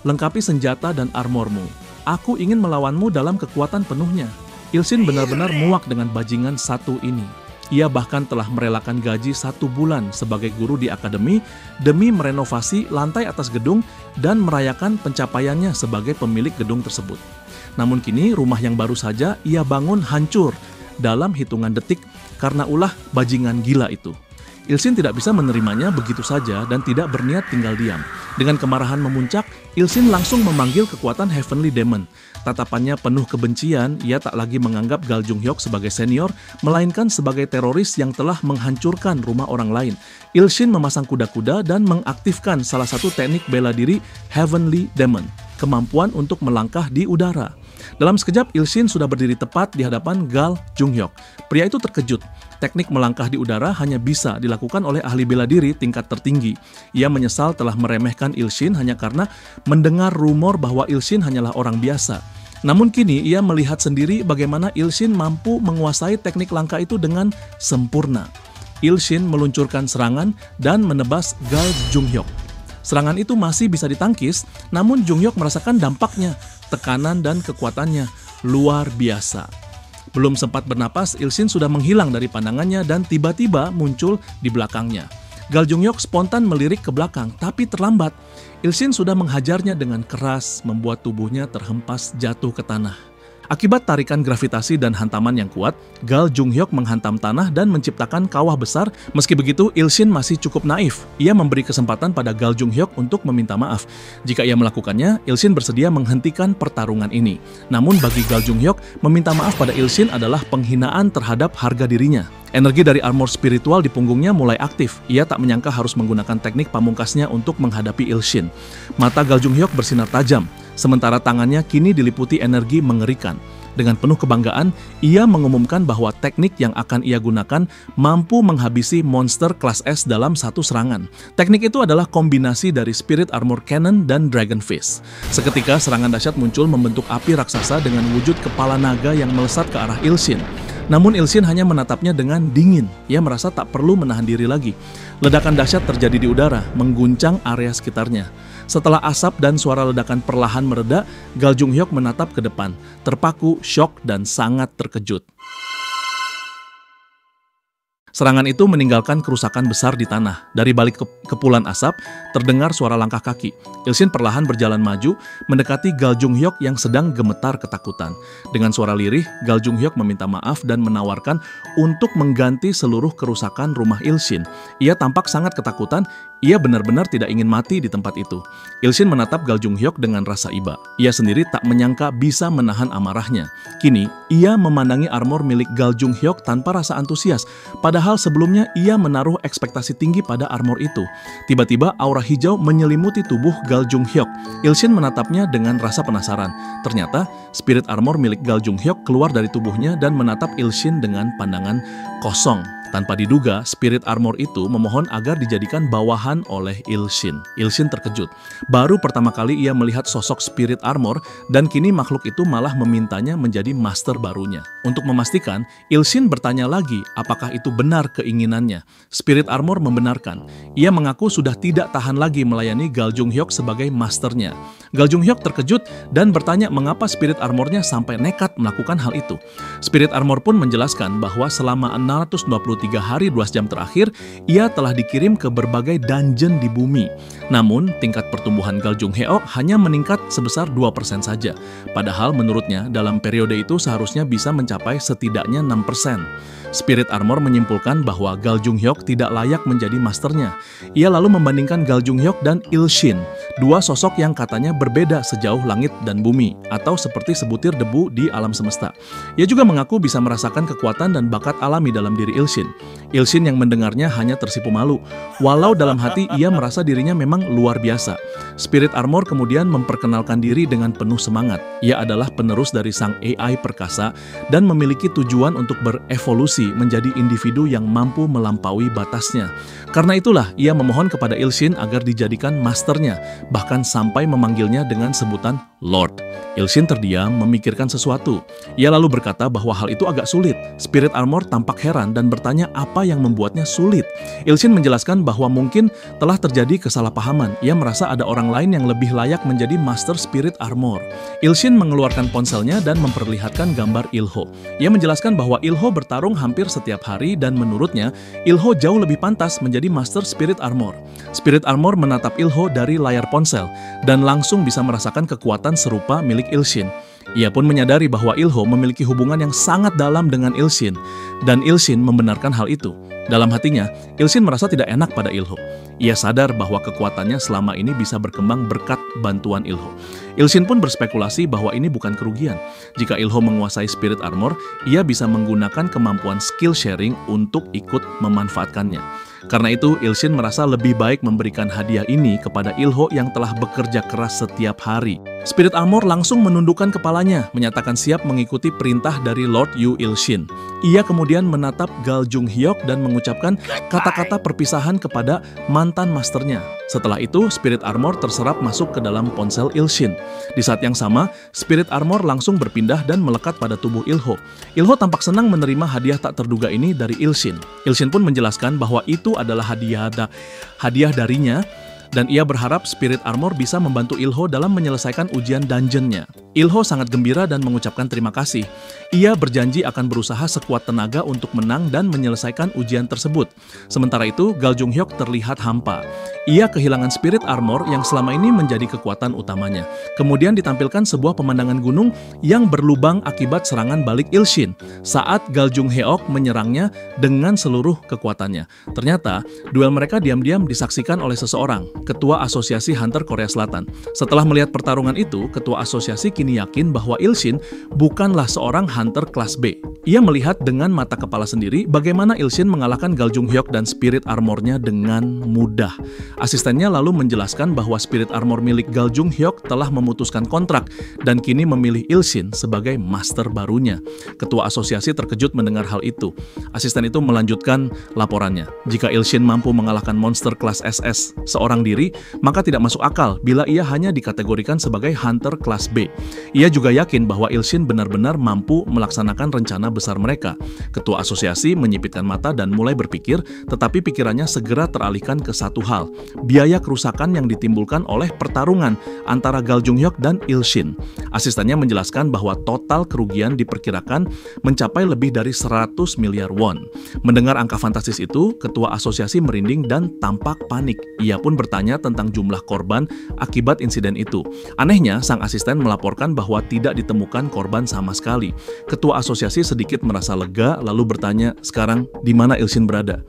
Speaker 3: "Lengkapi senjata dan armormu. Aku ingin melawanmu dalam kekuatan penuhnya." Ilshin benar-benar muak dengan bajingan satu ini. Ia bahkan telah merelakan gaji 1 bulan sebagai guru di akademi demi merenovasi lantai atas gedung dan merayakan pencapaiannya sebagai pemilik gedung tersebut. Namun kini rumah yang baru saja ia bangun hancur dalam hitungan detik karena ulah bajingan gila itu. Ilshin tidak bisa menerimanya begitu saja dan tidak berniat tinggal diam. Dengan kemarahan memuncak, Ilshin langsung memanggil kekuatan Heavenly Demon. Tatapannya penuh kebencian, ia tak lagi menganggap Gal Jung-hyuk sebagai senior, melainkan sebagai teroris yang telah menghancurkan rumah orang lain. Ilshin memasang kuda-kuda dan mengaktifkan salah satu teknik bela diri Heavenly Demon, kemampuan untuk melangkah di udara. Dalam sekejap, Ilshin sudah berdiri tepat di hadapan Gal Jung-hyuk. Pria itu terkejut. Teknik melangkah di udara hanya bisa dilakukan oleh ahli bela diri tingkat tertinggi. Ia menyesal telah meremehkan Ilshin hanya karena mendengar rumor bahwa Ilshin hanyalah orang biasa. Namun kini ia melihat sendiri bagaimana Ilshin mampu menguasai teknik langkah itu dengan sempurna. Ilshin meluncurkan serangan dan menebas Gal Jung-hyuk. Serangan itu masih bisa ditangkis, namun Jung-hyuk merasakan dampaknya, tekanan dan kekuatannya luar biasa. Belum sempat bernapas, Ilshin sudah menghilang dari pandangannya dan tiba-tiba muncul di belakangnya. Gal Jung-hyuk spontan melirik ke belakang, tapi terlambat. Ilshin sudah menghajarnya dengan keras, membuat tubuhnya terhempas jatuh ke tanah. Akibat tarikan gravitasi dan hantaman yang kuat, Gal Jung-hyuk menghantam tanah dan menciptakan kawah besar. Meski begitu, Il-shin masih cukup naif. Ia memberi kesempatan pada Gal Jung-hyuk untuk meminta maaf. Jika ia melakukannya, Il-shin bersedia menghentikan pertarungan ini. Namun bagi Gal Jung-hyuk, meminta maaf pada Il-shin adalah penghinaan terhadap harga dirinya. Energi dari armor spiritual di punggungnya mulai aktif. Ia tak menyangka harus menggunakan teknik pamungkasnya untuk menghadapi Il-shin. Mata Gal Jung-hyuk bersinar tajam, sementara tangannya kini diliputi energi mengerikan. Dengan penuh kebanggaan, ia mengumumkan bahwa teknik yang akan ia gunakan mampu menghabisi monster kelas S dalam satu serangan. Teknik itu adalah kombinasi dari Spirit Armor Cannon dan Dragon Fist. Seketika serangan dahsyat muncul membentuk api raksasa dengan wujud kepala naga yang melesat ke arah Il-shin. Namun Il-shin hanya menatapnya dengan dingin. Ia merasa tak perlu menahan diri lagi. Ledakan dahsyat terjadi di udara, mengguncang area sekitarnya. Setelah asap dan suara ledakan perlahan mereda, Gal Jung-hyuk menatap ke depan, terpaku, syok, dan sangat terkejut. Serangan itu meninggalkan kerusakan besar di tanah. Dari balik kepulan asap, terdengar suara langkah kaki. Il-shin perlahan berjalan maju, mendekati Gal Jung-hyuk yang sedang gemetar ketakutan. Dengan suara lirih, Gal Jung-hyuk meminta maaf dan menawarkan untuk mengganti seluruh kerusakan rumah Il-shin. Ia tampak sangat ketakutan. Ia benar-benar tidak ingin mati di tempat itu. Il-shin menatap Gal Jung-hyuk dengan rasa iba. Ia sendiri tak menyangka bisa menahan amarahnya. Kini, ia memandangi armor milik Gal Jung-hyuk tanpa rasa antusias. Padahal sebelumnya ia menaruh ekspektasi tinggi pada armor itu. Tiba-tiba aura hijau menyelimuti tubuh Gal Jung-hyuk. Il-shin menatapnya dengan rasa penasaran. Ternyata, spirit armor milik Gal Jung-hyuk keluar dari tubuhnya dan menatap Il-shin dengan pandangan kosong. Tanpa diduga, spirit armor itu memohon agar dijadikan bawahan oleh Il-shin. Il-shin terkejut. Baru pertama kali ia melihat sosok spirit armor dan kini makhluk itu malah memintanya menjadi master barunya. Untuk memastikan, Il-shin bertanya lagi apakah itu benar keinginannya. Spirit armor membenarkan. Ia mengaku sudah tidak tahan lagi melayani Gal Jung-hyuk sebagai masternya. Gal Jung-hyuk terkejut dan bertanya mengapa spirit armornya sampai nekat melakukan hal itu. Spirit armor pun menjelaskan bahwa selama 623 hari 12 jam terakhir, ia telah dikirim ke berbagai dungeon di bumi. Namun, tingkat pertumbuhan Gal Jung-hyuk hanya meningkat sebesar 2% saja. Padahal menurutnya, dalam periode itu seharusnya bisa mencapai setidaknya 6%. Spirit Armor menyimpulkan bahwa Gal Jung-hyuk tidak layak menjadi masternya. Ia lalu membandingkan Gal Jung-hyuk dan Il-shin, dua sosok yang katanya berbeda sejauh langit dan bumi, atau seperti sebutir debu di alam semesta. Ia juga mengaku bisa merasakan kekuatan dan bakat alami dalam diri Il-shin. Il-shin yang mendengarnya hanya tersipu malu, walau dalam hati ia merasa dirinya memang luar biasa. Spirit Armor kemudian memperkenalkan diri dengan penuh semangat. Ia adalah penerus dari sang AI perkasa dan memiliki tujuan untuk berevolusi menjadi individu yang mampu melampaui batasnya. Karena itulah ia memohon kepada Il-shin agar dijadikan masternya, bahkan sampai memanggilnya dengan sebutan Lord. Il-shin terdiam memikirkan sesuatu. Ia lalu berkata bahwa hal itu agak sulit. Spirit Armor tampak heran dan bertanya apa yang membuatnya sulit. Il-shin menjelaskan bahwa mungkin telah terjadi kesalahpahaman. Ia merasa ada orang lain yang lebih layak menjadi Master Spirit Armor. Il-shin mengeluarkan ponselnya dan memperlihatkan gambar Il-ho. Ia menjelaskan bahwa Il-ho bertarung hampir setiap hari dan menurutnya Il-ho jauh lebih pantas menjadi Master Spirit Armor. Spirit Armor menatap Il-ho dari layar ponsel dan langsung bisa merasakan kekuatan serupa milik Il-shin. Ia pun menyadari bahwa Il-ho memiliki hubungan yang sangat dalam dengan Il-shin, dan Il-shin membenarkan hal itu. Dalam hatinya, Il-shin merasa tidak enak pada Il-ho. Ia sadar bahwa kekuatannya selama ini bisa berkembang berkat bantuan Il-ho. Il-shin pun berspekulasi bahwa ini bukan kerugian. Jika Il-ho menguasai Spirit Armor, ia bisa menggunakan kemampuan skill sharing untuk ikut memanfaatkannya. Karena itu, Il-shin merasa lebih baik memberikan hadiah ini kepada Il-ho yang telah bekerja keras setiap hari. Spirit Armor langsung menundukkan kepalanya, menyatakan siap mengikuti perintah dari Lord Yu Il-shin. Ia kemudian menatap Gal Jung-hyuk dan mengucapkan kata-kata perpisahan kepada mantan masternya. Setelah itu, Spirit Armor terserap masuk ke dalam ponsel Il-shin. Di saat yang sama, Spirit Armor langsung berpindah dan melekat pada tubuh Il-ho. Il-ho tampak senang menerima hadiah tak terduga ini dari Il-shin. Il-shin pun menjelaskan bahwa itu adalah hadiah darinya dan ia berharap Spirit Armor bisa membantu Ilho dalam menyelesaikan ujian dungeonnya. Ilho sangat gembira dan mengucapkan terima kasih. Ia berjanji akan berusaha sekuat tenaga untuk menang dan menyelesaikan ujian tersebut. Sementara itu, Gal Jung-hyuk terlihat hampa. Ia kehilangan Spirit Armor yang selama ini menjadi kekuatan utamanya. Kemudian ditampilkan sebuah pemandangan gunung yang berlubang akibat serangan balik Ilshin saat Gal Jung-heok menyerangnya dengan seluruh kekuatannya. Ternyata, duel mereka diam-diam disaksikan oleh seseorang, Ketua Asosiasi Hunter Korea Selatan. Setelah melihat pertarungan itu, Ketua Asosiasi kini yakin bahwa Ilshin bukanlah seorang hunter kelas B. Ia melihat dengan mata kepala sendiri bagaimana Ilshin mengalahkan Gal Jung-hyuk dan Spirit Armor-nya dengan mudah. Asistennya lalu menjelaskan bahwa Spirit Armor milik Gal Jung-hyuk telah memutuskan kontrak dan kini memilih Ilshin sebagai master barunya. Ketua asosiasi terkejut mendengar hal itu. Asisten itu melanjutkan laporannya. Jika Ilshin mampu mengalahkan monster kelas SS seorang diri, maka tidak masuk akal bila ia hanya dikategorikan sebagai hunter kelas B. Ia juga yakin bahwa Ilshin benar-benar mampu melaksanakan rencana besar mereka. Ketua asosiasi menyipitkan mata dan mulai berpikir, tetapi pikirannya segera teralihkan ke satu hal, biaya kerusakan yang ditimbulkan oleh pertarungan antara Gal Jung-hyuk dan Ilshin. Asistennya menjelaskan bahwa total kerugian diperkirakan mencapai lebih dari 100 miliar won. Mendengar angka fantastis itu, ketua asosiasi merinding dan tampak panik. Ia pun bertanya tentang jumlah korban akibat insiden itu. Anehnya, sang asisten melaporkan bahwa tidak ditemukan korban sama sekali. Ketua asosiasi sedikit merasa lega lalu bertanya, sekarang di mana Ilshin berada?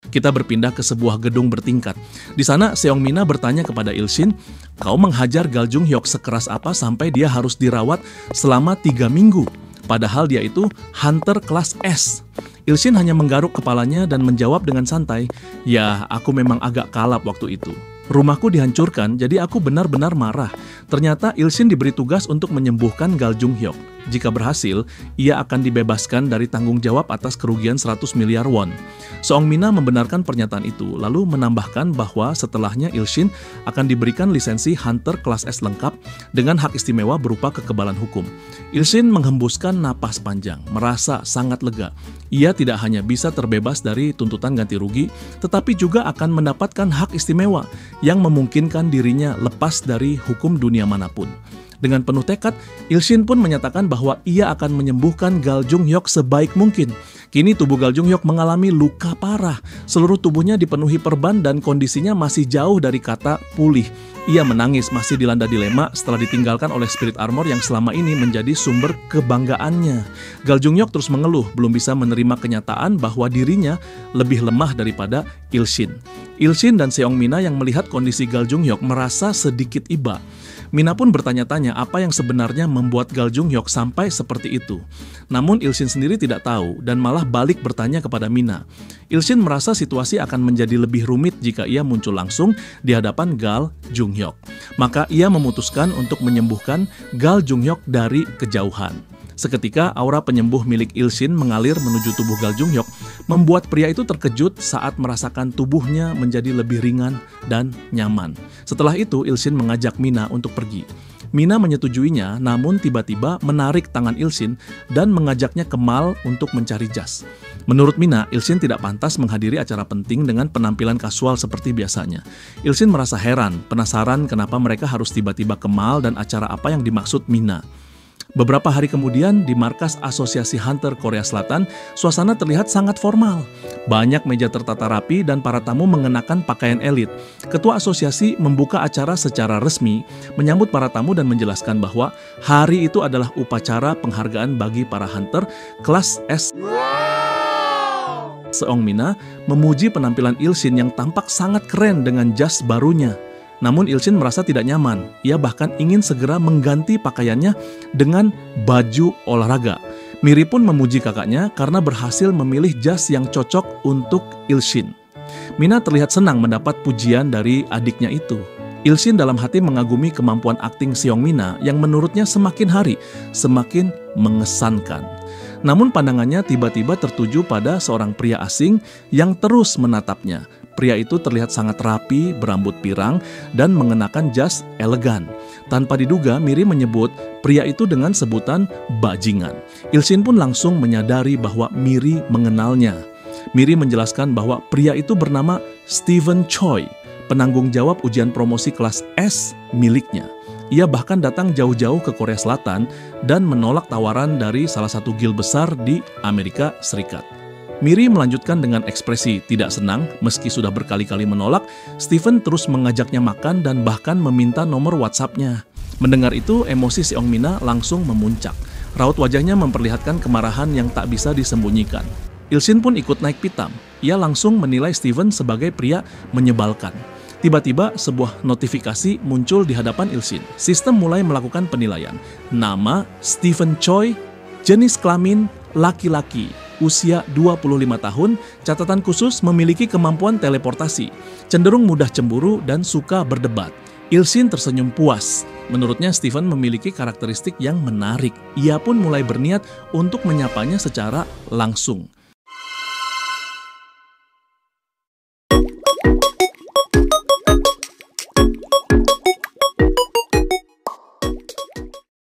Speaker 3: Kita berpindah ke sebuah gedung bertingkat. Di sana, Seong Mina bertanya kepada Ilshin, kau menghajar Gal Jung-hyuk sekeras apa sampai dia harus dirawat selama 3 minggu? Padahal dia itu hunter kelas S. Ilshin hanya menggaruk kepalanya dan menjawab dengan santai, ya aku memang agak kalap waktu itu. Rumahku dihancurkan, jadi aku benar-benar marah. Ternyata Ilshin diberi tugas untuk menyembuhkan Gal Jung-hyuk. Jika berhasil, ia akan dibebaskan dari tanggung jawab atas kerugian 100 miliar won. Seong Mina membenarkan pernyataan itu, lalu menambahkan bahwa setelahnya Ilshin akan diberikan lisensi Hunter kelas S lengkap dengan hak istimewa berupa kekebalan hukum. Ilshin menghembuskan napas panjang, merasa sangat lega. Ia tidak hanya bisa terbebas dari tuntutan ganti rugi, tetapi juga akan mendapatkan hak istimewa yang memungkinkan dirinya lepas dari hukum dunia manapun. Dengan penuh tekad, Ilshin pun menyatakan bahwa ia akan menyembuhkan Gal Jung-hyuk sebaik mungkin. Kini tubuh Gal Jung-hyuk mengalami luka parah. Seluruh tubuhnya dipenuhi perban dan kondisinya masih jauh dari kata pulih. Ia menangis masih dilanda dilema setelah ditinggalkan oleh Spirit Armor yang selama ini menjadi sumber kebanggaannya. Gal Jung-hyuk terus mengeluh, belum bisa menerima kenyataan bahwa dirinya lebih lemah daripada Ilshin. Ilshin dan Seong Mina yang melihat kondisi Gal Jung-hyuk merasa sedikit iba. Mina pun bertanya-tanya apa yang sebenarnya membuat Gal Jung-hyuk sampai seperti itu. Namun Ilshin sendiri tidak tahu dan malah balik bertanya kepada Mina. Ilshin merasa situasi akan menjadi lebih rumit jika ia muncul langsung di hadapan Gal Jung-hyuk. Maka ia memutuskan untuk menyembuhkan Gal Jung-hyuk dari kejauhan. Seketika aura penyembuh milik Ilshin mengalir menuju tubuh Gal Jung-hyuk, membuat pria itu terkejut saat merasakan tubuhnya menjadi lebih ringan dan nyaman. Setelah itu Ilshin mengajak Mina untuk pergi. Mina menyetujuinya, namun tiba-tiba menarik tangan Ilshin dan mengajaknya ke mall untuk mencari jas. Menurut Mina, Ilshin tidak pantas menghadiri acara penting dengan penampilan kasual seperti biasanya. Ilshin merasa heran, penasaran kenapa mereka harus tiba-tiba ke mall dan acara apa yang dimaksud Mina. Beberapa hari kemudian, di markas Asosiasi Hunter Korea Selatan, suasana terlihat sangat formal. Banyak meja tertata rapi dan para tamu mengenakan pakaian elit. Ketua asosiasi membuka acara secara resmi, menyambut para tamu dan menjelaskan bahwa hari itu adalah upacara penghargaan bagi para hunter kelas S. Seong Mina memuji penampilan Ilshin yang tampak sangat keren dengan jas barunya. Namun Ilshin merasa tidak nyaman. Ia bahkan ingin segera mengganti pakaiannya dengan baju olahraga. Miri pun memuji kakaknya karena berhasil memilih jas yang cocok untuk Ilshin. Mina terlihat senang mendapat pujian dari adiknya itu. Ilshin dalam hati mengagumi kemampuan akting Seong Mina yang menurutnya semakin hari semakin mengesankan. Namun pandangannya tiba-tiba tertuju pada seorang pria asing yang terus menatapnya. Pria itu terlihat sangat rapi, berambut pirang, dan mengenakan jas elegan. Tanpa diduga, Miri menyebut pria itu dengan sebutan bajingan. Ilshin pun langsung menyadari bahwa Miri mengenalnya. Miri menjelaskan bahwa pria itu bernama Stephen Choi. penanggung jawab ujian promosi kelas S miliknya. Ia bahkan datang jauh-jauh ke Korea Selatan dan menolak tawaran dari salah satu guild besar di Amerika Serikat. Miri melanjutkan dengan ekspresi tidak senang. Meski sudah berkali-kali menolak, Steven terus mengajaknya makan dan bahkan meminta nomor WhatsApp-nya. Mendengar itu, emosi Seongmina langsung memuncak. Raut wajahnya memperlihatkan kemarahan yang tak bisa disembunyikan. Ilshin pun ikut naik pitam. Ia langsung menilai Steven sebagai pria menyebalkan. Tiba-tiba sebuah notifikasi muncul di hadapan Ilshin. Sistem mulai melakukan penilaian. Nama Steven Choi, jenis kelamin laki-laki, usia 25 tahun, catatan khusus memiliki kemampuan teleportasi, cenderung mudah cemburu dan suka berdebat. Ilshin tersenyum puas. Menurutnya Steven memiliki karakteristik yang menarik. Ia pun mulai berniat untuk menyapanya secara langsung.